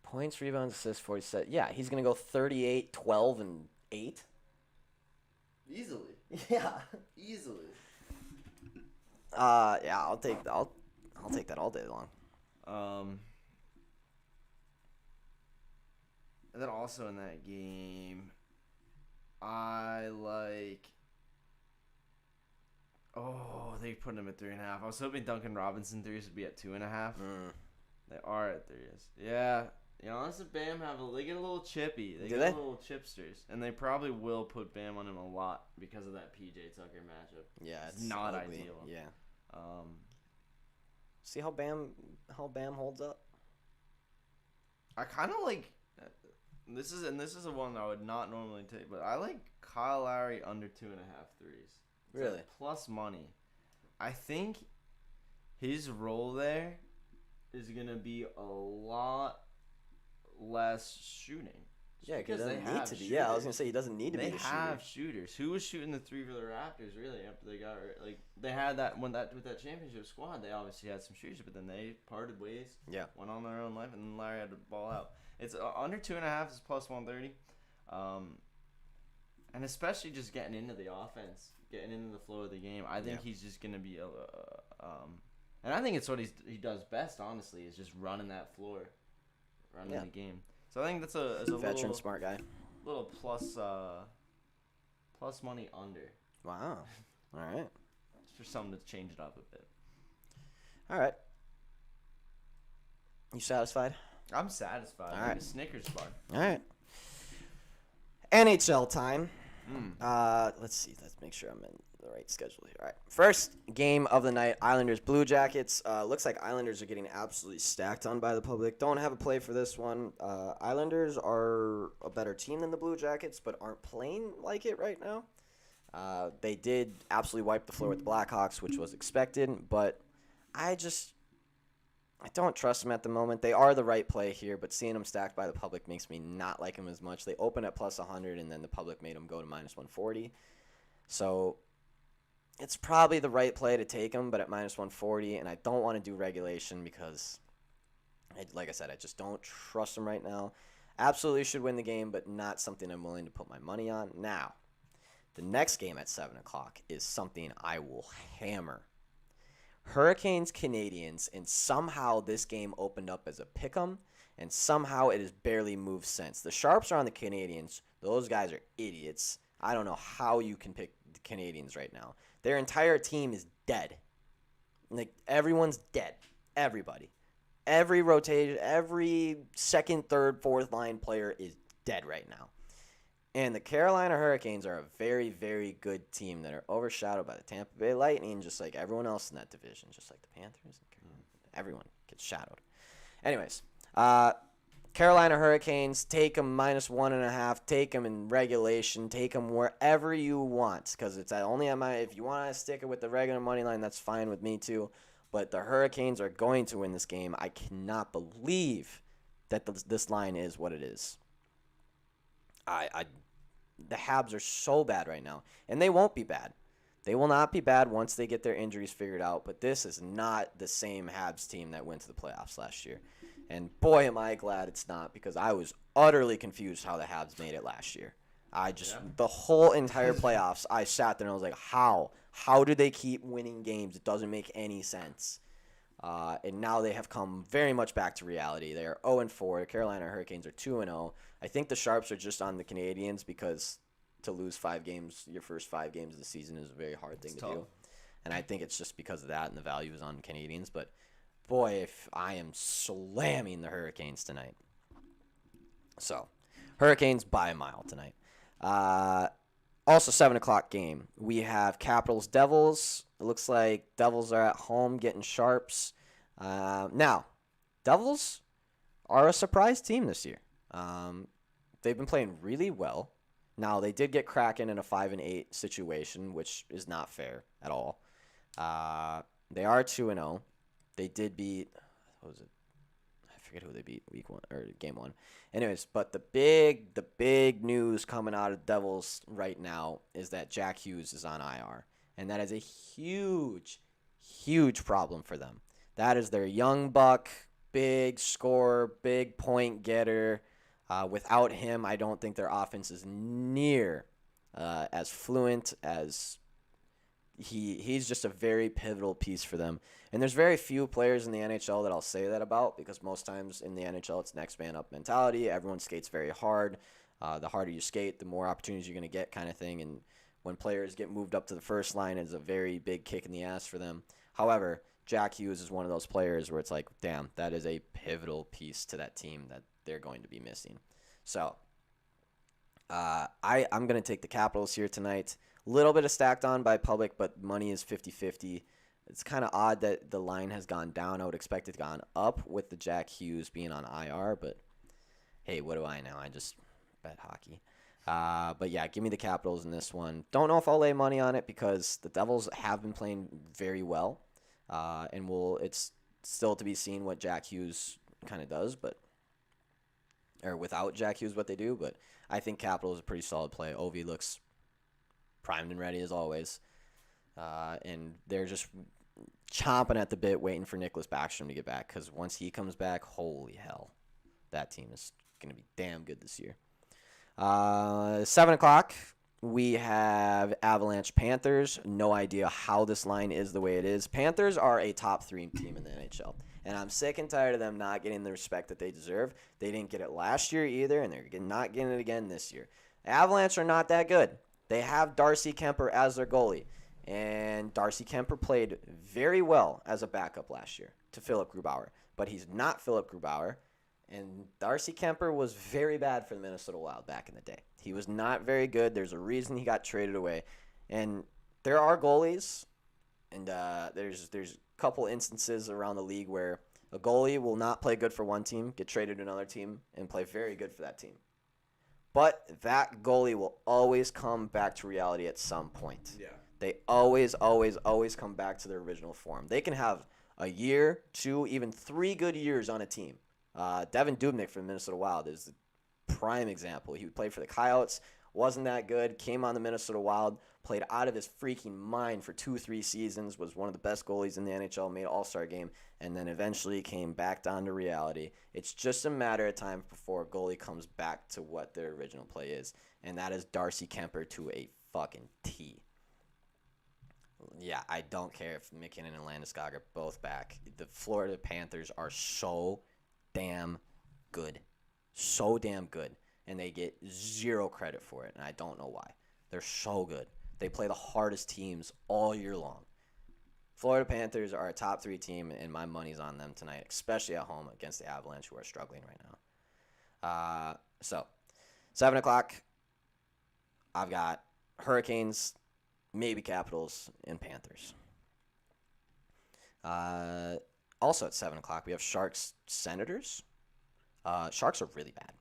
Points, rebounds, assists, 47. Yeah, he's going to go 38, 12, and 8. Easily. Yeah. Easily. Yeah, I'll take that all day long. And then also in that game, I like. Oh, they put him at 3.5. I was hoping Duncan Robinson threes would be at 2.5. They are at threes. Yeah. You know, honestly, Bam they get a little chippy. They Do get they? a little chipsters, and they probably will put Bam on him a lot because of that PJ Tucker matchup. Yeah, it's not ugly. ideal. Yeah. See how Bam holds up. I kind of like. This is a one I would not normally take, but I like Kyle Lowry under 2.5 threes. It's Really? at plus money. I think his role there is gonna be a lot less shooting. Yeah, because because they they need have to be. Yeah, I was gonna shooters. say he doesn't need to They be the have shooter. shooters. Who was shooting the three for the Raptors really after they got like they had that with that championship squad. They obviously had some shooters, but then they parted ways. Yeah. Went on their own life, and then Larry had to ball out. It's under 2.5 is plus 130, and especially just getting into the offense, getting into the flow of the game. I think he's just gonna be and I think it's what he does best. Honestly, is just running that floor, running the game. So I think that's a Veteran, little smart guy. little plus money under. Wow. All right. Just for something to change it up a bit. All right. You satisfied? I'm satisfied. All Like right. a Snickers bar. All right. NHL time. Let's see. Let's make sure I'm in the right schedule here. All right. First game of the night, Islanders Blue Jackets. Looks like Islanders are getting absolutely stacked on by the public. Don't have a play for this one. Islanders are a better team than the Blue Jackets, but aren't playing like it right now. They did absolutely wipe the floor with the Blackhawks, which was expected, but I don't trust them at the moment. They are the right play here, but seeing them stacked by the public makes me not like them as much. They opened at plus 100, and then the public made them go to minus 140. So it's probably the right play to take them, but at minus 140, and I don't want to do regulation because, like I said, I just don't trust them right now. Absolutely should win the game, but not something I'm willing to put my money on. Now, the next game at 7 o'clock is something I will hammer. Hurricanes, Canadians, and somehow this game opened up as a pick'em, and somehow it has barely moved since. The Sharps are on the Canadians. Those guys are idiots. I don't know how you can pick the Canadians right now. Their entire team is dead. Like, everyone's dead. Everybody. Every rotation, every second, third, fourth line player is dead right now. And the Carolina Hurricanes are a very, very good team that are overshadowed by the Tampa Bay Lightning, just like everyone else in that division, just like the Panthers. Everyone gets shadowed. Anyways, Carolina Hurricanes, take them minus 1.5. Take them in regulation. Take them wherever you want, because it's only on my. If you want to stick it with the regular money line, that's fine with me too. But the Hurricanes are going to win this game. I cannot believe that this line is what it is. The Habs are so bad right now, and they won't be bad. They will not be bad once they get their injuries figured out, but this is not the same Habs team that went to the playoffs last year. And boy, am I glad it's not, because I was utterly confused how the Habs made it last year. The whole entire playoffs, I sat there and I was like, how? How do they keep winning games? It doesn't make any sense. And now they have come very much back to reality. They are 0-4. The Carolina Hurricanes are 2-0. I think the Sharps are just on the Canadians because to lose 5 games, your first 5 games of the season is a very hard thing to do. And I think it's just because of that, and the value is on Canadians. But, boy, if I am slamming the Hurricanes tonight. So, Hurricanes by a mile tonight. Also, 7 o'clock game. We have Capitals-Devils. It looks like Devils are at home getting Sharps. Now, Devils are a surprise team this year. They've been playing really well. Now, they did get Kraken in a 5-8 situation, which is not fair at all. They are 2-0. They did beat, what was it? I forget who they beat week 1 or game 1. Anyways, but the big news coming out of Devils right now is that Jack Hughes is on IR. And that is a huge, huge problem for them. That is their young buck. big scorer, big point getter. Without him, I don't think their offense is near as fluent as he's just a very pivotal piece for them. And there's very few players in the NHL that I'll say that about, because most times in the NHL it's next man up mentality. Everyone skates very hard. The harder you skate, the more opportunities you're going to get, kind of thing. And when players get moved up to the first line, it's a very big kick in the ass for them. However, Jack Hughes is one of those players where it's like, damn, that is a pivotal piece to that team that they're going to be missing. So I'm going to take the Capitals here tonight. A little bit of stacked on by public, but money is 50-50. It's kind of odd that the line has gone down. I would expect it to gone up with the Jack Hughes being on IR, but hey, what do I know? I just bet hockey. But yeah, give me the Capitals in this one. Don't know if I'll lay money on it because the Devils have been playing very well, and it's still to be seen what Jack Hughes kind of does, or without Jack Hughes what they do. But I think Capitals is a pretty solid play. Ovi looks primed and ready as always, and they're just chomping at the bit waiting for Nicholas Backstrom to get back, because once he comes back, holy hell, that team is going to be damn good this year. 7 o'clock, we have Avalanche Panthers. No idea how this line is the way it is. Panthers are a top 3 team in the NHL, and I'm sick and tired of them not getting the respect that they deserve. They didn't get it last year either, and they're not getting it again this year. Avalanche are not that good. They have Darcy Kemper as their goalie, and Darcy Kemper played very well as a backup last year to Philip Grubauer, but he's not Philip Grubauer, and Darcy Kemper was very bad for the Minnesota Wild back in the day. He was not very good. There's a reason he got traded away, and there are goalies, and there's a couple instances around the league where a goalie will not play good for one team, get traded to another team, and play very good for that team. But that goalie will always come back to reality at some point. Yeah. They always, always, always come back to their original form. They can have a year, 2, even 3 good years on a team. Devin Dubnyk from the Minnesota Wild is the prime example. He played for the Coyotes, wasn't that good, came on the Minnesota Wild, played out of his freaking mind for 2-3 seasons, was one of the best goalies in the NHL, made All-Star game, and then eventually came back down to reality. It's just a matter of time before a goalie comes back to what their original play is, and that is Darcy Kemper to a fucking T. Yeah, I don't care if McKinnon and Landeskog are both back. The Florida Panthers are so damn good. So damn good. And they get zero credit for it, and I don't know why. They're so good. They play the hardest teams all year long. Florida Panthers are a top 3 team, and my money's on them tonight, especially at home against the Avalanche, who are struggling right now. So, 7 o'clock, I've got Hurricanes, maybe Capitals, and Panthers. Also at 7 o'clock, we have Sharks, Senators. Sharks are really bad.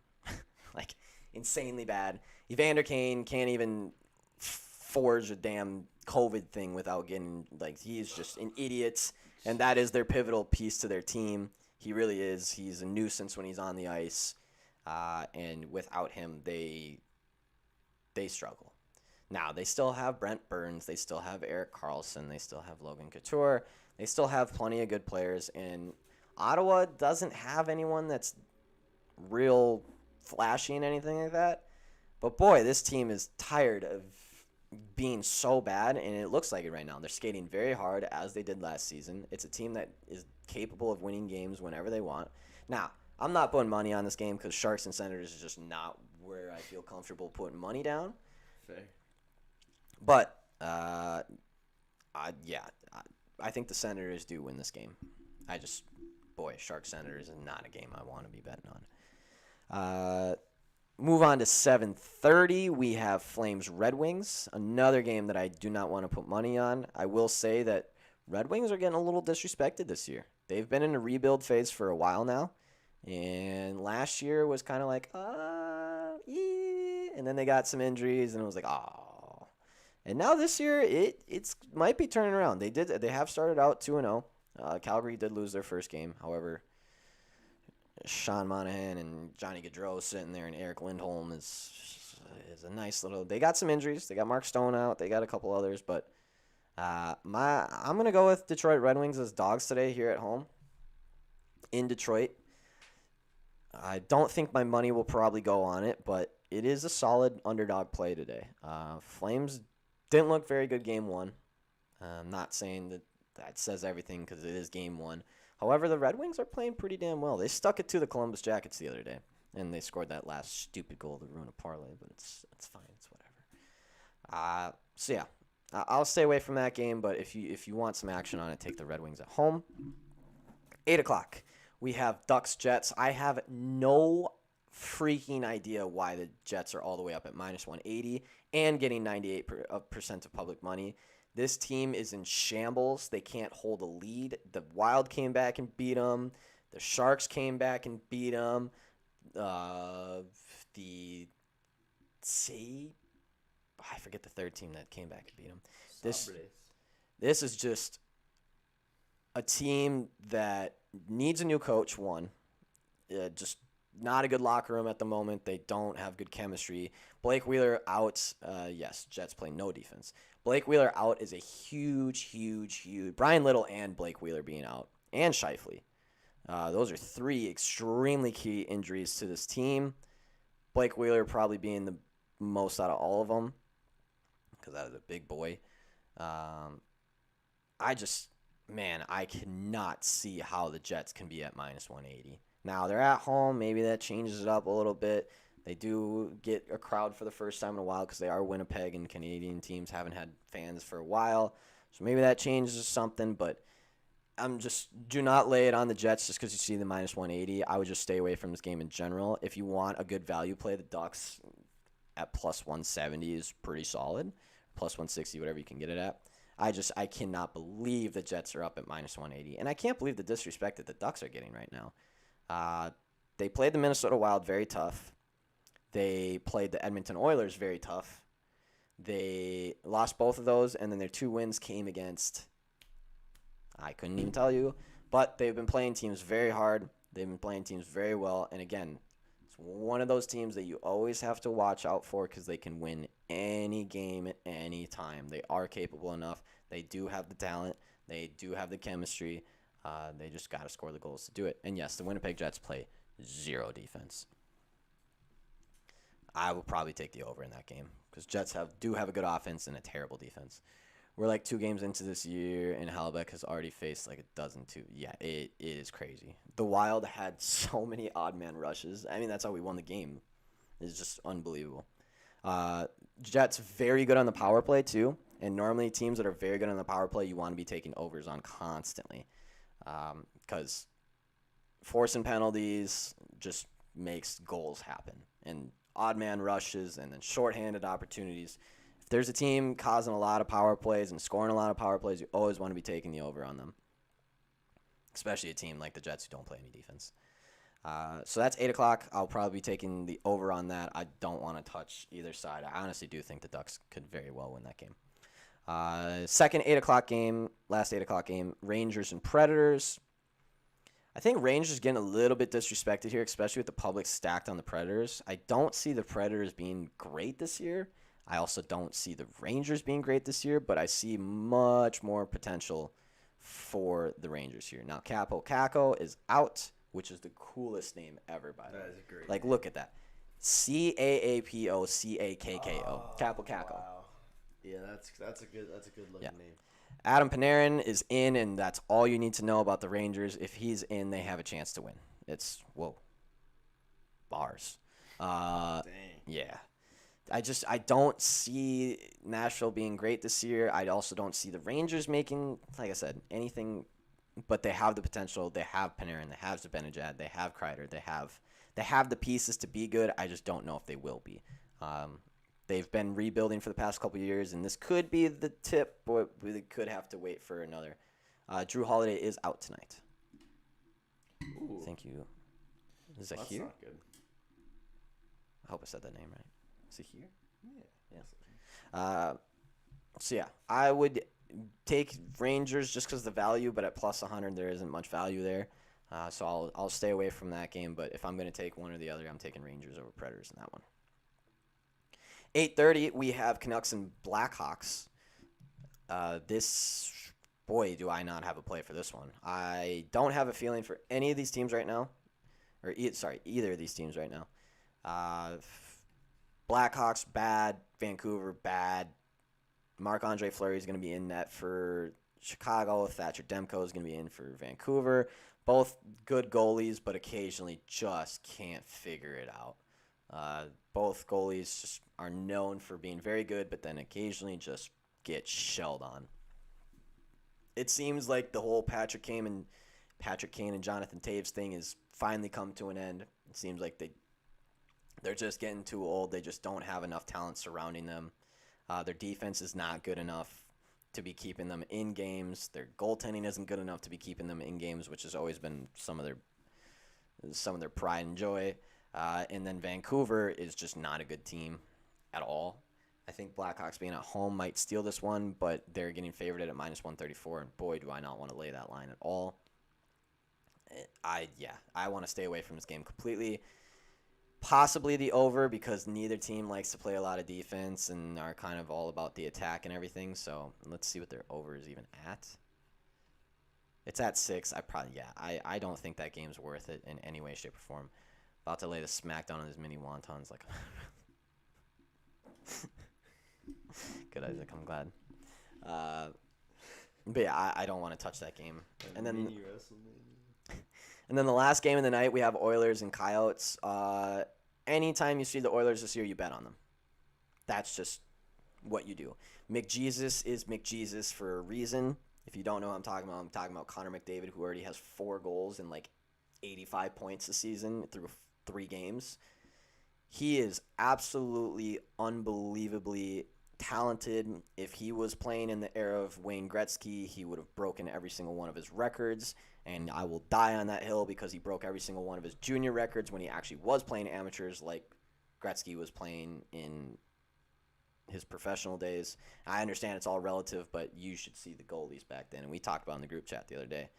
Like, insanely bad. Evander Kane can't even forge a damn COVID thing without getting, like, he is just an idiot, and that is their pivotal piece to their team. He really is. He's a nuisance when he's on the ice, and without him, they struggle. Now, they still have Brent Burns, they still have Erik Karlsson, they still have Logan Couture, they still have plenty of good players, and Ottawa doesn't have anyone that's real flashy and anything like that. But boy, this team is tired of being so bad, and it looks like it right now. They're skating very hard, as they did last season. It's a team that is capable of winning games whenever they want. Now, I'm not putting money on this game because Sharks and Senators is just not where I feel comfortable putting money down. Fair. But, I think the Senators do win this game. Sharks Senators is not a game I want to be betting on. Move on to 7:30. We have Flames Red Wings, another game that I do not want to put money on. I will say that Red Wings are getting a little disrespected this year. They've been in a rebuild phase for a while now, and last year was kind of like, yeah, and then they got some injuries, and it was like, oh. And now this year, it might be turning around. They have started out 2-0. Calgary did lose their first game, however. Sean Monahan and Johnny Gaudreau sitting there, and Eric Lindholm is a nice little. They got some injuries. They got Mark Stone out. They got a couple others, but I'm gonna go with Detroit Red Wings as dogs today here at home. in Detroit. I don't think my money will probably go on it, but it is a solid underdog play today. Flames didn't look very good game one. I'm not saying that says everything because it is game one. However, the Red Wings are playing pretty damn well. They stuck it to the Columbus Jackets the other day, and they scored that last stupid goal to ruin a parlay, but it's fine. It's whatever. So, yeah, I'll stay away from that game, but if you want some action on it, take the Red Wings at home. 8 o'clock, we have Ducks-Jets. I have no freaking idea why the Jets are all the way up at minus 180 and getting 98% of public money. This team is in shambles. They can't hold a lead. The Wild came back and beat them. The Sharks came back and beat them. I forget the third team that came back and beat them. This is just a team that needs a new coach, one. Just not a good locker room at the moment. They don't have good chemistry. Blake Wheeler out. Yes, Jets play no defense. Blake Wheeler out is a huge. Brian Little and Blake Wheeler being out, and Scheifele. Those are three extremely key injuries to this team. Blake Wheeler probably being the most out of all of them because that is a big boy. I cannot see how the Jets can be at minus 180. Now, they're at home. Maybe that changes it up a little bit. They do get a crowd for the first time in a while because they are Winnipeg, and Canadian teams haven't had fans for a while. So maybe that changes something, but do not lay it on the Jets just because you see the minus 180. I would just stay away from this game in general. If you want a good value play, the Ducks at plus 170 is pretty solid. Plus 160, whatever you can get it at. I cannot believe the Jets are up at minus 180. And I can't believe the disrespect that the Ducks are getting right now. They played the Minnesota Wild very tough. They played the Edmonton Oilers very tough. They lost both of those, and then their two wins came against, I couldn't even tell you, but they've been playing teams very hard. They've been playing teams very well, and again, it's one of those teams that you always have to watch out for because they can win any game at any time. They are capable enough. They do have the talent. They do have the chemistry. They just got to score the goals to do it. And yes, the Winnipeg Jets play zero defense. I will probably take the over in that game because Jets do have a good offense and a terrible defense. We're like 2 games into this year, and Hellebuck has already faced like a dozen too. Yeah, it is crazy. The Wild had so many odd man rushes. I mean, that's how we won the game. It's just unbelievable. Jets very good on the power play too, and normally teams that are very good on the power play, you want to be taking overs on constantly because forcing penalties just makes goals happen, and odd man rushes and then shorthanded opportunities. If there's a team causing a lot of power plays and scoring a lot of power plays, you always want to be taking the over on them, especially a team like the Jets who don't play any defense. So that's 8 o'clock. I'll probably be taking the over on that. I don't want to touch either side. I honestly do think the Ducks could very well win that game. Second 8 o'clock game, last 8 o'clock game, Rangers and Predators. I think Rangers getting a little bit disrespected here, especially with the public stacked on the Predators. I don't see the Predators being great this year. I also don't see the Rangers being great this year, but I see much more potential for the Rangers here. Now, Capo Caco is out, which is the coolest name ever, by the way. That is a great Like, name. look at that. CAAPOCAKKO. Oh, Capo Caco. Wow. Yeah, that's a good looking name. Adam Panarin is in, and that's all you need to know about the Rangers. If he's in, they have a chance to win. It's, whoa, bars. Dang. Yeah. I don't see Nashville being great this year. I also don't see the Rangers making, like I said, anything, but they have the potential. They have Panarin. They have Zibanejad. They have Kreider. They have the pieces to be good. I just don't know if they will be. They've been rebuilding for the past couple of years, and this could be the tip, but we could have to wait for another. Drew Holiday is out tonight. Ooh, Thank you. Is that that's here? not good. I hope I said that name right. Is it here? Yeah. So, yeah, I would take Rangers just because of the value, but at plus 100, there isn't much value there. So I'll stay away from that game, but if I'm going to take one or the other, I'm taking Rangers over Predators in that one. 8:30, we have Canucks and Blackhawks. This boy, do I not have a play for this one. I don't have a feeling for any of these teams right now. Either of these teams right now. Blackhawks, bad. Vancouver, bad. Marc-Andre Fleury is going to be in net for Chicago. Thatcher Demko is going to be in for Vancouver. Both good goalies, but occasionally just can't figure it out. Both goalies just are known for being very good, but then occasionally just get shelled on. It seems like the whole Patrick Kane and Jonathan Taves thing has finally come to an end. It seems like they're just getting too old. They just don't have enough talent surrounding them. Their defense is not good enough to be keeping them in games. Their goaltending isn't good enough to be keeping them in games, which has always been some of their pride and joy. And then Vancouver is just not a good team at all. I think Blackhawks being at home might steal this one, but they're getting favored at -134, and boy, do I not want to lay that line at all. I want to stay away from this game completely. Possibly the over, because neither team likes to play a lot of defense and are kind of all about the attack and everything. So let's see what their over is even at. It's at 6. I don't think that game's worth it in any way, shape, or form. About to lay the smackdown on his mini wontons. Like, good, Isaac. I'm glad. But yeah, I don't want to touch that game. And then the last game of the night, we have Oilers and Coyotes. Anytime you see the Oilers this year, you bet on them. That's just what you do. McJesus is McJesus for a reason. If you don't know what I'm talking about Connor McDavid, who already has 4 goals and like 85 points this season through 3 games. He is absolutely unbelievably talented. If he was playing in the era of Wayne Gretzky, he would have broken every single one of his records. And I will die on that hill because he broke every single one of his junior records when he actually was playing amateurs like Gretzky was playing in his professional days. I understand it's all relative, but you should see the goalies back then. And we talked about in the group chat the other day.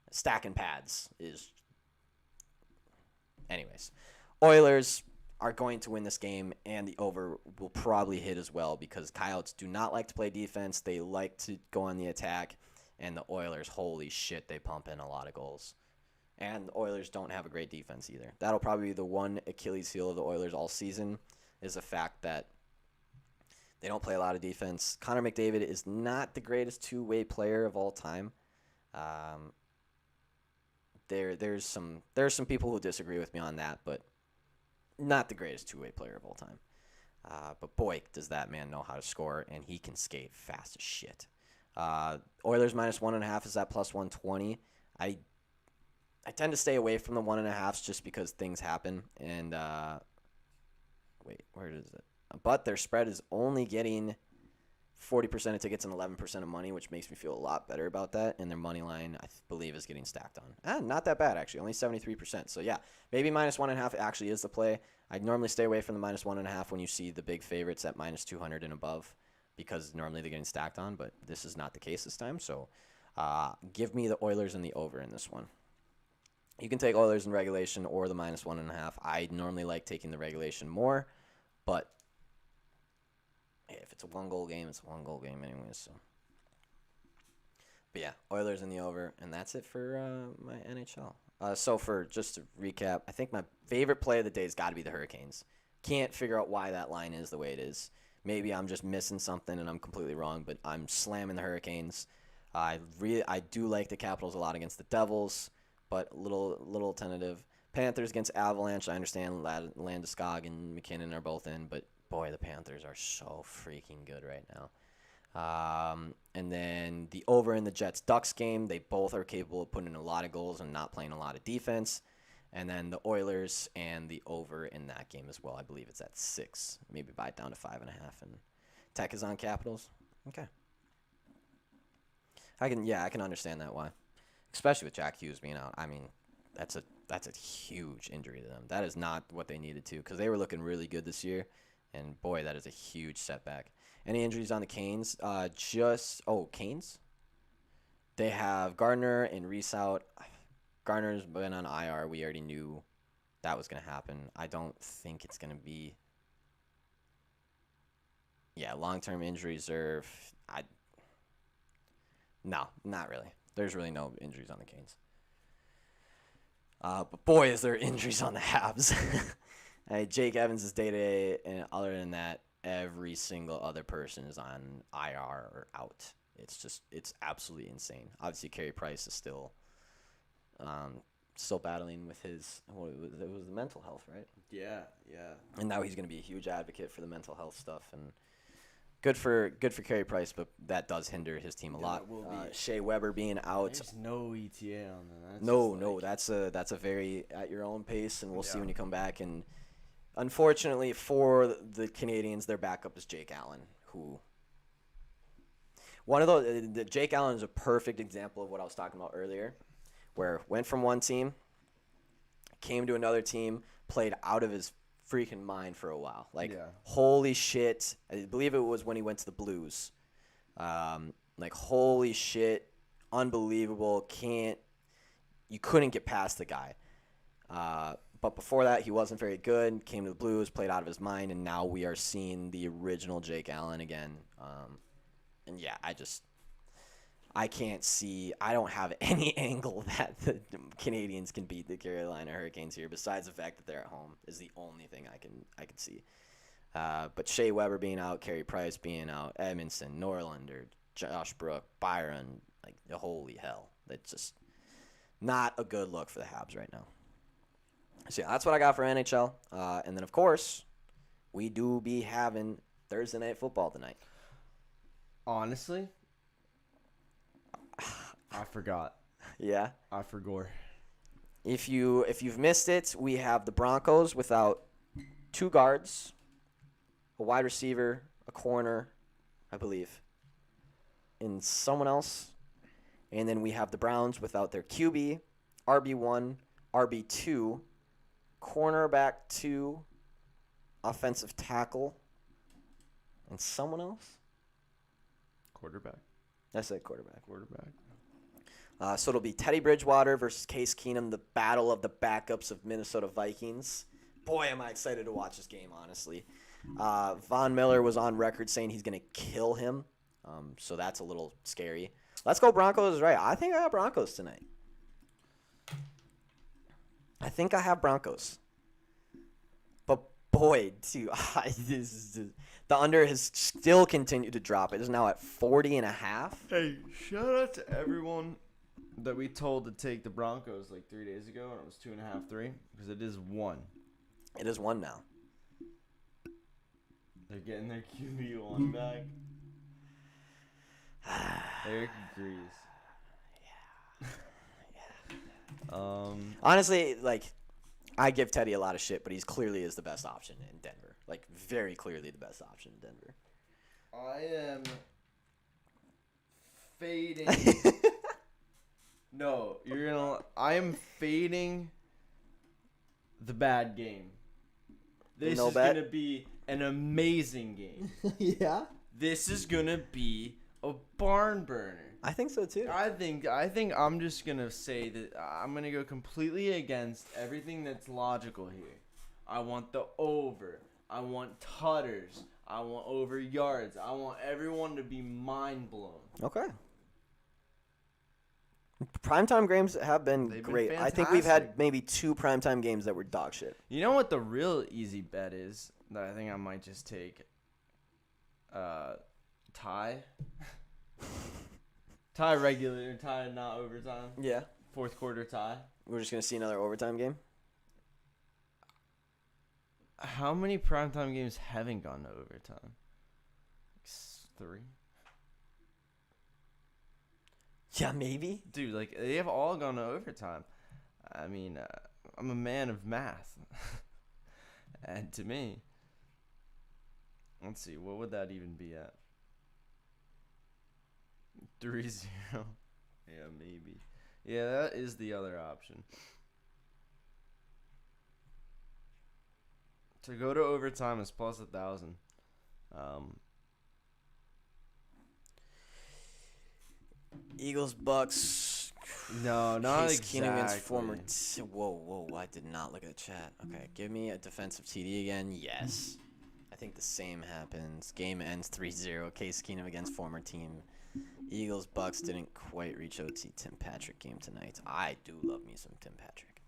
Stacking pads is... Anyways, Oilers are going to win this game, and the over will probably hit as well because Coyotes do not like to play defense. They like to go on the attack, and the Oilers, holy shit, they pump in a lot of goals. And the Oilers don't have a great defense either. That'll probably be the one Achilles heel of the Oilers all season is the fact that they don't play a lot of defense. Connor McDavid is not the greatest two-way player of all time. There's some people who disagree with me on that, but not the greatest two-way player of all time. But boy, does that man know how to score, and he can skate fast as shit. Oilers -1.5 is at +120. I tend to stay away from the 1.5s just because things happen. And wait, where is it? But their spread is only getting 40% of tickets and 11% of money, which makes me feel a lot better about that. And their money line, I believe, is getting stacked on. Not that bad, actually. Only 73%. So, yeah, maybe -1.5 actually is the play. I'd normally stay away from the -1.5 when you see the big favorites at -200 and above because normally they're getting stacked on, but this is not the case this time. So, give me the Oilers and the over in this one. You can take Oilers in regulation or the -1.5. I normally like taking the regulation more, but if it's a one-goal game, it's a one-goal game anyways. So. But yeah, Oilers in the over, and that's it for my NHL. So for just to recap, I think my favorite play of the day has got to be the Hurricanes. Can't figure out why that line is the way it is. Maybe I'm just missing something and I'm completely wrong, but I'm slamming the Hurricanes. I do like the Capitals a lot against the Devils, but a little tentative. Panthers against Avalanche. I understand Landeskog and McKinnon are both in, but boy, the Panthers are so freaking good right now. And then the over in the Jets-Ducks game, they both are capable of putting in a lot of goals and not playing a lot of defense. And then the Oilers and the over in that game as well. I believe it's at 6. Maybe buy it down to 5.5. And Tech is on Capitals. Okay. I can understand that why. Especially with Jack Hughes being out. I mean, that's a huge injury to them. That is not what they needed to because they were looking really good this year. And, boy, that is a huge setback. Any injuries on the Canes? Canes? They have Gardner and Reese out. Gardner's been on IR. We already knew that was going to happen. I don't think it's going to be... Yeah, long-term injury reserve. No, not really. There's really no injuries on the Canes. But boy, is there injuries on the Habs. Jake Evans is day-to-day, and other than that, every single other person is on IR or out. It's absolutely insane. Obviously, Carey Price is still battling with his it was the mental health, right? Yeah. And now he's going to be a huge advocate for the mental health stuff, and good for Carey Price, but that does hinder his team a lot. Shea Weber being out. There's no ETA on that. No, that's a very at your own pace, and we'll see when you come back. And unfortunately for the Canadians, their backup is Jake Allen, who Jake Allen is a perfect example of what I was talking about earlier, where went from one team, came to another team, played out of his freaking mind for a while. Holy shit. I believe it was when he went to the Blues. Holy shit. Unbelievable. You couldn't get past the guy. But before that, he wasn't very good. Came to the Blues, played out of his mind, and now we are seeing the original Jake Allen again. I can't see. I don't have any angle that the Canadians can beat the Carolina Hurricanes here. Besides the fact that they're at home is the only thing I can see. But Shea Weber being out, Carey Price being out, Edmondson, Norlander, Josh Brook, Byron, holy hell, that's just not a good look for the Habs right now. So that's what I got for NHL. And then of course, we do be having Thursday Night Football tonight. Honestly, I forgot. Yeah. I forgot. If you've missed it, we have the Broncos without 2 guards, a wide receiver, a corner, I believe, and someone else. And then we have the Browns without their QB, RB1, RB2, cornerback 2, offensive tackle, and someone else. Quarterback. I said quarterback. So it'll be Teddy Bridgewater versus Case Keenum, the battle of the backups of Minnesota Vikings. Boy, am I excited to watch this game, honestly. Von Miller was on record saying he's going to kill him, so that's a little scary. Let's go Broncos, right? I think I have Broncos tonight. I think I have Broncos. But boy, dude, the under has still continued to drop. It is now at 40.5. Hey, shout out to everyone that we told to take the Broncos 3 days ago, and it was 2.5, 3, because it is 1. It is 1 now. They're getting their QB1 back. Eric agrees. Yeah. Honestly, I give Teddy a lot of shit, but he's clearly is the best option in Denver. Very clearly the best option in Denver. I am fading. No, I am fading the bad game. This is going to be an amazing game. Yeah? This is going to be a barn burner. I think so too. I think I'm just going to say that I'm going to go completely against everything that's logical here. I want the over. I want tutters. I want over yards. I want everyone to be mind blown. Okay. Primetime games have been great. I think we've had maybe 2 primetime games that were dog shit. You know what the real easy bet is that I think I might just take? Tie. Tie regular, tie not overtime. Yeah. Fourth quarter tie. We're just going to see another overtime game? How many primetime games haven't gone to overtime? 3? Yeah, maybe. Dude, they have all gone to overtime. I mean, I'm a man of math. And to me, let's see, what would that even be at? 3-0. Yeah, maybe. Yeah, that is the other option. To go to overtime is plus 1,000. Eagles, Bucks. No, not Case exactly. Keenum against former. Whoa! I did not look at the chat. Okay, give me a defensive TD again. Yes, I think the same happens. Game ends 3-0. Case Keenum against former team. Eagles Bucks didn't quite reach OT. Tim Patrick game tonight. I do love me some Tim Patrick.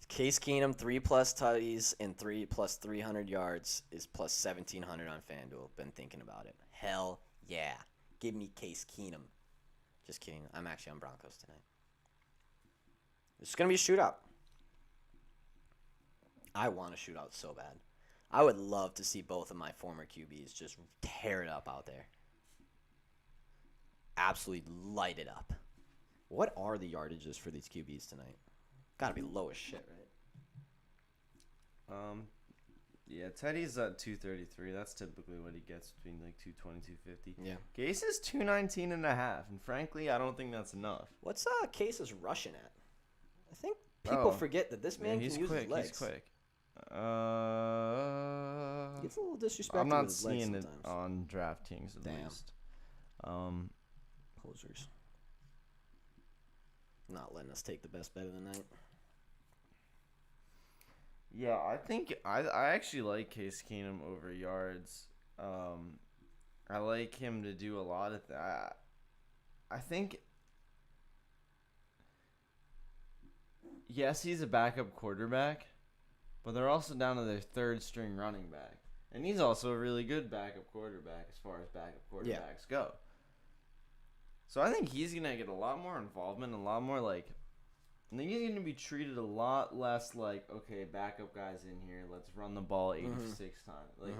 Case Keenum 3+ tutties and 3+ 300 yards is plus 1,700 on FanDuel. Been thinking about it. Hell yeah. Give me Case Keenum. Just kidding. I'm actually on Broncos tonight. It's going to be a shootout. I want a shootout so bad. I would love to see both of my former QBs just tear it up out there. Absolutely light it up. What are the yardages for these QBs tonight? Gotta be low as shit, right? Yeah, Teddy's at 233. That's typically what he gets between like 220, 250. Yeah. Case is 219 and a half, and frankly, I don't think that's enough. What's Case's rushing at? I think people forget that this man he's can use quick. his legs. He's quick. Gets a little disrespectful. I'm not with his legs seeing it sometimes. on DraftKings at Damn. least. Posers. Not letting us take the best bet of the night. Yeah, I think I actually like Case Keenum over yards. I like him to do a lot of that. I think, yes, he's a backup quarterback, but they're also down to their third string running back. And he's also a really good backup quarterback as far as backup quarterbacks go. So I think he's going to get a lot more involvement, a lot more like, I think he's going to be treated a lot less like, okay, backup guys in here, let's run the ball 86 times. Like,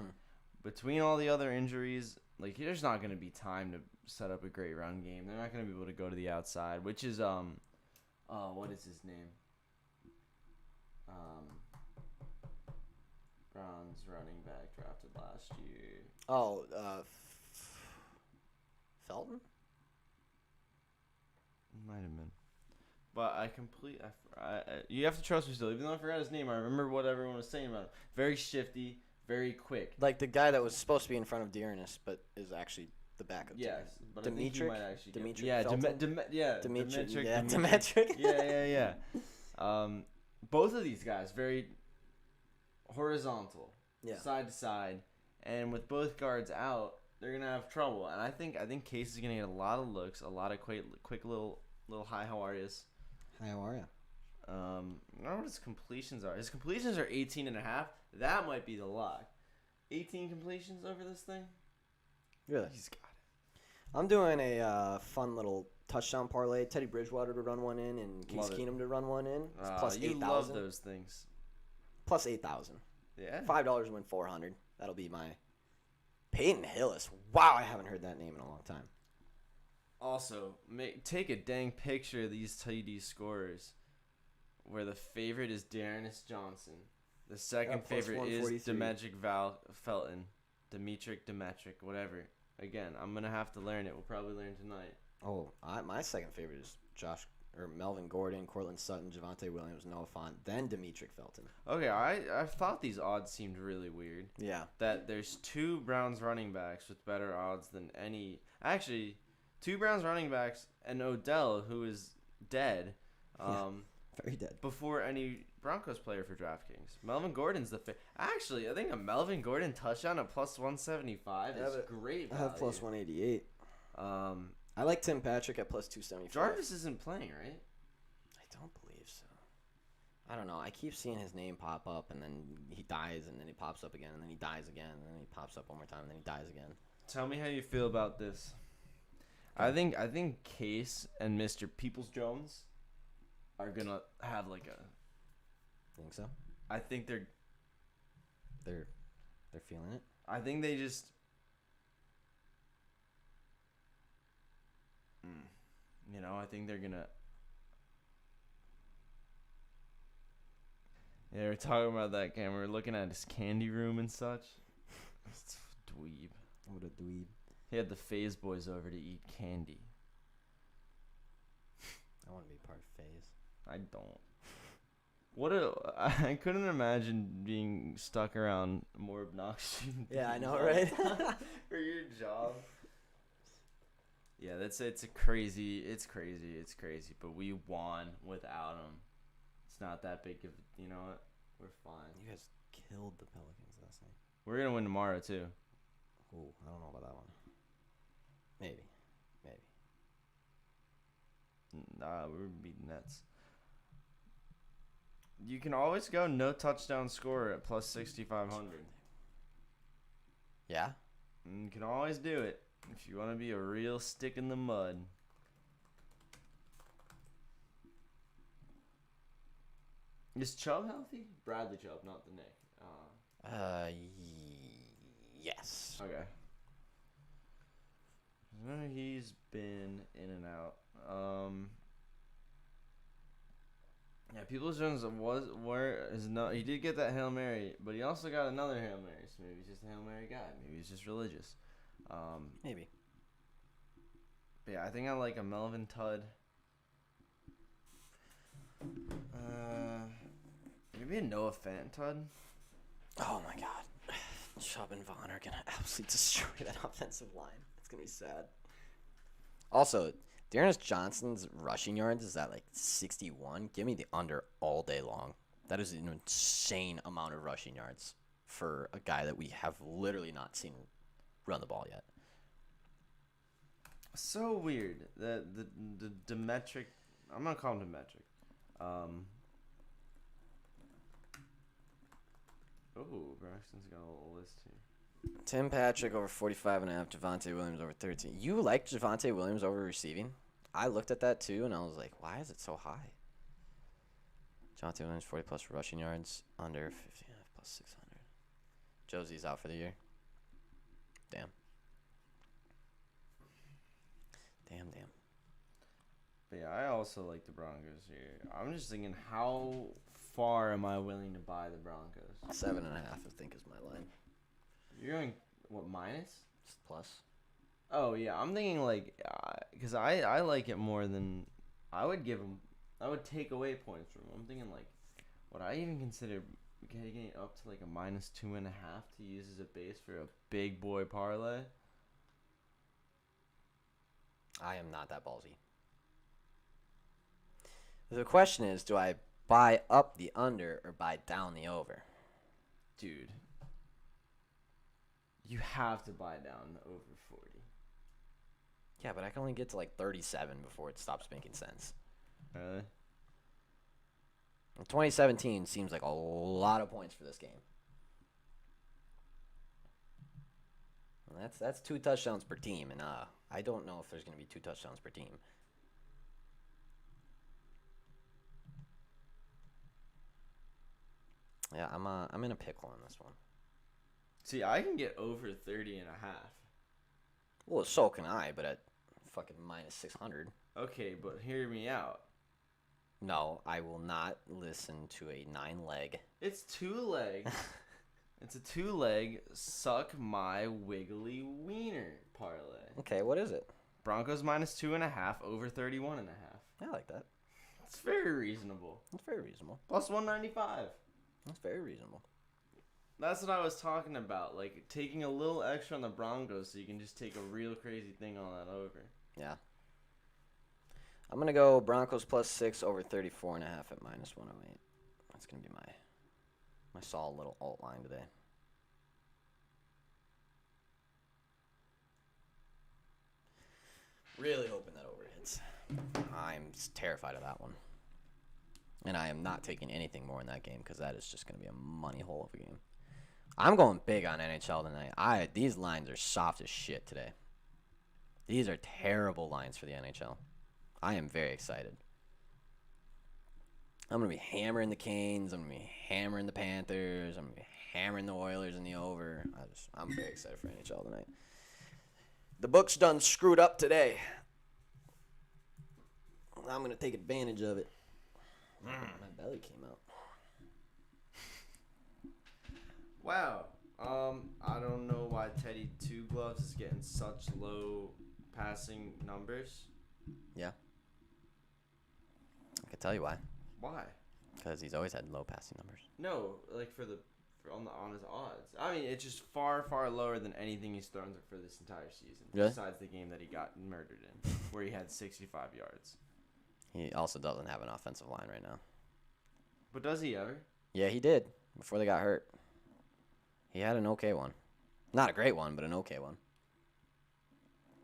between all the other injuries, like, there's not going to be time to set up a great run game. They're not going to be able to go to the outside, which is, what is his name? Browns running back drafted last year. Oh, Felton? Might have been. But you have to trust me still. Even though I forgot his name, I remember what everyone was saying about him. Very shifty, very quick. Like the guy that was supposed to be in front of Dearness, but is actually the backup. Yes, but Demetric? I think he might actually get... Demetric Yeah, Felton? Demetric. Demetric. Yeah. Both of these guys, very horizontal, side to side. And with both guards out, they're going to have trouble. And I think Case is going to get a lot of looks, a lot of quick little hi, how are yous? Hi, how are you? I don't know what his completions are. His completions are 18.5. That might be the lock. 18 completions over this thing? Really? He's got it. I'm doing a fun little touchdown parlay. Teddy Bridgewater to run one in and Case Keenum to run one in. It's plus 8,000. You love those things. Plus 8,000. Yeah. $5 to win 400. That'll be my Peyton Hillis. Wow, I haven't heard that name in a long time. Also, take a dang picture of these TD scorers, where the favorite is Dearness Johnson, the second favorite is Demetric Felton, Demetric, whatever. Again, I'm gonna have to learn it. We'll probably learn tonight. Oh, my second favorite is Melvin Gordon, Cortland Sutton, Javonte Williams, Noah Fant, then Demetric Felton. Okay, I thought these odds seemed really weird. Yeah. That there's two Browns running backs with better odds than any. Actually, two Browns running backs and Odell, who is dead. Very dead. Before any Broncos player for DraftKings. Melvin Gordon's the Actually, I think a Melvin Gordon touchdown at plus 175 is great value. I have plus 188. I like Tim Patrick at plus 275. Jarvis isn't playing, right? I don't believe so. I don't know. I keep seeing his name pop up, and then he dies, and then he pops up again, and then he dies again, and then he pops up one more time, and then he dies again. Tell me how you feel about this. I think Case and Mr. Peoples-Jones are gonna have like a. Think so? I think they're feeling it. I think they just. I think they're gonna. Yeah, we're talking about that game. We're looking at his candy room and such. It's dweeb. What a dweeb. He had the Phase Boys over to eat candy. I want to be part of Phase. I don't. I couldn't imagine being stuck around more obnoxious. Yeah, I know, right? For your job. Yeah, it's crazy. But we won without him. It's not that big of, you know what? We're fine. You guys killed the Pelicans last night. We're gonna win tomorrow too. Oh, I don't know about that one. Maybe. Nah, we're beating Nets. You can always go no touchdown scorer at plus 6,500. Yeah? You can always do it if you want to be a real stick in the mud. Is Chubb healthy? Bradley Chubb, not the Nick. Yes. Okay. He's been in and out. Yeah, Peoples Jones he did get that Hail Mary, but he also got another Hail Mary. So maybe he's just a Hail Mary guy. Maybe he's just religious. Maybe. But yeah, I think I like a Melvin Tudd. Maybe a Noah Fant Tudd. Oh my God. Chubb and Vaughn are gonna absolutely destroy that offensive line. It's gonna be sad. Also, Dearness Johnson's rushing yards is at like 61. Give me the under all day long. That is an insane amount of rushing yards for a guy that we have literally not seen run the ball yet. So weird that the Demetric. I'm gonna call him Demetric. Oh, Braxton's got a little list here. Tim Patrick over 45.5. Javonte Williams over 13. You like Javonte Williams over receiving? I looked at that too, and I was like, why is it so high? Javonte Williams 40 plus rushing yards, under 50.5 plus 600. Josie's out for the year. Damn. But yeah, I also like the Broncos here. I'm just thinking, how far am I willing to buy the Broncos? 7.5, I think, is my line. You're going, what, minus? It's plus. Oh, yeah. I'm thinking, like, because I like it more than I would give him. I would take away points from him. I'm thinking, like, would I even consider getting it up to, like, a minus 2.5 to use as a base for a big boy parlay? I am not that ballsy. The question is, do I buy up the under or buy down the over? Dude. You have to buy down over 40. Yeah, but I can only get to like 37 before it stops making sense. Really? 2017 seems like a lot of points for this game. And that's 2 touchdowns per team, and I don't know if there's going to be 2 touchdowns per team. Yeah, I'm in a pickle on this one. See, I can get over 30.5. Well, so can I, but at fucking minus 600. Okay, but hear me out. No, I will not listen to a 9-leg. It's 2 legs. It's a 2-leg suck my wiggly wiener parlay. Okay, what is it? Broncos minus 2.5 over 31.5. I like that. It's very reasonable. That's very reasonable. Plus 195. That's very reasonable. That's what I was talking about. Like, taking a little extra on the Broncos so you can just take a real crazy thing on that over. Yeah. I'm going to go Broncos plus 6 over 34.5 at minus 108. That's going to be my solid little alt line today. Really hoping that over hits. I'm terrified of that one. And I am not taking anything more in that game because that is just going to be a money hole of a game. I'm going big on NHL tonight. These lines are soft as shit today. These are terrible lines for the NHL. I am very excited. I'm going to be hammering the Canes. I'm going to be hammering the Panthers. I'm going to be hammering the Oilers in the over. I'm very excited for NHL tonight. The book's done screwed up today. I'm going to take advantage of it. My belly came out. Wow. I don't know why Teddy Two Gloves is getting such low passing numbers. Yeah. I can tell you why. Why? Because he's always had low passing numbers. No, like on his odds. I mean, it's just far, far lower than anything he's thrown for this entire season. Really? Besides the game that he got murdered in, where he had 65 yards. He also doesn't have an offensive line right now. But does he ever? Yeah, he did before they got hurt. He had an okay one. Not a great one, but an okay one.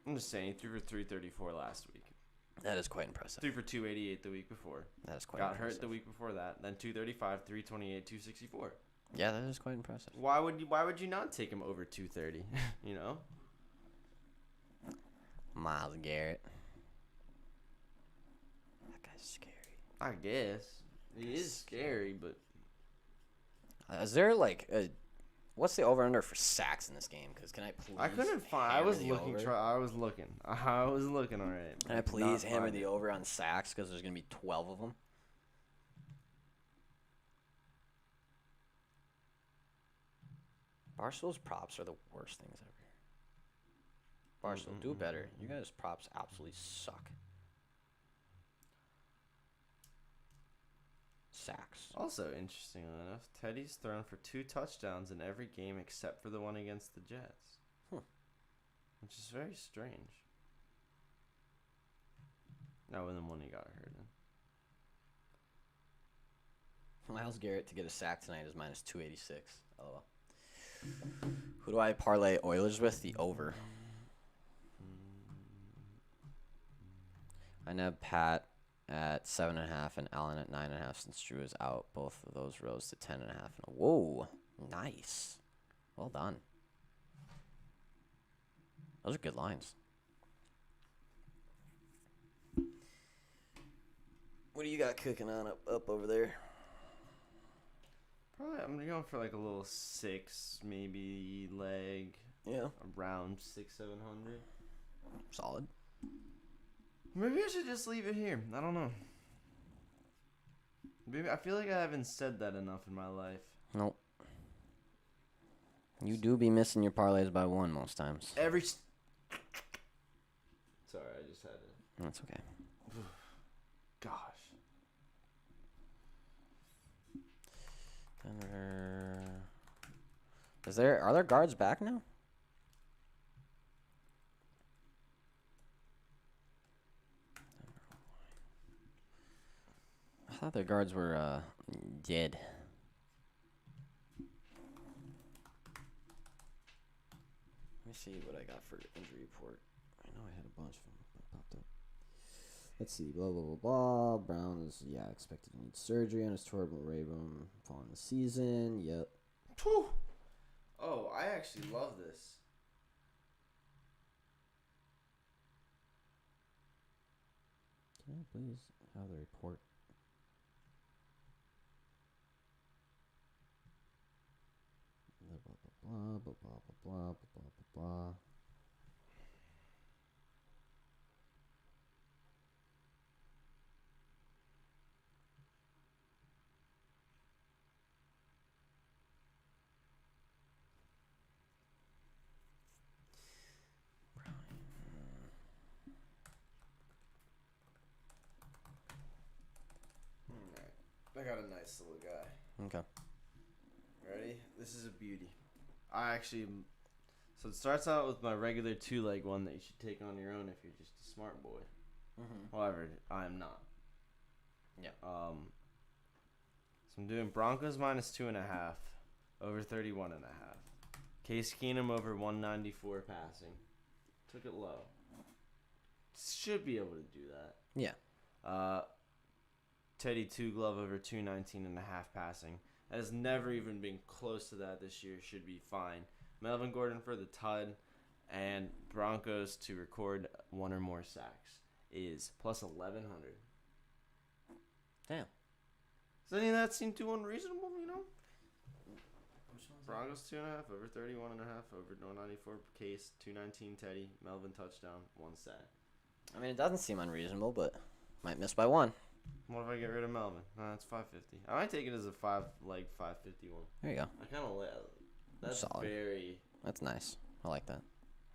I'm just saying, he threw for 334 last week. That is quite impressive. Threw for 288 the week before. That is quite Got impressive. hurt the week before that. Then 235, 328, 264. Yeah, that is quite impressive. Why would you not take him over 230? You know? Myles Garrett. That guy's scary. I guess. He is scary, but Is there like a... What's the over-under for sacks in this game? Because can I please I couldn't find. I was looking. I was looking. All right. Can I please hammer the over on sacks? Because there's going to be 12 of them. Barstool's props are the worst things ever. Barstool, do better. You guys' props absolutely suck. Sacks. Also, interestingly enough, Teddy's thrown for 2 touchdowns in every game except for the one against the Jets. Which is very strange. No, and then one he got hurt in. Myles Garrett to get a sack tonight is minus 286. Oh. Who do I parlay Oilers with? The over. I have Pat at 7.5 and Allen at 9.5 since Drew is out. Both of those rose to 10.5. Whoa, nice. Well done. Those are good lines. What do you got cooking on up over there? Probably I'm going for like a little 6, maybe leg. Yeah. Around 600-700. Solid. Maybe I should just leave it here. I don't know. Maybe I feel like I haven't said that enough in my life. Nope. You do be missing your parlays by 1 most times. Sorry, I just had it. That's okay. Gosh. Denver. Are there guards back now? I thought their guards were dead. Let me see what I got for injury report. I know I had a bunch of them that popped up. Let's see, blah, blah, blah, blah. Brown is, expected to need surgery on his torn labrum following the season. Yep. Whew. Oh, I actually love this. Can I please have the report? Blah, blah, blah, blah, blah, blah, blah, blah, blah. I got a nice little guy. Okay. Ready? This is a beauty. So it starts out with my regular 2-leg one that you should take on your own if you're just a smart boy. Mm-hmm. However, I am not. Yeah. So I'm doing Broncos minus 2.5, over 31.5. Case Keenum over 194 passing. Took it low. Should be able to do that. Yeah. Teddy 2 glove over 219.5 passing. That has never even been close to that this year. Should be fine. Melvin Gordon for the tud, and Broncos to record 1 or more sacks is plus 1,100. Damn. Does any of that seem too unreasonable, you know? Broncos 2.5, over 31.5, over 194 Case, 219 Teddy, Melvin touchdown, 1 sack. I mean, it doesn't seem unreasonable, but might miss by 1. What if I get rid of Melvin? That's 550. I might take it as a 5-leg 551. There you go. I kind of like that's Solid. That's nice. I like that.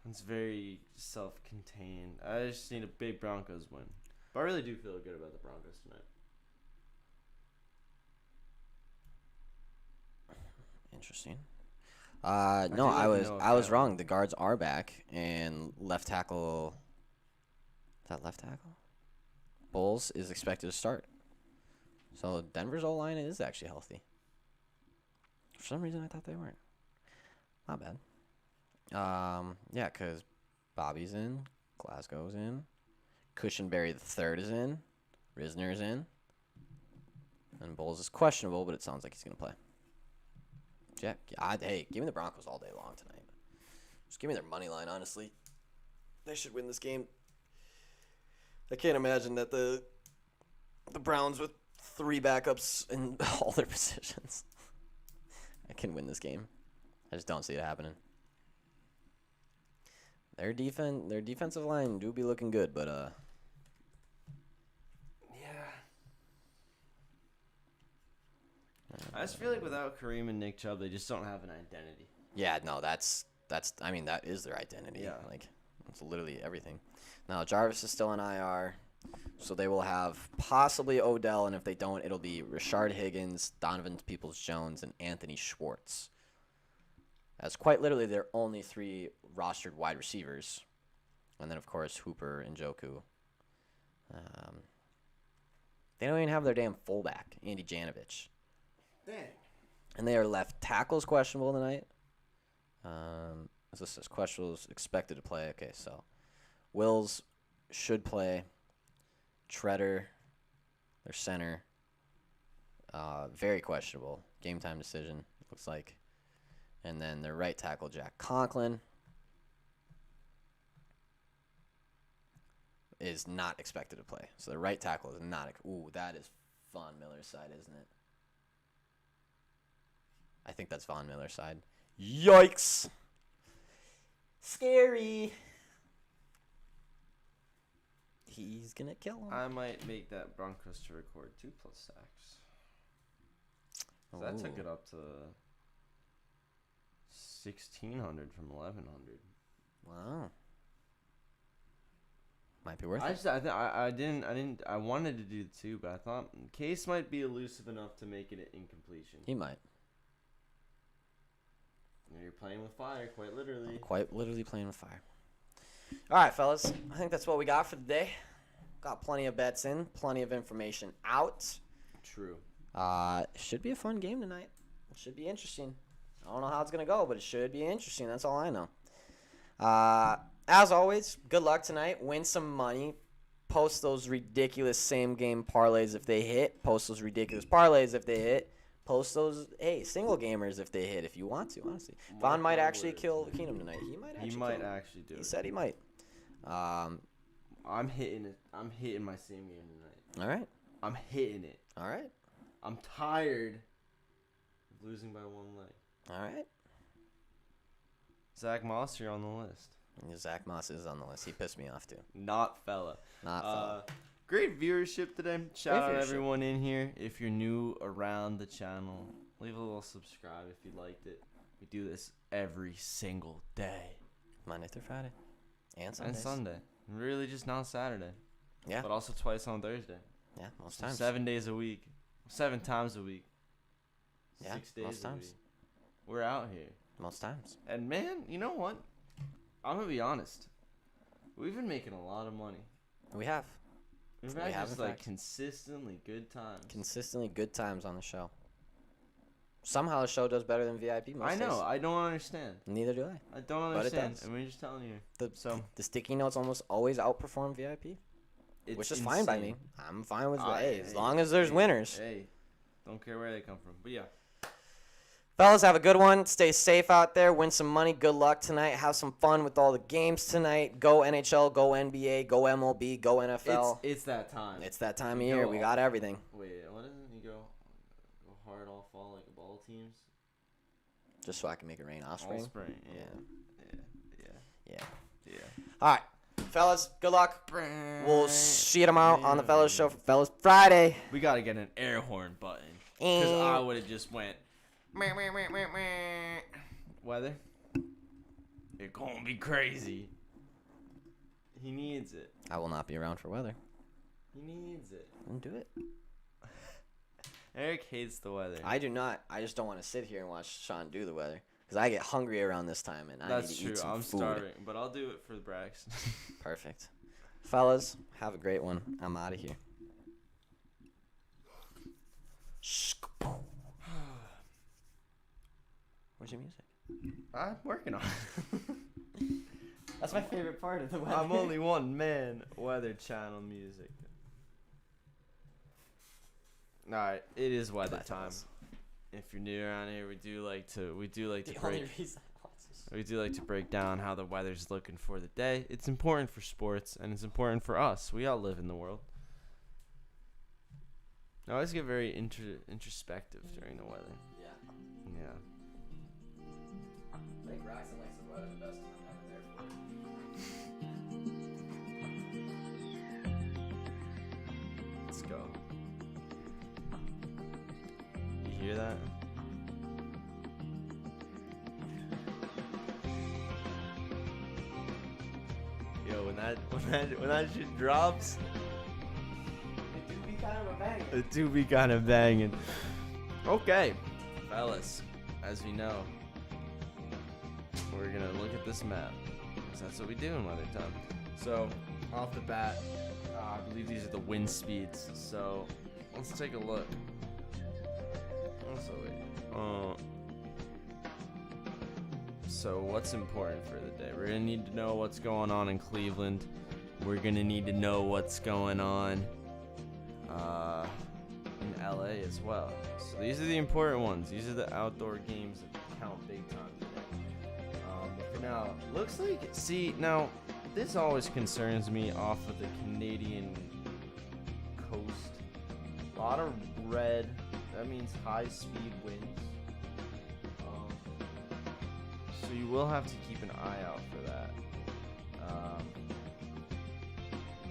It's very self-contained. I just need a big Broncos win. But I really do feel good about the Broncos tonight. Interesting. No, I was wrong. The guards are back, and left tackle. Is that left tackle? Bulls is expected to start. So Denver's O-line is actually healthy. For some reason, I thought they weren't. Not bad. Yeah, because Bobby's in, Glasgow's in. Cushenberry the third is in. Risner is in. And Bowles is questionable, but it sounds like he's going to play. Yeah, hey, give me the Broncos all day long tonight. Just give me their money line, honestly. They should win this game. I can't imagine that the Browns with 3 backups in all their positions. I can win this game. I just don't see it happening. Their defensive line do be looking good, but yeah. I just feel like without Kareem and Nick Chubb, they just don't have an identity. yeah, no, that's I mean that is their identity. Yeah. Like it's literally everything. Now Jarvis is still in IR, so they will have possibly Odell, and if they don't, it'll be Rashard Higgins, Donovan Peoples-Jones, and Anthony Schwartz. That's quite literally their only 3 rostered wide receivers. And then, of course, Hooper and Njoku. They don't even have their damn fullback, Andy Janovich. Dang. And they are left tackles questionable tonight. This says questionable is expected to play. Okay, so Wills should play. Treader, their center, very questionable. Game time decision, looks like. And then their right tackle, Jack Conklin, is not expected to play. So the right tackle is not. Ooh, that is Von Miller's side, isn't it? I think that's Von Miller's side. Yikes. Scary. He's going to kill him. I might make that Broncos to record 2+ sacks. So that took it up to 1,600 from 1,100. Wow. Might be worth I it. just I wanted to do 2, but I thought Case might be elusive enough to make it an incompletion. He might. You're playing with fire, quite literally. Quite literally playing with fire. All right, fellas. I think that's what we got for the day. Got plenty of bets in, plenty of information out. True. Should be a fun game tonight. It should be interesting. I don't know how it's going to go, but it should be interesting. That's all I know. As always, good luck tonight. Win some money. Post those ridiculous same-game parlays if they hit. Post those ridiculous parlays if they hit. Post those, single gamers if they hit, if you want to, honestly. Vaughn might actually kill Keenum tonight. He might actually do it. He said he might. I'm hitting it. I'm hitting my same game tonight. All right. I'm hitting it. All right. I'm tired of losing by 1 leg. All right. Zach Moss, you're on the list. Zach Moss is on the list. He pissed me off, too. Not fella. Fella. Great viewership today. Shout out everyone in here. If you're new around the channel, leave a little subscribe if you liked it. We do this every single day. Monday through Friday. And Sunday. Really just not Saturday. Yeah. But also twice on Thursday. Yeah, most times. 7 days a week. 7 times a week. Yeah, 6 days most a times. week. We're out here. Most times. And man, you know what? I'm going to be honest. We've been making a lot of money. We have. We've had just like consistently good times. Consistently good times on the show. Somehow the show does better than VIP most I know. days. I don't understand. Neither do I. I don't But it understand. does. And we're just telling you. The sticky notes almost always outperform VIP. It's which is fine by me. insane. I'm fine with Hey, as long as there's winners. Hey, don't care where they come from. But yeah. Fellas, have a good one. Stay safe out there. Win some money. Good luck tonight. Have some fun with all the games tonight. Go NHL, go NBA, go MLB, go NFL. It's that time. It's that time of year. We got everything. Wait, what isn't you go hard all fall like ball teams? Just so I can make it rain all spring. All spring. Yeah. All right. Fellas, good luck. We'll see you tomorrow on the Fellas Show for Fellas Friday. We got to get an air horn button. Because I would have just went. Weather? It's going to be crazy. He needs it. I will not be around for weather. He needs it. Then do it. Eric hates the weather. I do not. I just don't want to sit here and watch Sean do the weather. Because I get hungry around this time and I need to eat some I'm food. starving. But I'll do it for the Brax. Perfect. Fellas, have a great one. I'm out of here. Where's your music? I'm working on it. That's my favorite part of the weather. I'm only one man. Weather Channel music. All right, it is weather time. If you're new around here, we do like to break down how the weather's looking for the day. It's important for sports and it's important for us. We all live in the world. I always get very introspective during the weather. Yeah. I think Braxton likes the weather the best time ever there for it. Let's go. You hear that? Yo, when that shit drops, it do be kind of banging. Okay, fellas, as we know, we're gonna look at this map, because that's what we do in weather time. So, off the bat, I believe these are the wind speeds. So, let's take a look. So what's important for the day? We're gonna need to know what's going on in Cleveland. We're gonna need to know what's going on in LA as well. So these are the important ones. These are the outdoor games that count big time today. But for now, looks like, see, now this always concerns me off of the Canadian coast. A lot of red. That means high speed winds. So you will have to keep an eye out for that.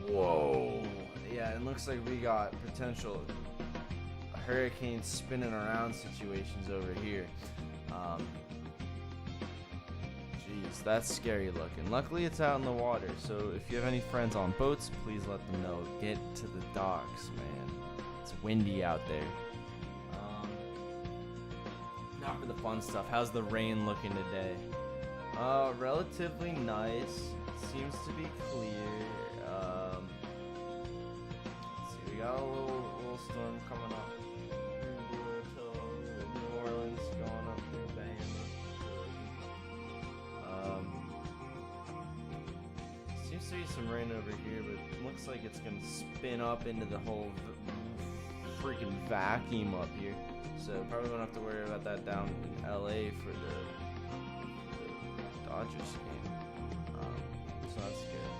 Whoa. Yeah, it looks like we got potential hurricane spinning around situations over here. Jeez, that's scary looking. Luckily, it's out in the water. So if you have any friends on boats, please let them know. Get to the docks, man. It's windy out there. Now for the fun stuff. How's the rain looking today? Relatively nice. Seems to be clear. Let's see, we got a little storm coming up. New Orleans going up through banging. Seems to be some rain over here, but it looks like it's gonna spin up into the whole freaking vacuum up here. So probably won't have to worry about that down in LA for the Rodgers game. So that's good.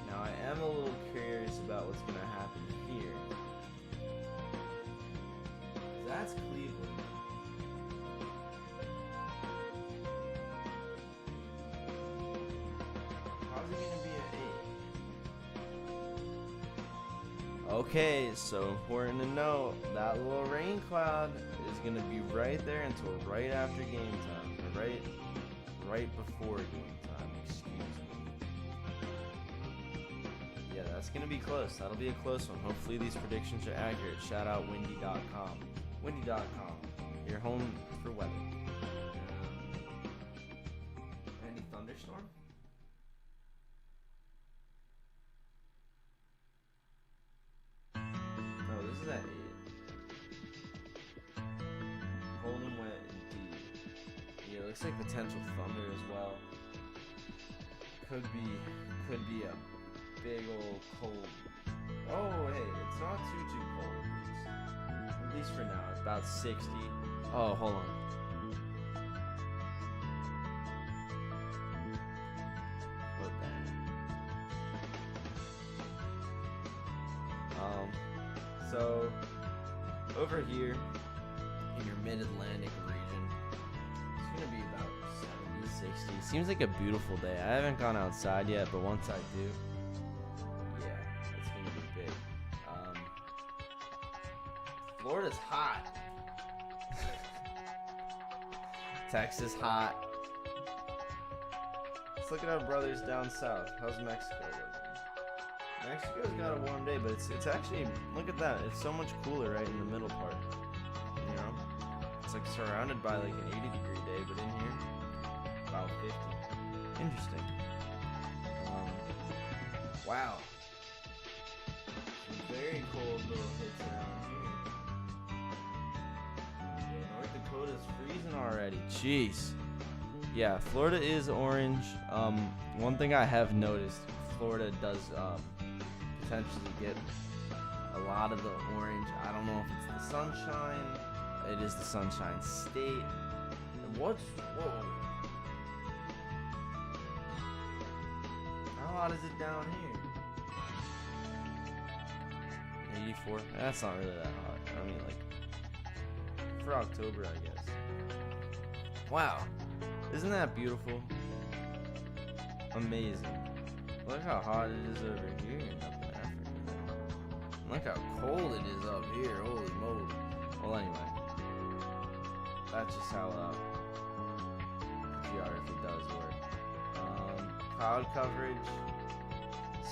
Now I am a little curious about what's going to happen here. That's Cleveland. How's it going to be an 8? Okay, so important to know, that little rain cloud is going to be right there until right after game time. Or right before game time, excuse me. Yeah, that's going to be close. That'll be a close one. Hopefully these predictions are accurate. Shout out windy.com. Windy.com, your home for weather. Any thunderstorm? No, this is at 8. Cold and wet indeed. Yeah, looks like potential thunder as well. Could be a big old cold. Oh, hey, it's not too cold. At least for now, it's about 60. Oh, hold on. What the heck? So over here in your mid-Atlantic region, it's gonna be about 70, 60. Seems like a beautiful day. I haven't gone outside yet, but once I do, yeah, it's gonna be big. Florida's hot. Texas hot. Let's look at our brothers down south. How's Mexico looking? Mexico's got a warm day, but it's actually, look at that. It's so much cooler right in the middle part. You know? It's like surrounded by like an 80-degree day, but in here, about 50. Interesting. Wow. Some very cold little hits around here. Yeah, North Dakota's freezing already. Jeez. Yeah, Florida is orange. One thing I have noticed, Florida does potentially get a lot of the orange. I don't know if it's the sunshine. It is the Sunshine State. Whoa. How hot is it down here? 84? That's not really that hot. I mean, like, for October, I guess. Wow. Isn't that beautiful? Amazing. Look how hot it is over here up in Africa. Look how cold it is up here. Holy moly. Well, anyway. That's just how geography does work. Cloud coverage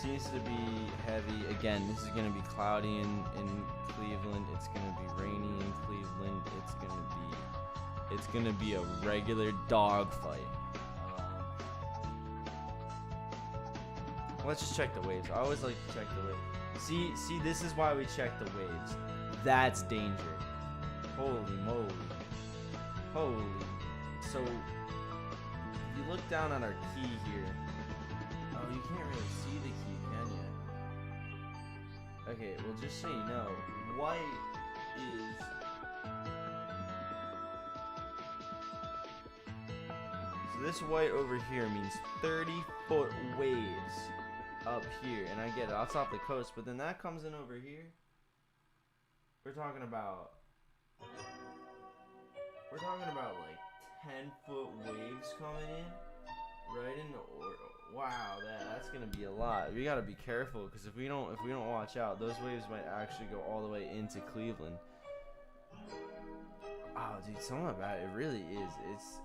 seems to be heavy. Again, this is going to be cloudy in Cleveland. It's going to be rainy in Cleveland. It's going to be a regular dogfight. Let's just check the waves. I always like to check the waves. See, this is why we check the waves. That's danger. Holy moly. Holy. So, if you look down on our key here. Oh, you can't really see the key, can you? Okay, well, just so you know, white is... So this white over here means 30-foot waves up here. And I get it, that's off the coast, but then that comes in over here. We're talking about like 10-foot waves coming in. Right in the wow, that's gonna be a lot. We gotta be careful because if we don't watch out, those waves might actually go all the way into Cleveland. Oh, dude, something about it really is. It's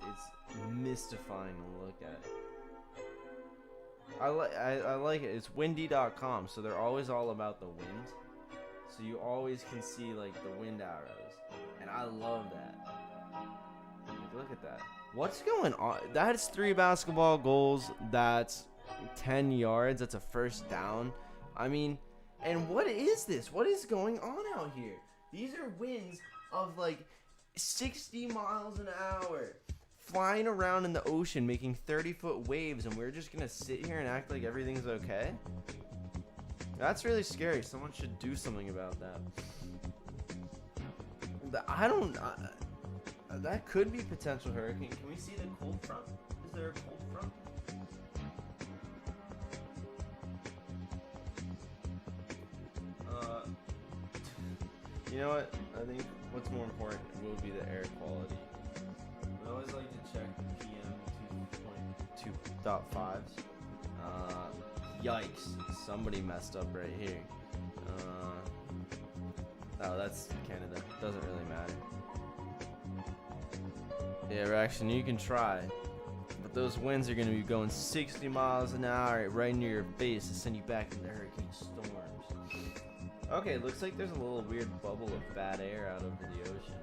mystifying to look at. I like it. It's windy.com, so they're always all about the wind. So you always can see like the wind arrows, and I love that. Like, look at that. What's going on? That's 3 basketball goals. That's 10 yards. That's a first down. I mean, and what is this? What is going on out here? These are winds of like 60 miles an hour flying around in the ocean making 30-foot waves, and we're just going to sit here and act like everything's okay? That's really scary. Someone should do something about that. That could be potential hurricane. Can we see the cold front? Is there a cold front? You know what? I think what's more important will be the air quality. We always like to check the PM 2.2.5s. Yikes. Somebody messed up right here. Oh, that's Canada. Doesn't really matter. Yeah, Raction, you can try. But those winds are going to be going 60 miles an hour right near your base to send you back into hurricane storms. Okay, looks like there's a little weird bubble of bad air out over the ocean.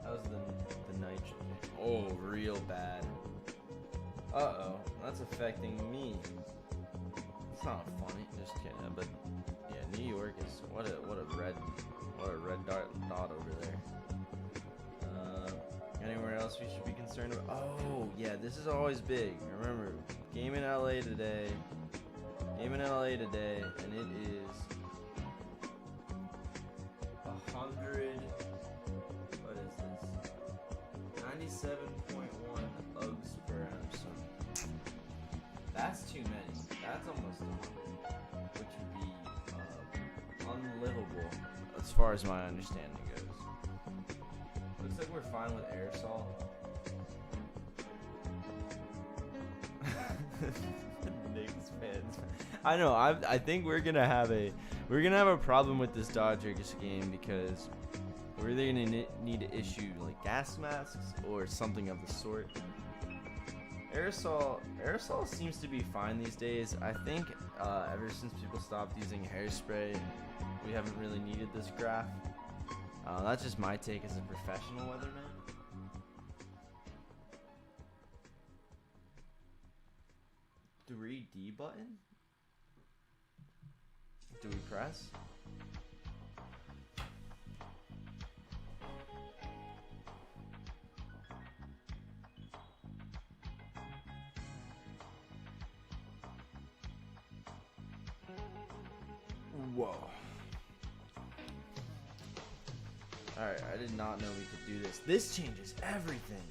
How's the nitrogen? Oh, real bad. Uh-oh, that's affecting me. It's not funny, just kidding. But yeah, New York is what a red dot over there. Anywhere else we should be concerned about? Oh, yeah, this is always big. Remember, game in LA today, and it is 100. What is this? 97.1 Ugs per so that's too many. That's almost 100, which would be unlivable as far as my understanding goes. Looks like we're fine with aerosol. Knicks fans. I know. I think we're gonna have a problem with this Dodgers game because we're either gonna need to issue like gas masks or something of the sort. Aerosol seems to be fine these days. I think ever since people stopped using hairspray, we haven't really needed this graph. That's just my take as a professional weatherman. The 3D button? Do we press? Whoa. Alright, I did not know we could do this. This changes everything.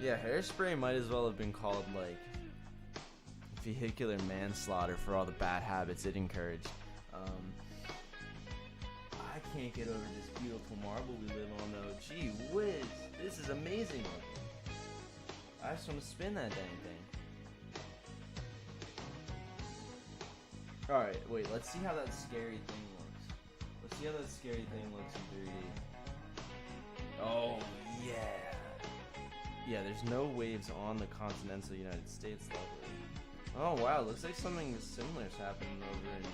Yeah, hairspray might as well have been called, like, vehicular manslaughter for all the bad habits it encouraged. I can't get over this beautiful marble we live on, though. Gee whiz, this is amazing looking. I just want to spin that dang thing. Alright, wait, let's see how that scary thing looks. Let's see how that scary thing looks in 3D. Oh, yeah. Yeah, there's no waves on the continental United States, luckily. Oh, wow, looks like something similar is happening over in, like,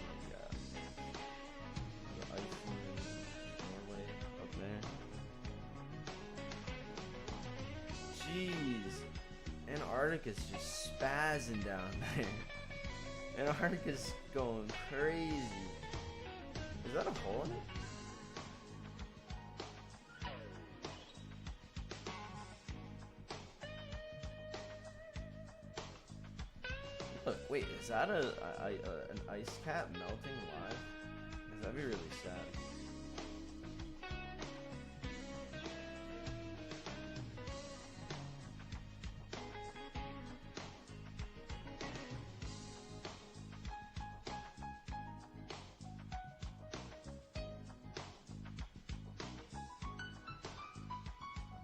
the Iceland, Norway, up there. Jeez. Antarctica's just spazzing down there. Antarctica's going crazy. Is that a hole in it? Look, wait, is that an ice cap melting live? 'Cause that'd be really sad.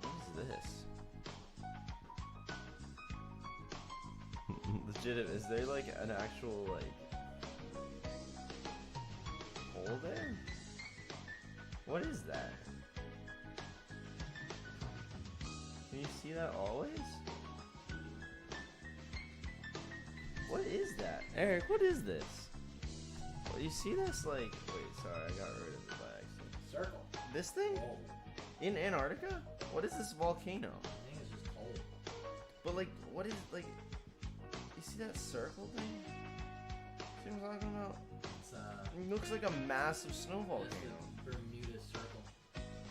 What is this? Legit, is there like an actual like hole there? What is that? Can you see that always? What is that? Eric, what is this? Well, you see this like, wait, sorry, I got rid of it by accident. Circle. This thing? Cold. In Antarctica? What is this volcano? I think it's just cold. But like, what is like? You see that circle thing? See what I'm talking about? It's It looks like a massive snow it's volcano. the Bermuda Circle.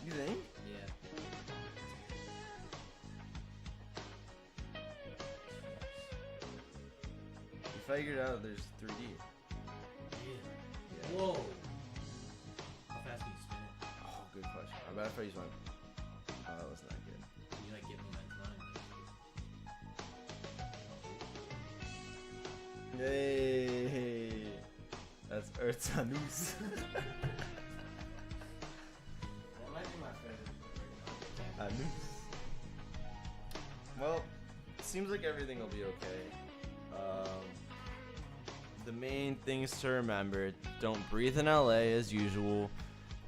You think? Yeah. You figured out there's 3D. Yeah. Whoa. How fast can you spin it? Oh, good question. I bet if I use my. Oh, that wasn't that good. Can you like get momentum on it? Hey, that's Ertanus. That might be my favorite. Anus. Well, it seems like everything will be okay. The main things to remember: don't breathe in LA as usual.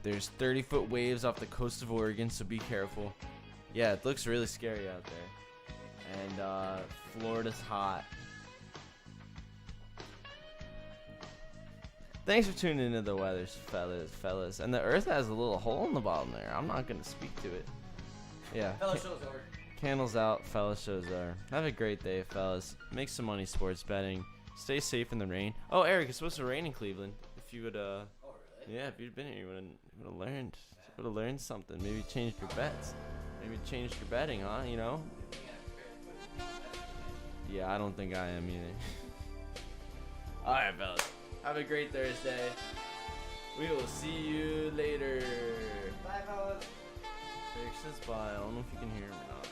There's 30-foot waves off the coast of Oregon, so be careful. Yeah, it looks really scary out there. And Florida's hot. Thanks for tuning into the weather, fellas. And the Earth has a little hole in the bottom there. I'm not gonna speak to it. Yeah. Fellow show's over. Candles out, fellas. Shows are. Have a great day, fellas. Make some money sports betting. Stay safe in the rain. Oh, Eric, it's supposed to rain in Cleveland. If you would, Oh, really? yeah, if you'd been here, you would have learned. Would have learned something. Maybe changed your bets. Maybe changed your betting, huh? You know? Yeah, I don't think I am either. All right, fellas. Have a great Thursday. We will see you later. Bye, fellas. Eric says bye. I don't know if you can hear him or not.